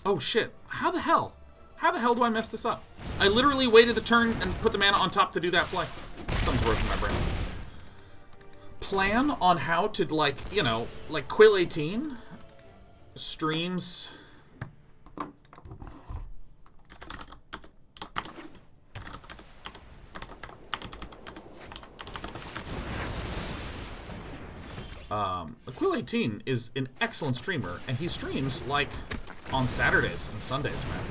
Oh shit. How the hell? How the hell do I mess this up? I literally waited the turn and put the mana on top to do that play. Something's working in my brain. Plan on how to, like, you know, like Quill 18 streams. Quill 18 is an excellent streamer, and he streams, like, on Saturdays and Sundays, man.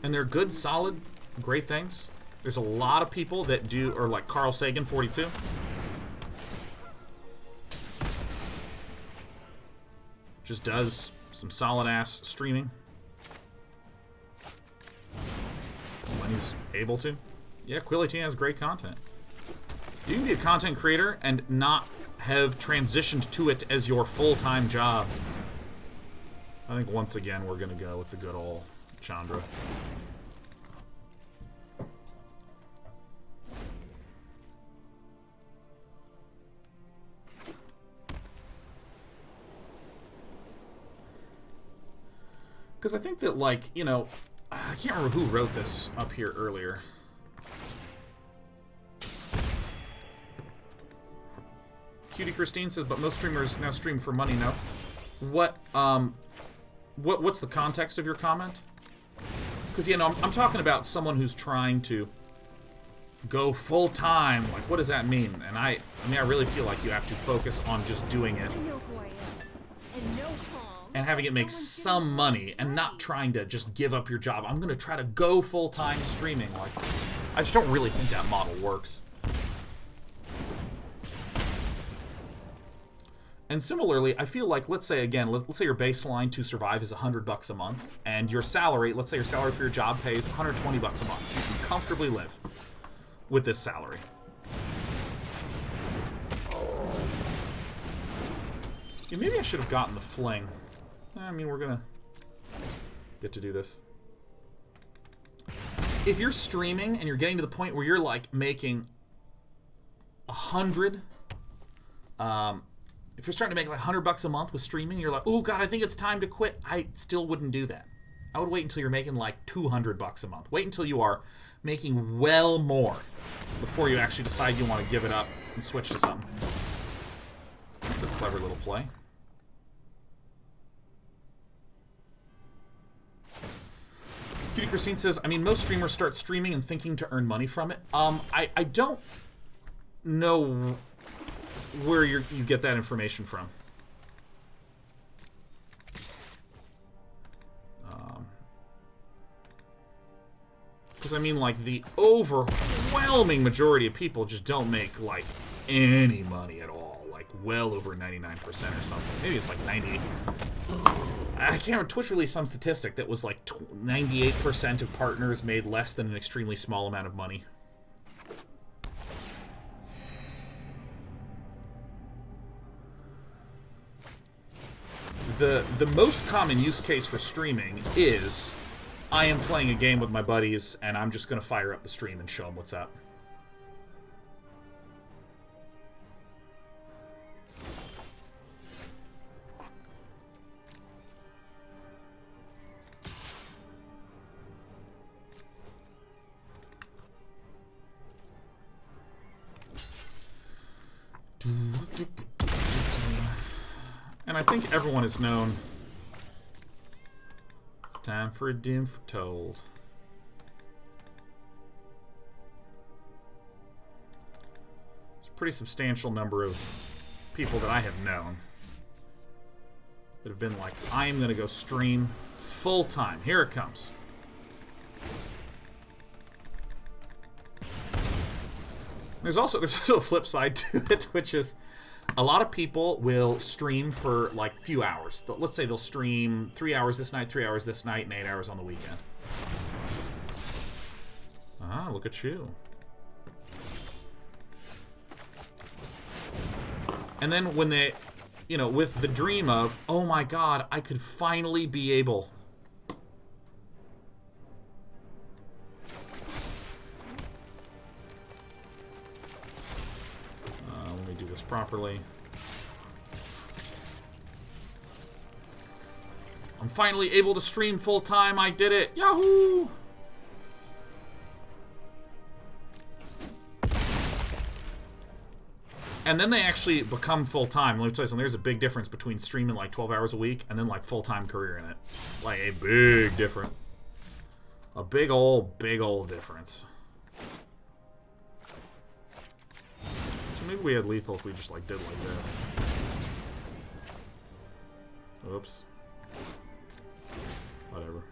And they're good, solid, great things. There's a lot of people that do, or like Carl Sagan, 42. Just does some solid-ass streaming. When he's able to. Yeah, Quilly has great content. You can be a content creator and not have transitioned to it as your full-time job. I think once again we're going to go with the good old Chandra. Because I think that, like, you know, I can't remember who wrote this up here earlier. Cutie Christine says, but most streamers now stream for money, no? What's the context of your comment? Because, you know, I'm talking about someone who's trying to go full-time. Like, what does that mean? And I mean, I really feel like you have to focus on just doing it. I know who I am. And no harm. And having it make some money and not trying to just give up your job. I'm going to try to go full-time streaming. Like, I just don't really think that model works. And similarly, I feel like, let's say again, let's say your baseline to survive is $100 a month, and your salary, let's say your salary for your job pays $120 a month, so you can comfortably live with this salary. Yeah, maybe I should have gotten the Fling. I mean, we're gonna get to do this. If you're streaming and you're getting to the point where you're like making 100, if you're starting to make like $100 a month with streaming, you're like, oh god, I think it's time to quit. I still wouldn't do that. I would wait until you're making like $200 a month. Wait until you are making well more before you actually decide you want to give it up and switch to something. That's a clever little play. Cutie Christine says, I mean, most streamers start streaming and thinking to earn money from it. I don't know where you get that information from. Because, I mean, like, the overwhelming majority of people just don't make, like, any money at all. Like, well over 99% or something. Maybe it's like 98. I can't remember. Twitch released some statistic that was like 98% of partners made less than an extremely small amount of money. The most common use case for streaming is I am playing a game with my buddies and I'm just going to fire up the stream and show them what's up. And I think everyone has known it's time for a dim foretold. It's a pretty substantial number of people that I have known that have been like, I am going to go stream full time. Here it comes. There's also a flip side to it, which is a lot of people will stream for like a few hours. Let's say they'll stream 3 hours this night, 3 hours this night, and 8 hours on the weekend. Ah, look at you. And then when they, you know, with the dream of, oh my god, I could finally be able... let me do this properly. I'm finally able to stream full time. I did it. Yahoo! And then they actually become full time. Let me tell you something. There's a big difference between streaming like 12 hours a week and then like full time career in it. Like a big difference. A big old difference. So maybe we had lethal if we just like did like this. Oops. Whatever.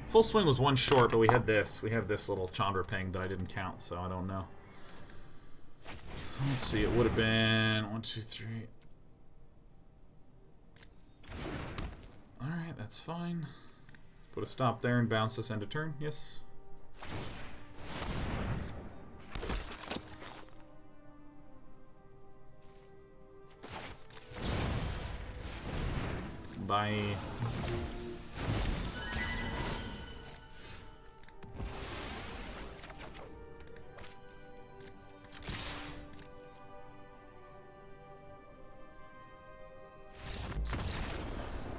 Full swing was one short, but we had this. We have this little Chandra ping that I didn't count, so I don't know. Let's see, it would have been 1, 2, 3. Alright, that's fine. Let's put a stop there and bounce this end of turn. Yes. Bye.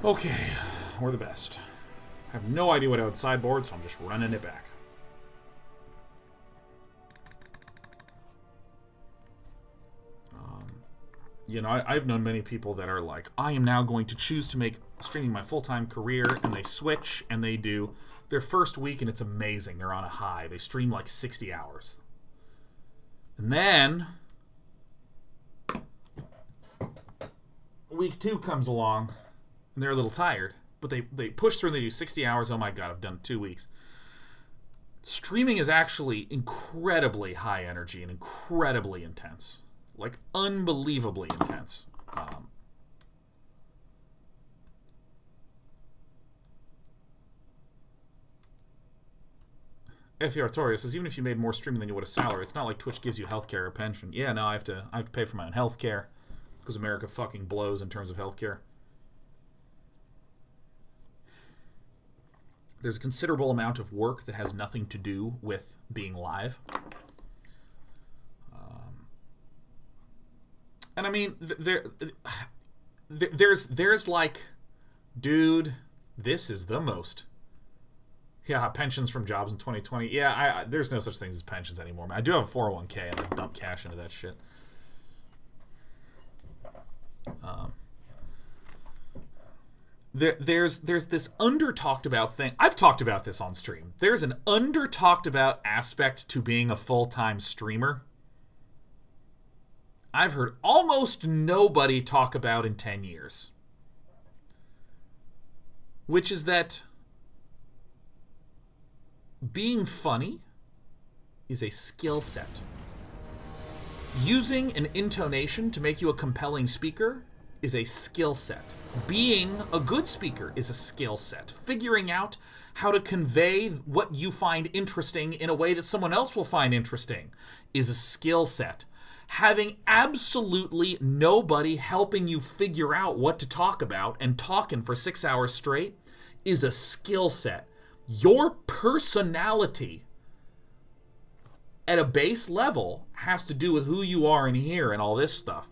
Okay, we're the best. I have no idea what I would sideboard, so I'm just running it back. You know, I've known many people that are like, I am now going to choose to make streaming my full-time career, and they switch, and they do their first week, and it's amazing. They're on a high. They stream like 60 hours. And then week 2 comes along, and they're a little tired, but they push through and they do 60 hours. Oh my god, I've done 2 weeks. Streaming is actually incredibly high energy and incredibly intense. Like, unbelievably intense. F.E. Artoria says, even if you made more streaming than you would a salary, it's not like Twitch gives you healthcare or pension. Yeah, no, I have to pay for my own healthcare because America fucking blows in terms of healthcare. There's a considerable amount of work that has nothing to do with being live. And I mean, there's like, dude, this is the most. Yeah, pensions from jobs in 2020. Yeah, there's no such things as pensions anymore. I do have a 401k, and I dump cash into that shit. There's this under-talked about thing. I've talked about this on stream. There's an under-talked about aspect to being a full-time streamer I've heard almost nobody talk about in 10 years. Which is that being funny is a skill set. Using an intonation to make you a compelling speaker is a skill set. Being a good speaker is a skill set. Figuring out how to convey what you find interesting in a way that someone else will find interesting is a skill set. Having absolutely nobody helping you figure out what to talk about and talking for 6 hours straight is a skill set. Your personality at a base level has to do with who you are in here and all this stuff.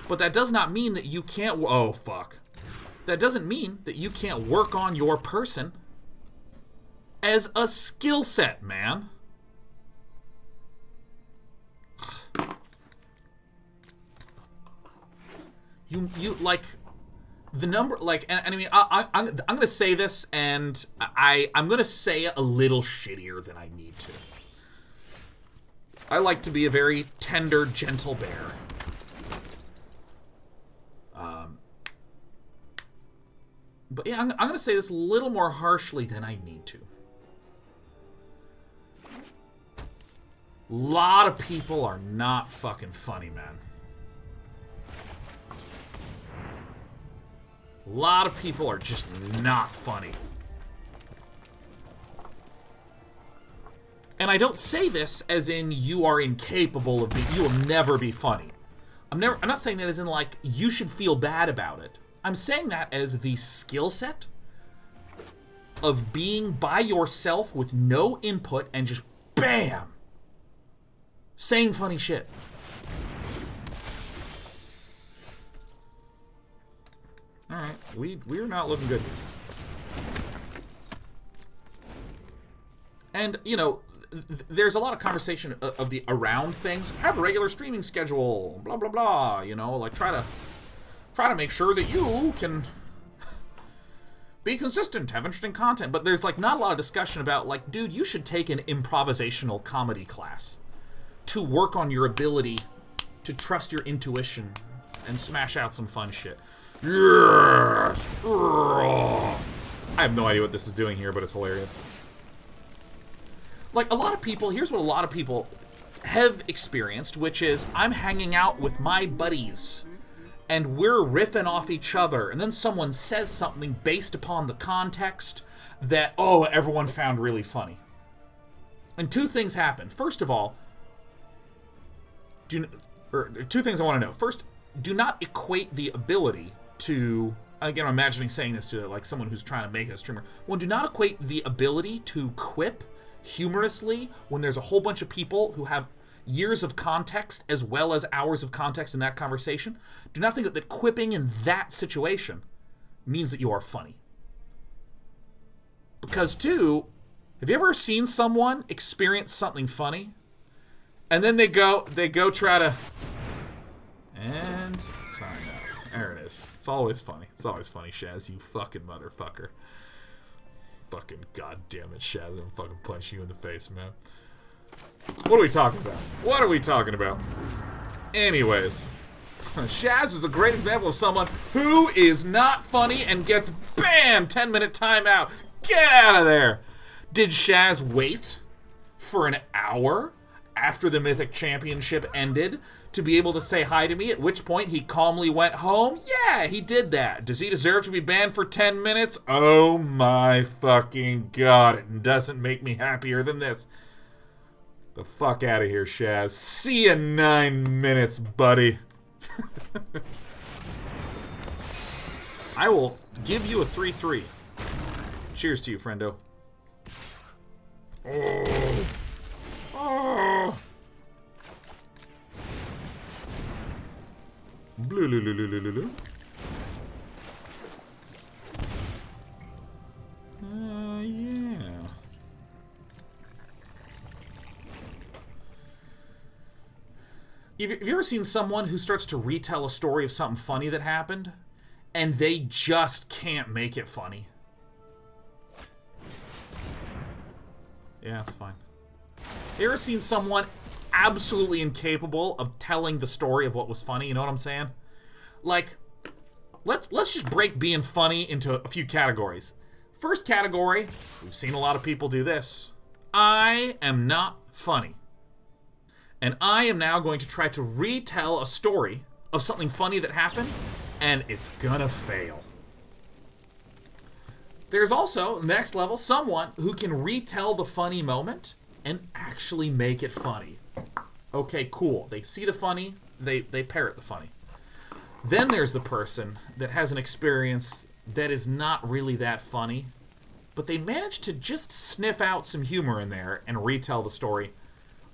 But that does not mean that you can't... Oh, fuck. That doesn't mean that you can't work on your person as a skill set, man. You like the number, like, and I mean, I'm gonna say this, and I'm gonna say it a little shittier than I need to. I like to be a very tender, gentle bear. But yeah, I'm gonna say this a little more harshly than I need to. A lot of people are not fucking funny, man. A lot of people are just not funny. And I don't say this as in you are incapable of being... You will never be funny. I'm not saying that as in, like, you should feel bad about it. I'm saying that as the skill set of being by yourself with no input and just BAM! Saying funny shit. Alright, we're not looking good. And, you know, there's a lot of conversation of the around things. Have a regular streaming schedule, blah, blah, blah, you know, like try to make sure that you can be consistent, have interesting content. But there's, like, not a lot of discussion about, like, dude, you should take an improvisational comedy class to work on your ability to trust your intuition and smash out some fun shit. Yes! I have no idea what this is doing here, but it's hilarious. Like, a lot of people, here's what a lot of people have experienced, which is, I'm hanging out with my buddies and we're riffing off each other, and then someone says something based upon the context that, oh, everyone found really funny. And two things happen. First of all, two things I want to know. First, do not equate the ability to, again, I'm imagining saying this to like someone who's trying to make it a streamer. One, do not equate the ability to quip humorously when there's a whole bunch of people who have years of context as well as hours of context in that conversation. Do not think that quipping in that situation means that you are funny. Because two, have you ever seen someone experience something funny and then they go try to, and sorry, no, there it is. It's always funny. It's always funny, Shaz, you fucking motherfucker. Fucking goddamn it, Shaz, I'm gonna fucking punch you in the face, man. What are we talking about? What are we talking about? Anyways, Shaz is a great example of someone who is not funny and gets bam, 10-minute timeout. Get out of there. Did Shaz wait for an hour after the Mythic Championship ended to be able to say hi to me, at which point he calmly went home? Yeah, he did that. Does he deserve to be banned for 10 minutes? Oh my fucking god, it doesn't make me happier than this. The fuck out of here, Shaz. See you in 9 minutes, buddy. I will give you a 3-3. Cheers to you, friendo. Oh. Oh. Blue, blue, blue, blue, blue, blue. Yeah. Have you ever seen someone who starts to retell a story of something funny that happened, and they just can't make it funny? Yeah, it's fine. You ever seen someone absolutely incapable of telling the story of what was funny? You know what I'm saying? Like, let's just break being funny into a few categories. First category, we've seen a lot of people do this. I am not funny. And I am now going to try to retell a story of something funny that happened, and it's gonna fail. There's also, next level, someone who can retell the funny moment and actually make it funny. Okay, cool. They see the funny, they parrot the funny. Then there's the person that has an experience that is not really that funny, but they manage to just sniff out some humor in there and retell the story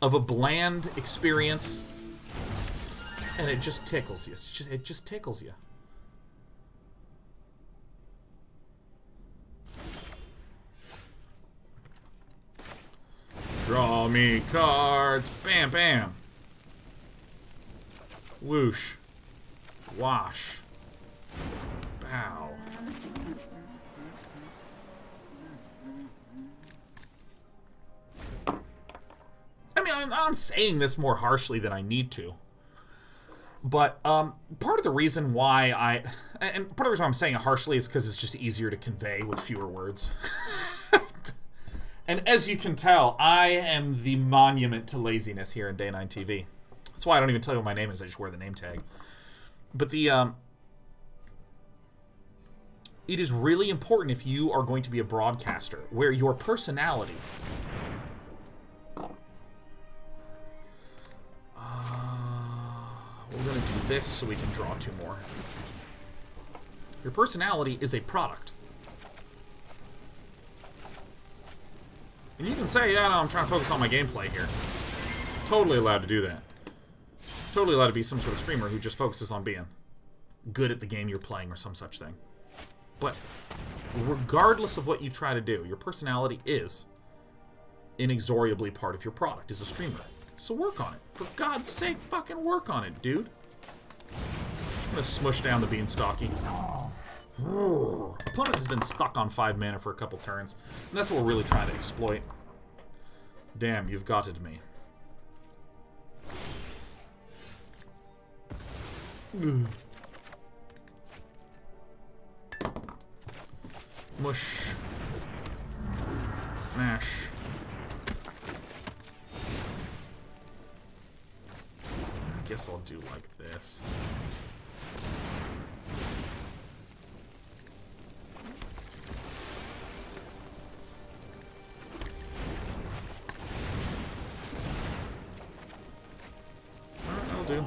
of a bland experience, and it just tickles you. It just tickles you. Draw me cards. Bam, bam. Whoosh. Wash. Bow. I mean, I'm saying this more harshly than I need to. But part of the reason why and part of the reason why I'm saying it harshly is because it's just easier to convey with fewer words. And as you can tell, I am the monument to laziness here in Day 9 TV. That's why I don't even tell you what my name is. I just wear the name tag. But it is really important if you are going to be a broadcaster where your personality... we're going to do this so we can draw two more. Your personality is a product. And you can say, yeah, no, I'm trying to focus on my gameplay here. Totally allowed to do that. Totally allowed to be some sort of streamer who just focuses on being good at the game you're playing or some such thing. But regardless of what you try to do, your personality is inexorably part of your product as a streamer. So work on it. For God's sake, fucking work on it, dude. Just gonna smush down the Beanstalky. Opponent has been stuck on 5 mana for a couple turns, and that's what we're really trying to exploit. Damn, you've got it, me. Mush. Mash. I guess I'll do like this. That'll do.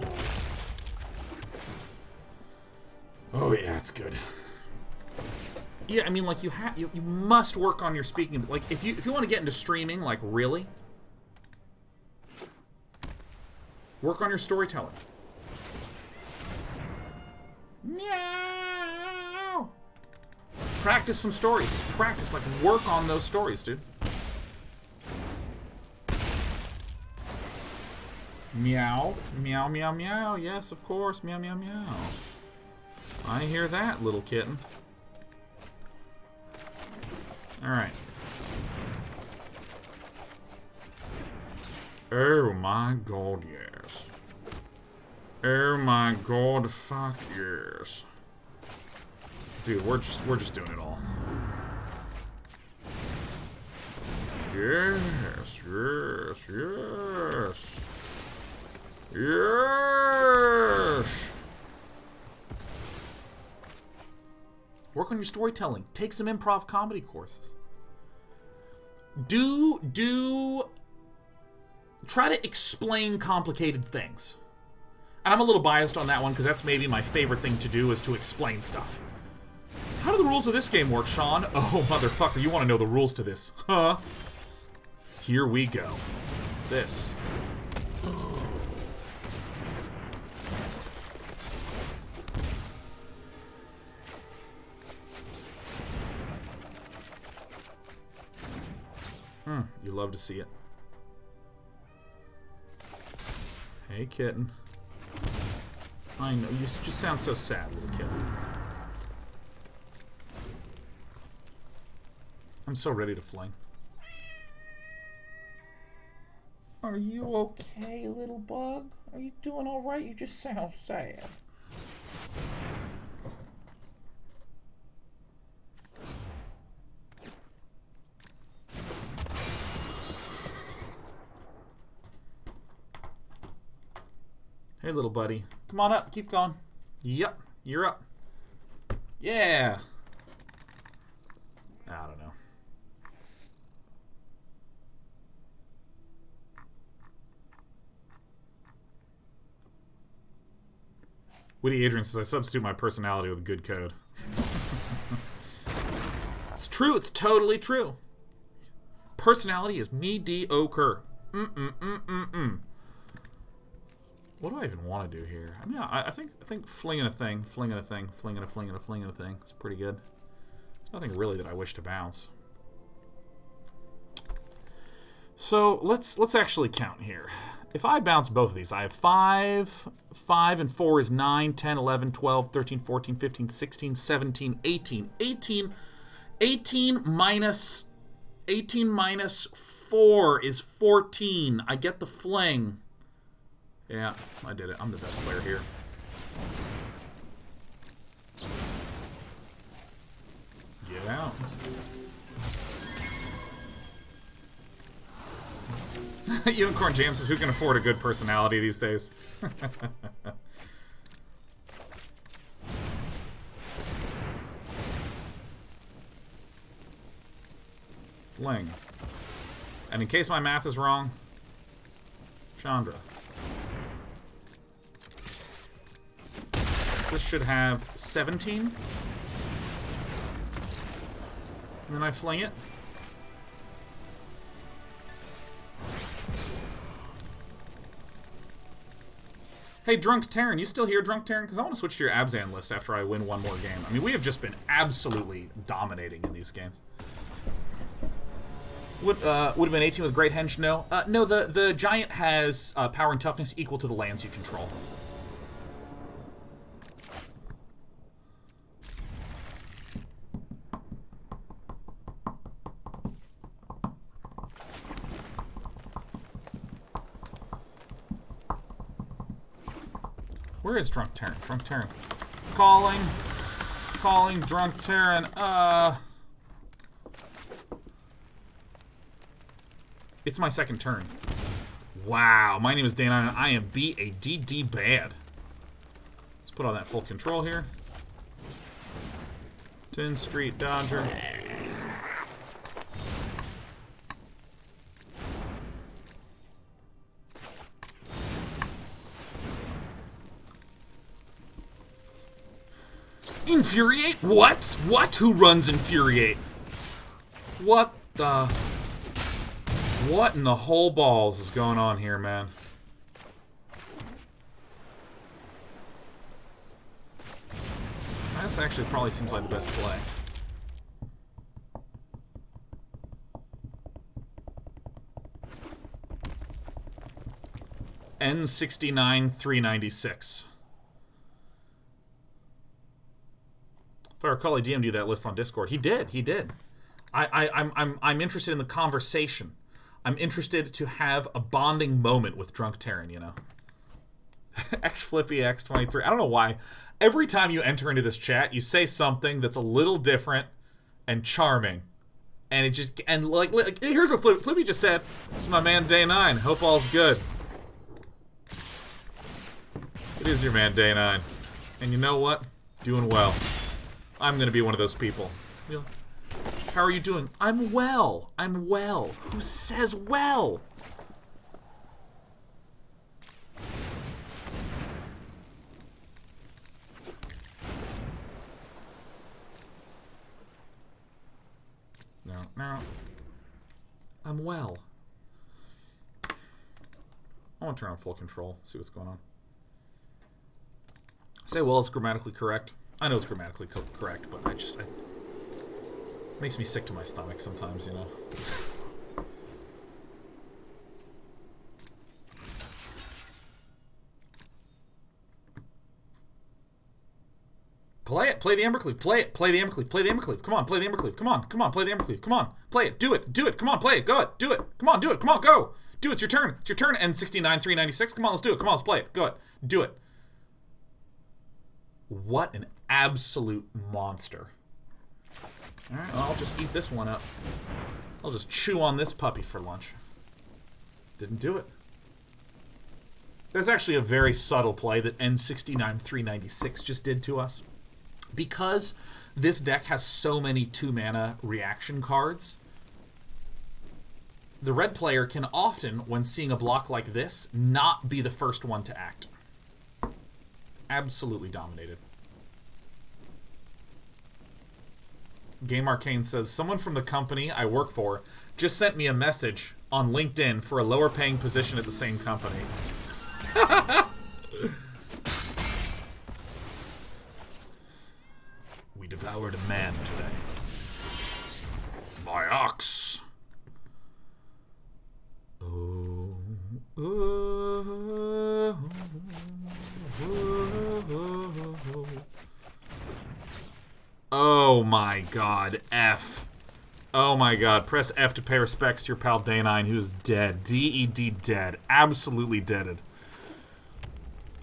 Oh yeah, it's good. Yeah, I mean, like, you must work on your speaking. Like, if you want to get into streaming, like, really, work on your storytelling. Meow. Practice some stories. Practice, like, work on those stories, dude. Meow, meow, meow, meow. Yes, of course, meow, meow, meow. I hear that, little kitten. Alright. Oh my god, yes. Oh my god, fuck yes. Dude, we're just doing it all. Yes, yes, yes. Yes. Work on your storytelling. Take some improv comedy courses. Try to explain complicated things. And I'm a little biased on that one because that's maybe my favorite thing to do is to explain stuff. How do the rules of this game work, Sean? Oh, motherfucker, you want to know the rules to this, huh? Here we go. This. You love to see it. Hey, kitten. I know, you just sound so sad, little kitten. I'm so ready to fling. Are you okay, little bug? Are you doing alright? You just sound sad. Hey, little buddy. Come on up. Keep going. Yep. You're up. Yeah. I don't know. Witty Adrian says, I substitute my personality with good code. It's true. It's totally true. Personality is mediocre. What do I even want to do here? I mean, I think flinging a thing, flinging a thing, flinging a flinging a flinging a thing is pretty good. There's nothing really that I wish to bounce. So let's actually count here. If I bounce both of these, I have 5 and 4 is 9, 10, 11, 12, 13, 14, 15, 16, 17, 18. 18 minus 4 is 14. I get the fling. Yeah, I did it. I'm the best player here. Get out. Unicorn James says, who can afford a good personality these days? Fling. And in case my math is wrong, Chandra. This should have 17. And then I fling it. Hey, Drunk Terran, you still here, Drunk Terran? Because I want to switch to your Abzan list after I win one more game. I mean, we have just been absolutely dominating in these games. Would have been 18 with Great Henge? No. No, the Giant has power and toughness equal to the lands you control. Where is Drunk Terran? Drunk Terran. Calling Drunk Terran. It's my second turn. Wow, my name is Dana, and I am BADD bad. It's put on that full control here. Tin Street Dodger. Infuriate? What? What? Who runs Infuriate? What the... What in the whole balls is going on here, man? This actually probably seems like the best play. N69 396. If I recall, I DM'd you that list on Discord. He did. He did. I'm interested in the conversation. I'm interested to have a bonding moment with Drunk Terran, you know. Xflippy X23. I don't know why. Every time you enter into this chat, you say something that's a little different and charming. And it just... And, like here's what Flippy just said. It's my man, Day 9. Hope all's good. It is your man, Day 9. And you know what? Doing well. I'm gonna be one of those people. You know, how are you doing? I'm well. I'm well. Who says well? No. I'm well. I want to turn on full control, see what's going on. Say well is grammatically correct. I know it's grammatically correct, but it makes me sick to my stomach sometimes, you know. Play it. Play the Embercleave. Play it. Play the Embercleave. Play the Embercleave. Come on, play the Embercleave. Come on. Come on, play the Embercleave. Come on. Play it. Do it. Do it. Come on, play it. Go ahead. Do it. Come on, do it. Come on, go. Do it. It's your turn. It's your turn. N69 396. Come on, let's do it. Come on, let's play it. Go ahead. Do it. What an absolute monster. Alright, well, I'll just eat this one up. I'll just chew on this puppy for lunch. Didn't do it. There's actually a very subtle play that N69 396 just did to us. Because this deck has so many 2-mana reaction cards, the red player can often, when seeing a block like this, not be the first one to act. Absolutely dominated. Game Arcane says, someone from the company I work for just sent me a message on LinkedIn for a lower paying position at the same company. We devoured a man today. My ox. Oh, oh, oh, oh. Oh my god, F. Oh my god, press F to pay respects to your pal Day9, who's dead. D-E-D dead. Absolutely deaded.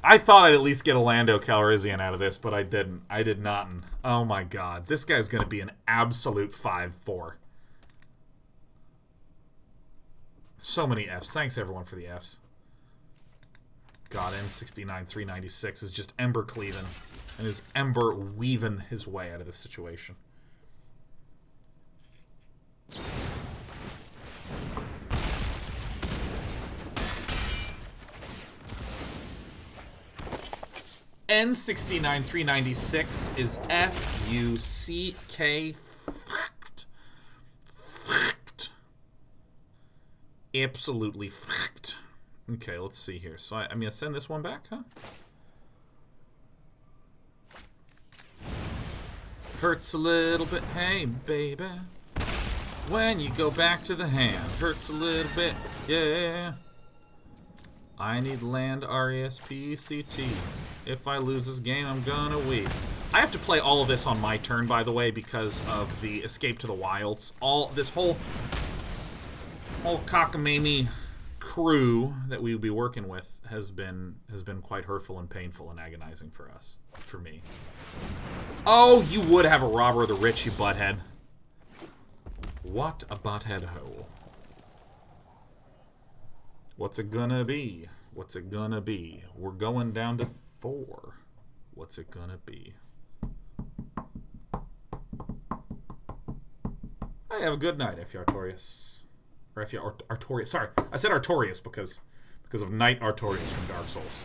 I thought I'd at least get a Lando Calrissian out of this, but I didn't. I did not. Oh my god, this guy's gonna be an absolute 5-4. So many Fs. Thanks everyone for the Fs. God, N69 396 is just Ember cleaving. And is Ember weaving his way out of this situation. N69 396 is F-U-C-K. Absolutely fucked. Okay, let's see here. So I'm gonna send this one back, huh? Hurts a little bit, hey baby. When you go back to the hand, hurts a little bit, yeah. I need land R-E-S-P-E-C-T. If I lose this game, I'm gonna weep. I have to play all of this on my turn, by the way, because of the Escape to the Wilds. This whole cockamamie crew that we would be working with has been quite hurtful and painful and agonizing for us, for me. Oh, you would have a Robber of the Rich, you butthead. What a butthead hoe. What's it gonna be? What's it gonna be? We're going down to 4. What's it gonna be? Hey, have a good night, F. Artorias. Or F. Artorias. Sorry, I said Artorias because of Knight Artorias from Dark Souls.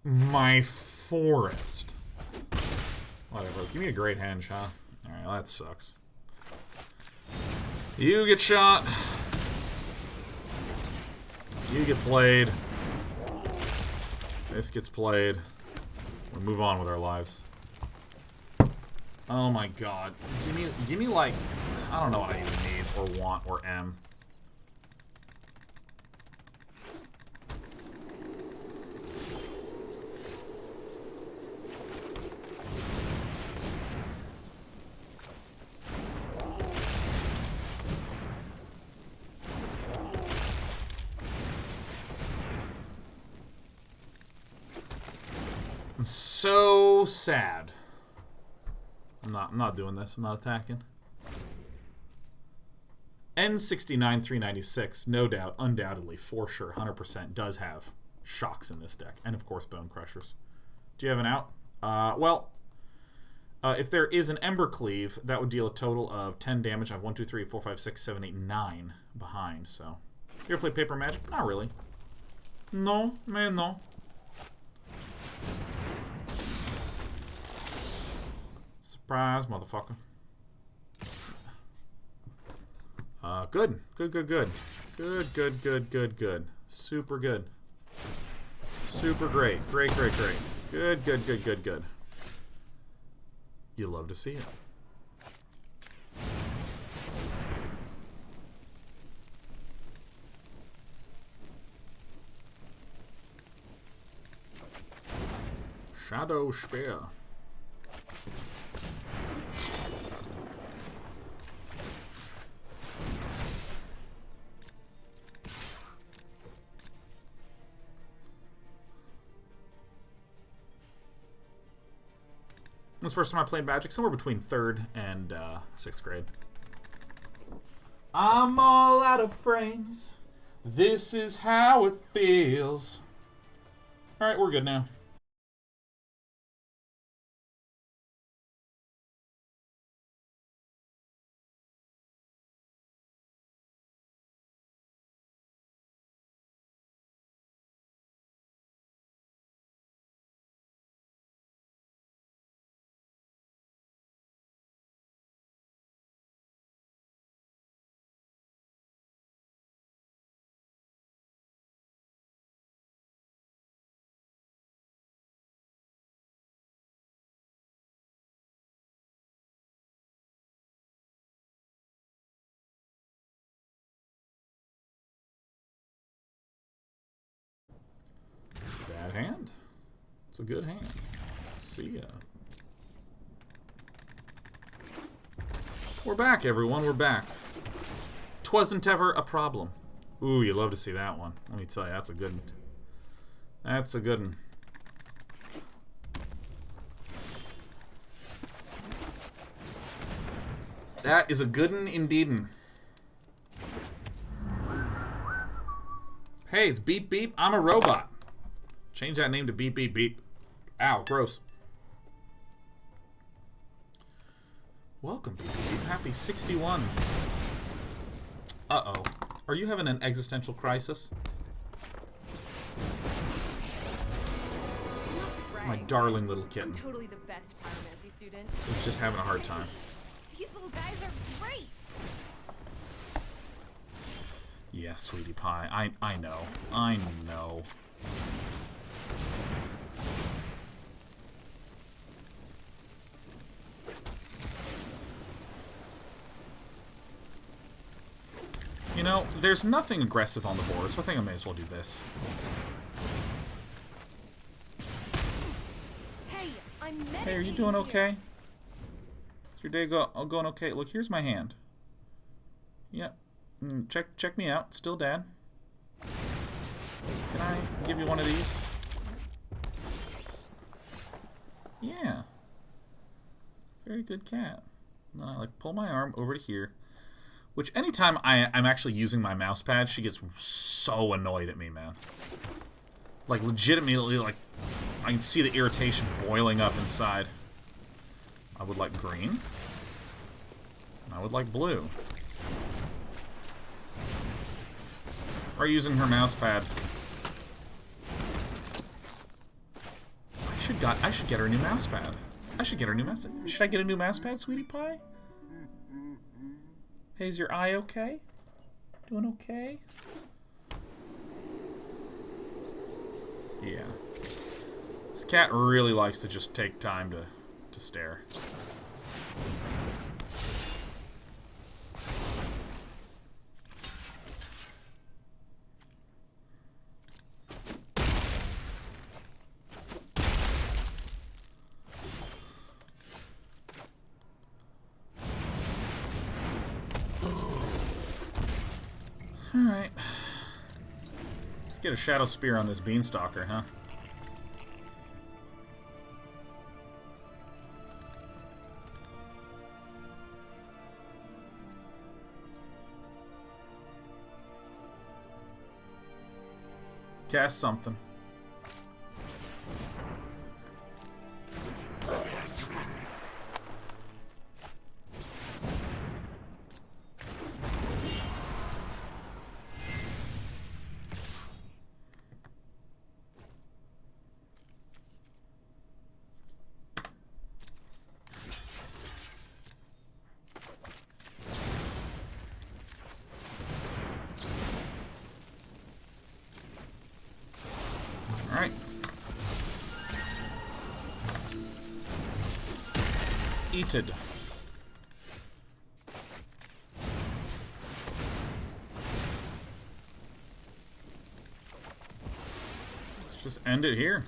My forest. Whatever. Give me a Great Henge, huh? Alright, well, that sucks. You get shot. You get played. This gets played. We move on with our lives. Oh my god. Give me like, I don't know what I even need or want or am. I'm so sad. I'm not doing this. I'm not attacking. N69 396, no doubt, undoubtedly, for sure, 100% does have shocks in this deck, and of course Bonecrushers. Do you have an out? If there is an Ember Cleave, that would deal a total of 10 damage. I have 1, 2, 3, 4, 5, 6, 7, 8, 9 behind. So, you ever play Paper Magic? Not really. No, man, no. Surprise, motherfucker. Good. Good. Super good. Super great. Great. Good. You love to see it. Shadow Spear. When was the first time I played Magic? Somewhere between 3rd and 6th grade. I'm all out of frames. This is how it feels. Alright, we're good now. Bad hand. It's a good hand. See ya. We're back, everyone. We're back. 'Twasn't ever a problem. Ooh, you love to see that one. Let me tell you, that's a good one. That's a good one. That is a good one indeed. Hey, it's Beep Beep. I'm a robot. Change that name to Beep Beep Beep. Ow, gross. Welcome, Beep Beep. Happy 61. Uh-oh. Are you having an existential crisis? My darling little kitten. I'm totally the best pyromancy student. Is just having a hard time. These little guys are great. Yeah, sweetie pie. I know. I know. You know, there's nothing aggressive on the board, so I think I may as well do this. Hey, are you doing okay? Is your day going okay? Look, here's my hand. Yep. Check me out. Still Dad. Can I give you one of these? Yeah. Very good cat. And then I like pull my arm over to here. Which anytime I'm actually using my mouse pad, she gets so annoyed at me, man. Like, legitimately, like, I can see the irritation boiling up inside. I would like green. I would like blue. Or using her mouse pad. I should get her a new mouse pad. I should get her a new mouse pad. Should I get a new mouse pad, sweetie pie? Hey, is your eye okay? Doing okay? Yeah. This cat really likes to just take time to stare. Alright. Let's get a Shadow Spear on this Beanstalker, huh? Cast something. Alright. Eated. Let's just end it here.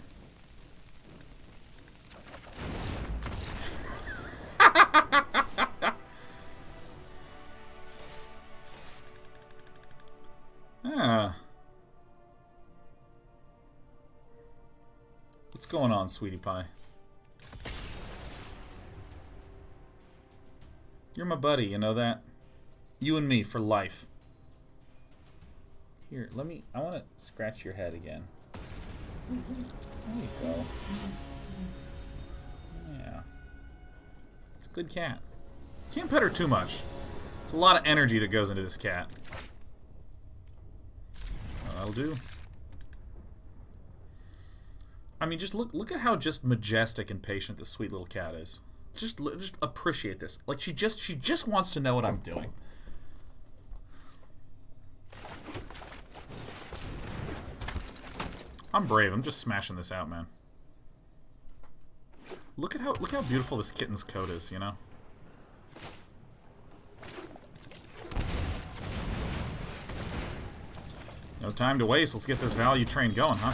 Ah. What's going on, sweetie pie? You're my buddy, you know that? You and me for life. Here, I want to scratch your head again. There you go. Yeah. It's a good cat. Can't pet her too much. There's a lot of energy that goes into this cat. That'll do. I mean, just look at how just majestic and patient this sweet little cat is. Just appreciate this. Like she just wants to know what I'm doing. I'm brave. I'm just smashing this out, man. Look how beautiful this kitten's coat is, you know? No time to waste. Let's get this value train going, huh?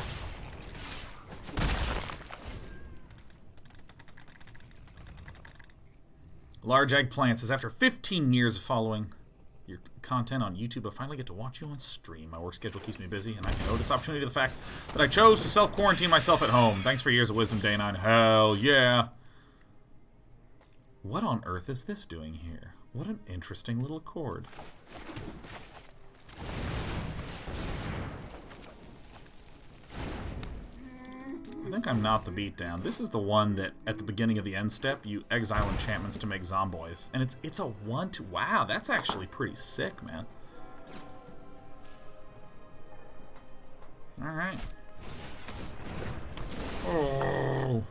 Large Eggplant says, after 15 years of following your content on YouTube, I finally get to watch you on stream. My work schedule keeps me busy, and I can owe this opportunity to the fact that I chose to self-quarantine myself at home. Thanks for years of wisdom, Day 9. Hell yeah. What on earth is this doing here? What an interesting little chord. I think I'm not the beatdown. This is the one that at the beginning of the end step you exile enchantments to make zomboids, and it's a 1/2. Wow, that's actually pretty sick, man. All right. Oh.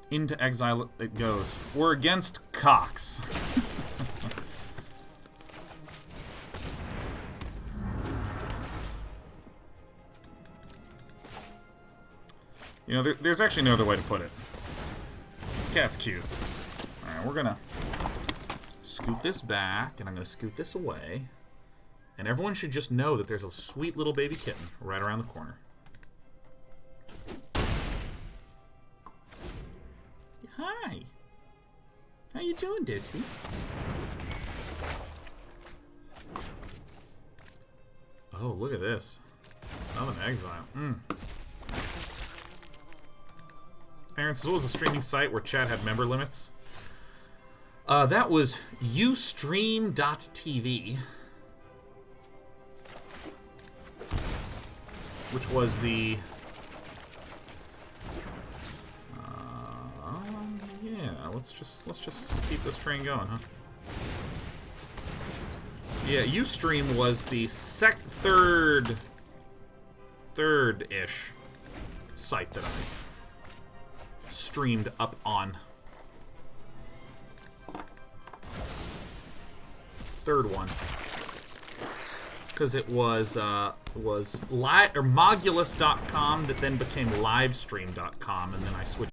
Into exile it goes. We're against Cox. You know, there's actually no other way to put it. This cat's cute. Alright, we're gonna scoot this back, and I'm gonna scoot this away. And everyone should just know that there's a sweet little baby kitten right around the corner. Hi. How you doing, Dispy? Oh, look at this. Another exile. Aaron says, what was the streaming site where chat had member limits? That was ustream.tv. Which was the... yeah, let's just keep this train going, huh? Yeah, Ustream was the third-ish site that I streamed up on. Third one. Because it was Mogulus.com that then became Livestream.com, and then I switched.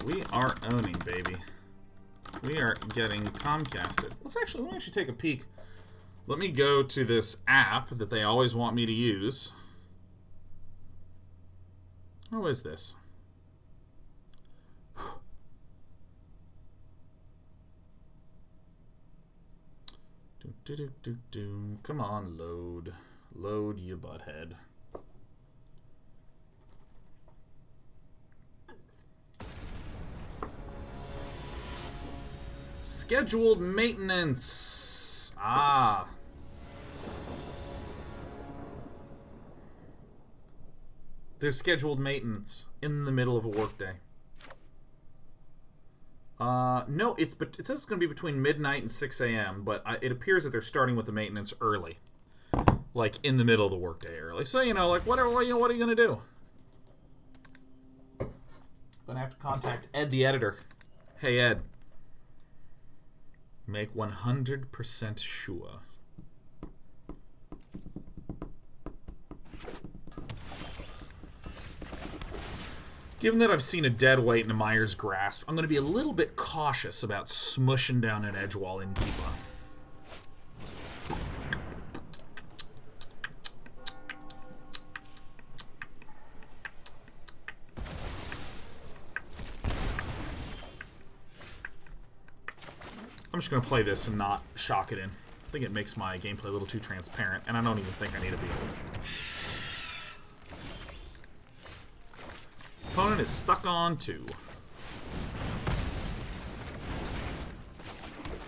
We are owning, baby. We are getting Comcasted. Let me actually take a peek. Let me go to this app that they always want me to use. How is this? Come on, load. Load, you butthead. Scheduled maintenance. Ah. There's scheduled maintenance in the middle of a workday. No, it says it's going to be between midnight and 6 a.m., but it appears that they're starting with the maintenance early. Like, in the middle of the workday early. So, you know, like, what are you going to do? Gonna have to contact Ed, the editor. Hey, Ed. Make 100% sure. Given that I've seen a dead weight in a Myers grasp, I'm going to be a little bit cautious about smushing down an Edgewall Innkeeper. I'm just going to play this and not shock it in. I think it makes my gameplay a little too transparent, and I don't even think I need to be. Opponent is stuck on 2.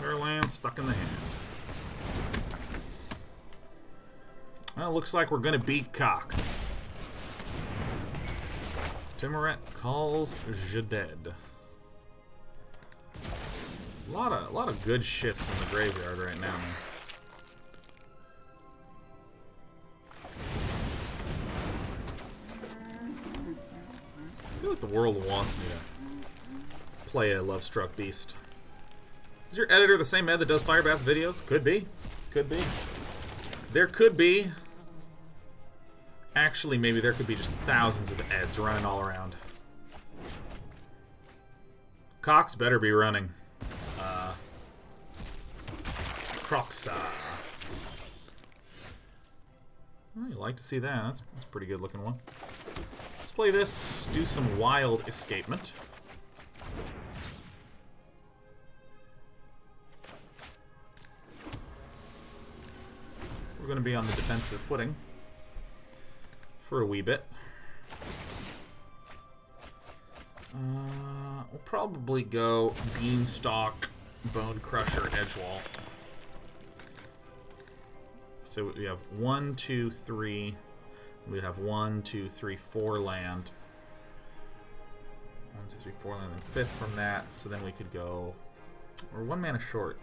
Her land stuck in the hand. Well, looks like we're going to beat Cox. Temur calls Jaded. A lot of good shits in the graveyard right now, man. I feel like the world wants me to play a Lovestruck Beast. Is your editor the same Ed that does Firebath's videos? Could be. Could be. There could be. Actually, maybe there could be just thousands of Eds running all around. Cox better be running. Croxa. Oh, you like to see that. That's a pretty good looking one. Let's play this, do some wild escapement. We're going to be on the defensive footing for a wee bit. We'll probably go Beanstalk, Bonecrusher, Edgewall. So we have 1, 2, 3. We have 1, 2, 3, 4 land. 1, 2, 3, 4 land, and 5th from that. So then we could go. We're 1 mana short.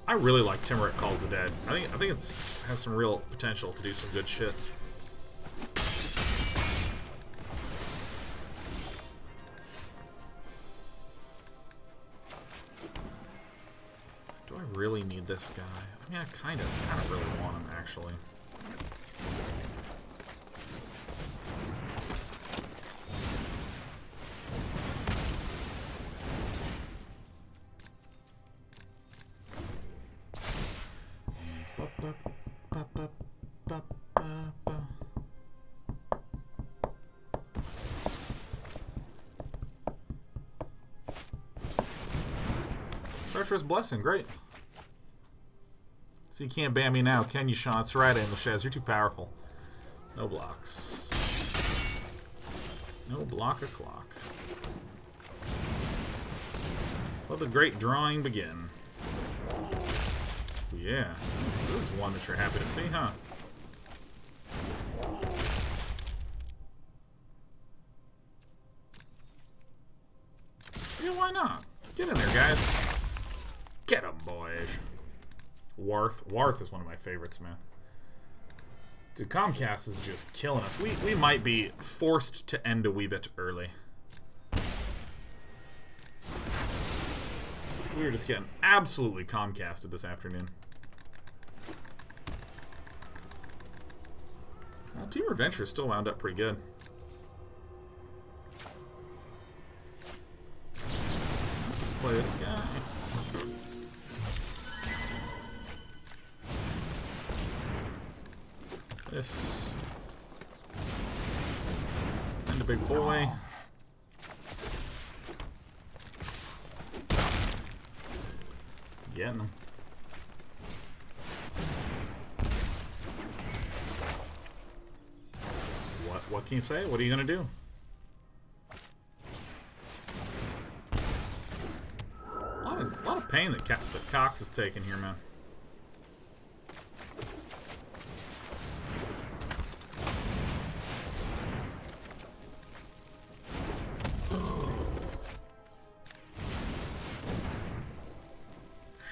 I really like Temur Calls the Dead. I think it's has some real potential to do some good shit. need this guy. I mean, I kind of really want him, actually. Treacherous Blessing, great. So you can't ban me now, can you, Sean? That's right, Angel Shaz. You're too powerful. No blocks. No block o'clock. Let the great drawing begin. Yeah, this is one that you're happy to see, huh? Yeah, why not? Get in there, guys. Get 'em, boys. Warth is one of my favorites, man. Dude, Comcast is just killing us. We might be forced to end a wee bit early. We were just getting absolutely Comcasted this afternoon. Temur Adventures still wound up pretty good. Let's play this guy. This. And the big boy. Getting him. What can you say? What are you gonna do? A lot of pain that Cox is taking here, man.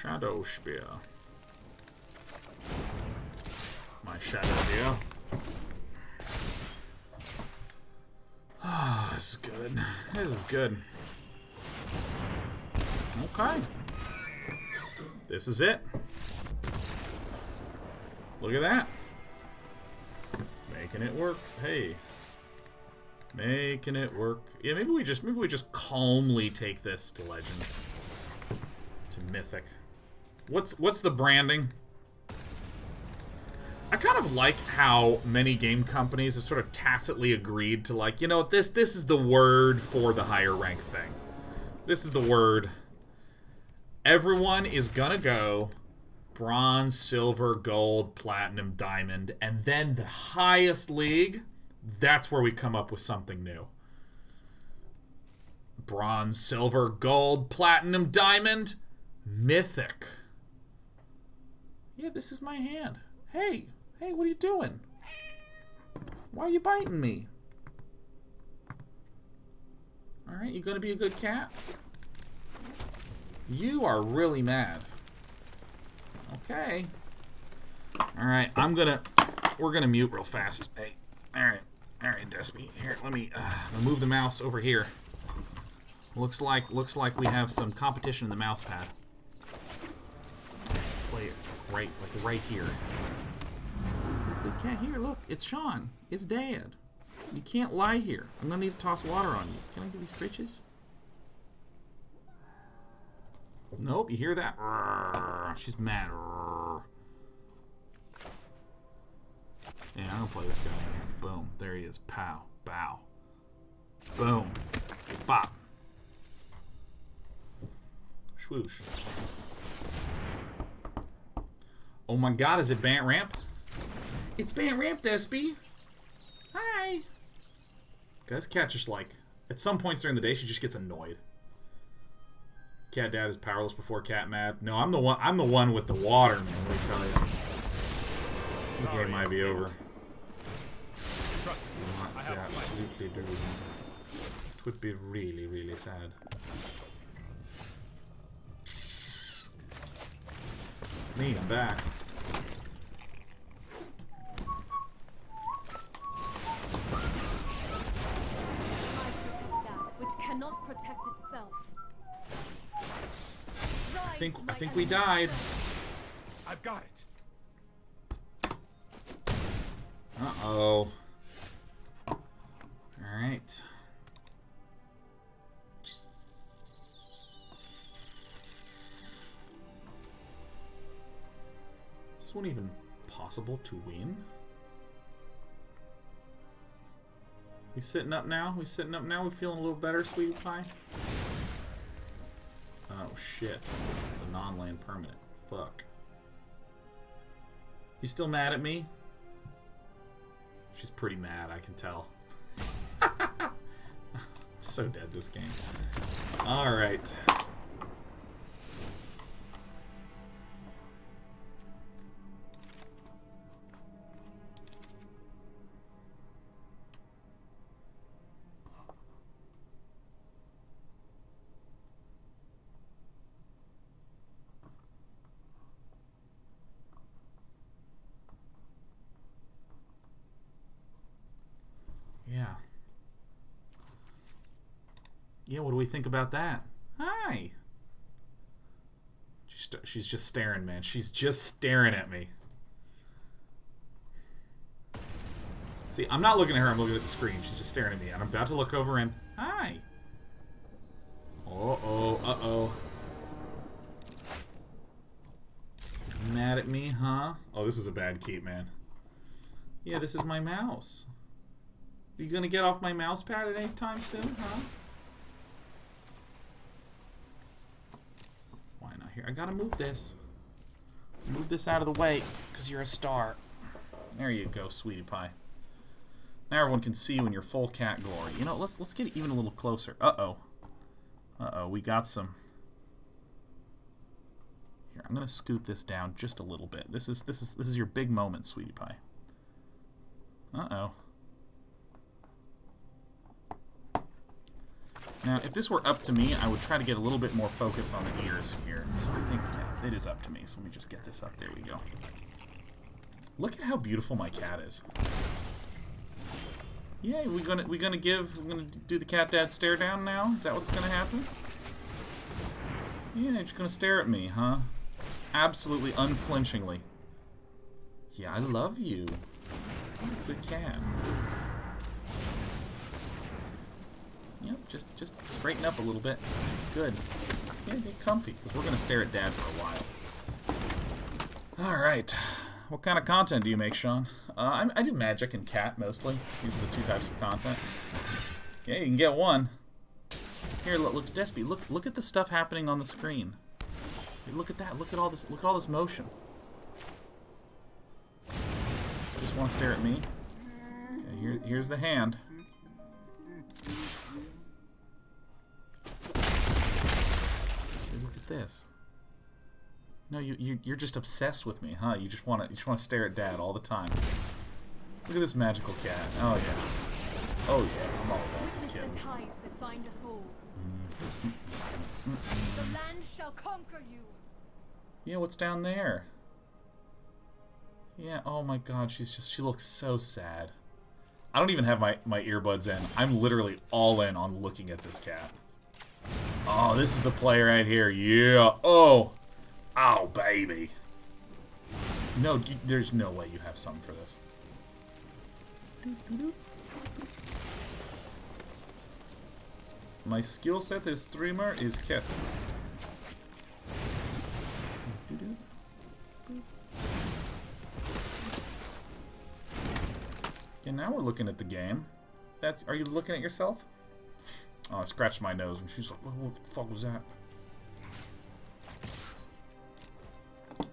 Shadow Spear. My Shadow Spear. Ah, this is good. This is good. Okay. This is it. Look at that. Making it work. Hey. Making it work. Yeah, maybe we just calmly take this to Legend. To Mythic. What's the branding? I kind of like how many game companies have sort of tacitly agreed to, like, you know, this is the word for the higher rank thing. This is the word. Everyone is gonna go bronze, silver, gold, platinum, diamond, and then the highest league, that's where we come up with something new. Bronze, silver, gold, platinum, diamond, mythic. Yeah, this is my hand. Hey, what are you doing? Why are you biting me? Alright, you gonna be a good cat? You are really mad. Okay. Alright, we're gonna mute real fast. Hey, alright, Despy. Here, let me move the mouse over here. Looks like we have some competition in the mouse pad. Play it right here. Good cat. Here, look, it's Sean. It's Dad. You can't lie here. I'm gonna need to toss water on you. Can I give you scritches? Nope, you hear that? She's mad. Yeah, I'm gonna play this guy in here. Boom. There he is. Pow. Bow. Boom. Bop. Swoosh. Oh my god, is it Bant Ramp? It's Bant Ramp, Despy. Hi. Guys, cat just, like, at some points during the day, she just gets annoyed. Cat Dad is powerless before Cat Mad. No, I'm the one with the water, man. Let me tell you. This game might be over. Yeah, absolutely do. It would be really, really sad. It's me, I'm back. Cannot protect itself. I think we died. I've got it. Uh-oh. Alright. Is this one even possible to win? We sitting up now? We sitting up now? We feeling a little better, sweetie pie? Oh shit. It's a non-land permanent. Fuck. You still mad at me? She's pretty mad, I can tell. So dead this game. Alright. Yeah. Yeah, what do we think about that? Hi! She's just staring, man. She's just staring at me. See, I'm not looking at her, I'm looking at the screen. She's just staring at me, and I'm about to look over and... Hi! Uh-oh, uh-oh. Mad at me, huh? Oh, this is a bad keep, man. Yeah, this is my mouse. You gonna get off my mouse pad at any time soon, huh? Why not here? I gotta move this. Move this out of the way, because you're a star. There you go, sweetie pie. Now everyone can see you in your full cat glory. You know, let's get even a little closer. Uh-oh. Uh-oh, we got some... Here, I'm gonna scoot this down just a little bit. This is your big moment, sweetie pie. Uh-oh. Now, if this were up to me, I would try to get a little bit more focus on the ears here. So I think it is up to me. So let me just get this up. There we go. Look at how beautiful my cat is. Yeah, we're gonna do the cat dad stare down now? Is that what's gonna happen? Yeah, you're just gonna stare at me, huh? Absolutely unflinchingly. Yeah, I love you. Good cat. Yep, just straighten up a little bit. It's good. Yeah, get comfy, because we're going to stare at Dad for a while. Alright. What kind of content do you make, Sean? I do magic and cat, mostly. These are the two types of content. Yeah, you can get one. Here, look, Despy, look at the stuff happening on the screen. Hey, look at that. Look at all this motion. Just want to stare at me? Okay, here's the hand. Look at this. No, you're just obsessed with me, huh? You just want to stare at Dad all the time. Look at this magical cat. Oh yeah. Oh yeah. I'm all about this kid. The ties that bind us all. The land shall conquer you. Yeah, what's down there? Yeah. Oh my God. She looks so sad. I don't even have my earbuds in. I'm literally all in on looking at this cat. Oh, this is the play right here. Yeah. Oh. Oh, baby. No, there's no way you have something for this. My skill set as streamer is cat. Yeah, now we're looking at the game. Are you looking at yourself? Oh, I scratched my nose and she's like, what the fuck was that?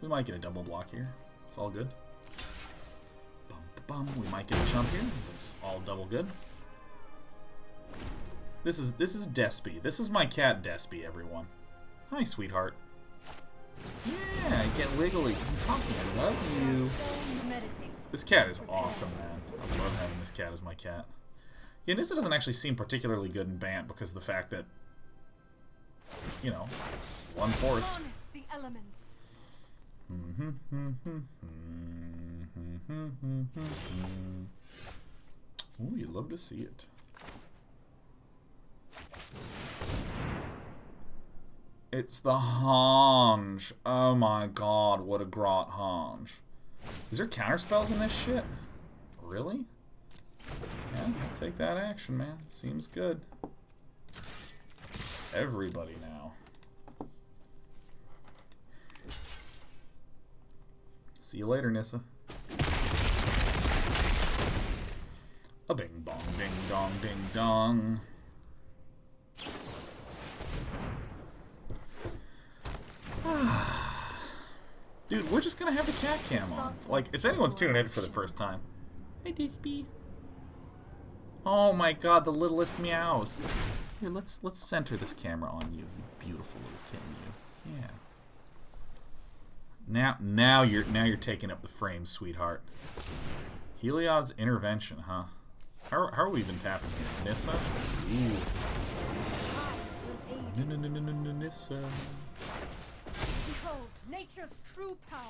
We might get a double block here. It's all good. Bum, bum. We might get a jump here. It's all double good. This is Despy. This is my cat Despy, everyone. Hi, sweetheart. Yeah, get wiggly because I'm talking. I love you. This cat is awesome, man. I love having this cat as my cat. Yeah, Nissa doesn't actually seem particularly good in Bant because of the fact that, you know, one forest. Ooh, you love to see it. It's the Henge. Oh my god, what a grot Henge. Is there counterspells in this shit? Really? Yeah, I'll take that action, man. Seems good. Everybody now. See you later, Nissa. A bing bong, ding dong, ding dong. Dude, we're just gonna have the cat cam on. Like, if anyone's tuning in for the first time. Hey, Disby. Oh my god, the littlest meows. Here, let's center this camera on you, you beautiful little kitten, you. Yeah. Now you're taking up the frame, sweetheart. Heliod's Intervention, huh? How are we even tapping here? Nissa? Ooh. Nissa. Behold, nature's true power.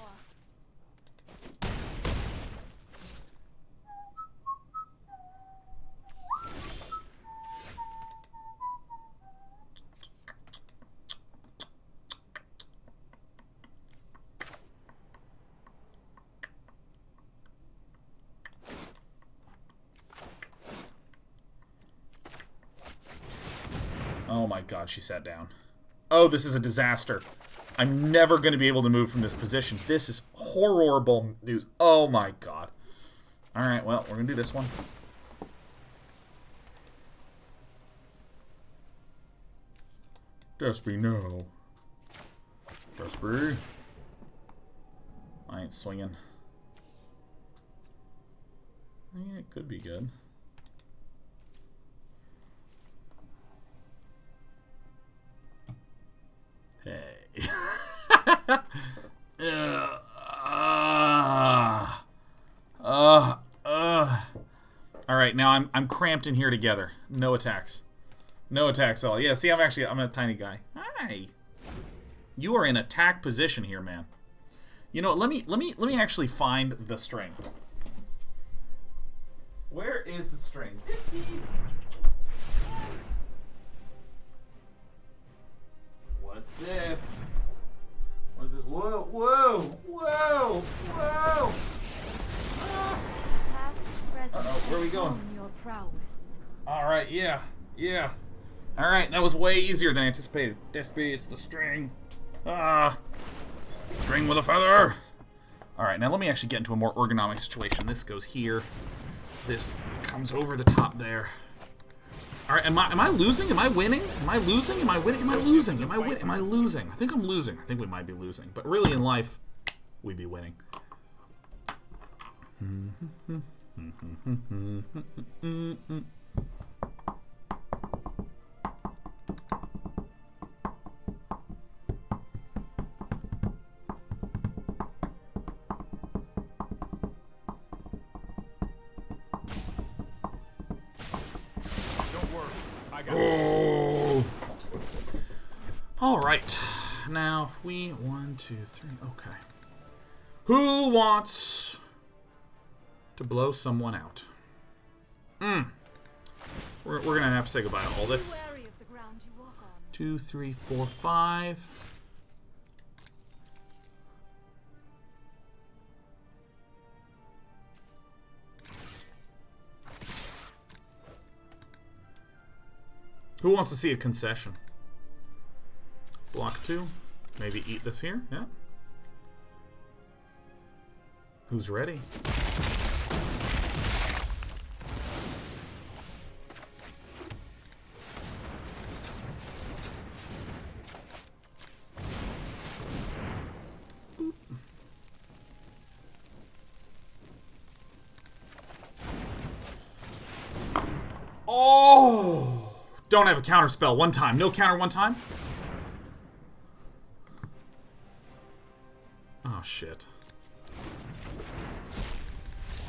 Oh my god, she sat down. Oh, this is a disaster. I'm never going to be able to move from this position. This is horrible news. Oh my god. Alright, well, we're going to do this one. Despy, no. Despy. I ain't swinging. I mean, it could be good. Hey. Alright, now I'm cramped in here together. No attacks. No attacks at all. Yeah, see, I'm a tiny guy. Hi. You are in attack position here, man. You know, let me actually find the string. Where is the string? What's this? What is this? Whoa, whoa, whoa, whoa! Uh-oh, where are we going? Alright, yeah. Alright, that was way easier than anticipated. Despy, it's the string. String with a feather! Alright, now let me actually get into a more ergonomic situation. This goes here. This comes over the top there. Alright, am I losing? Am I winning? Am I losing? Am I winning? Am I losing? Am I winning? Am I losing? I think I'm losing. I think we might be losing. But really in life, we'd be winning. Oh! Alright. Now, if we... 1, 2, 3... Okay. Who wants to blow someone out? We're gonna have to say goodbye to all this. 2, 3, 4, 5... Who wants to see a concession? Block 2. Maybe eat this here. Yeah. Who's ready? Boop. Oh! Don't have a counter spell one time. No counter one time? Oh, shit.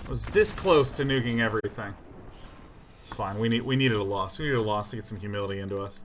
I was this close to nuking everything. It's fine. We needed a loss. We needed a loss to get some humility into us.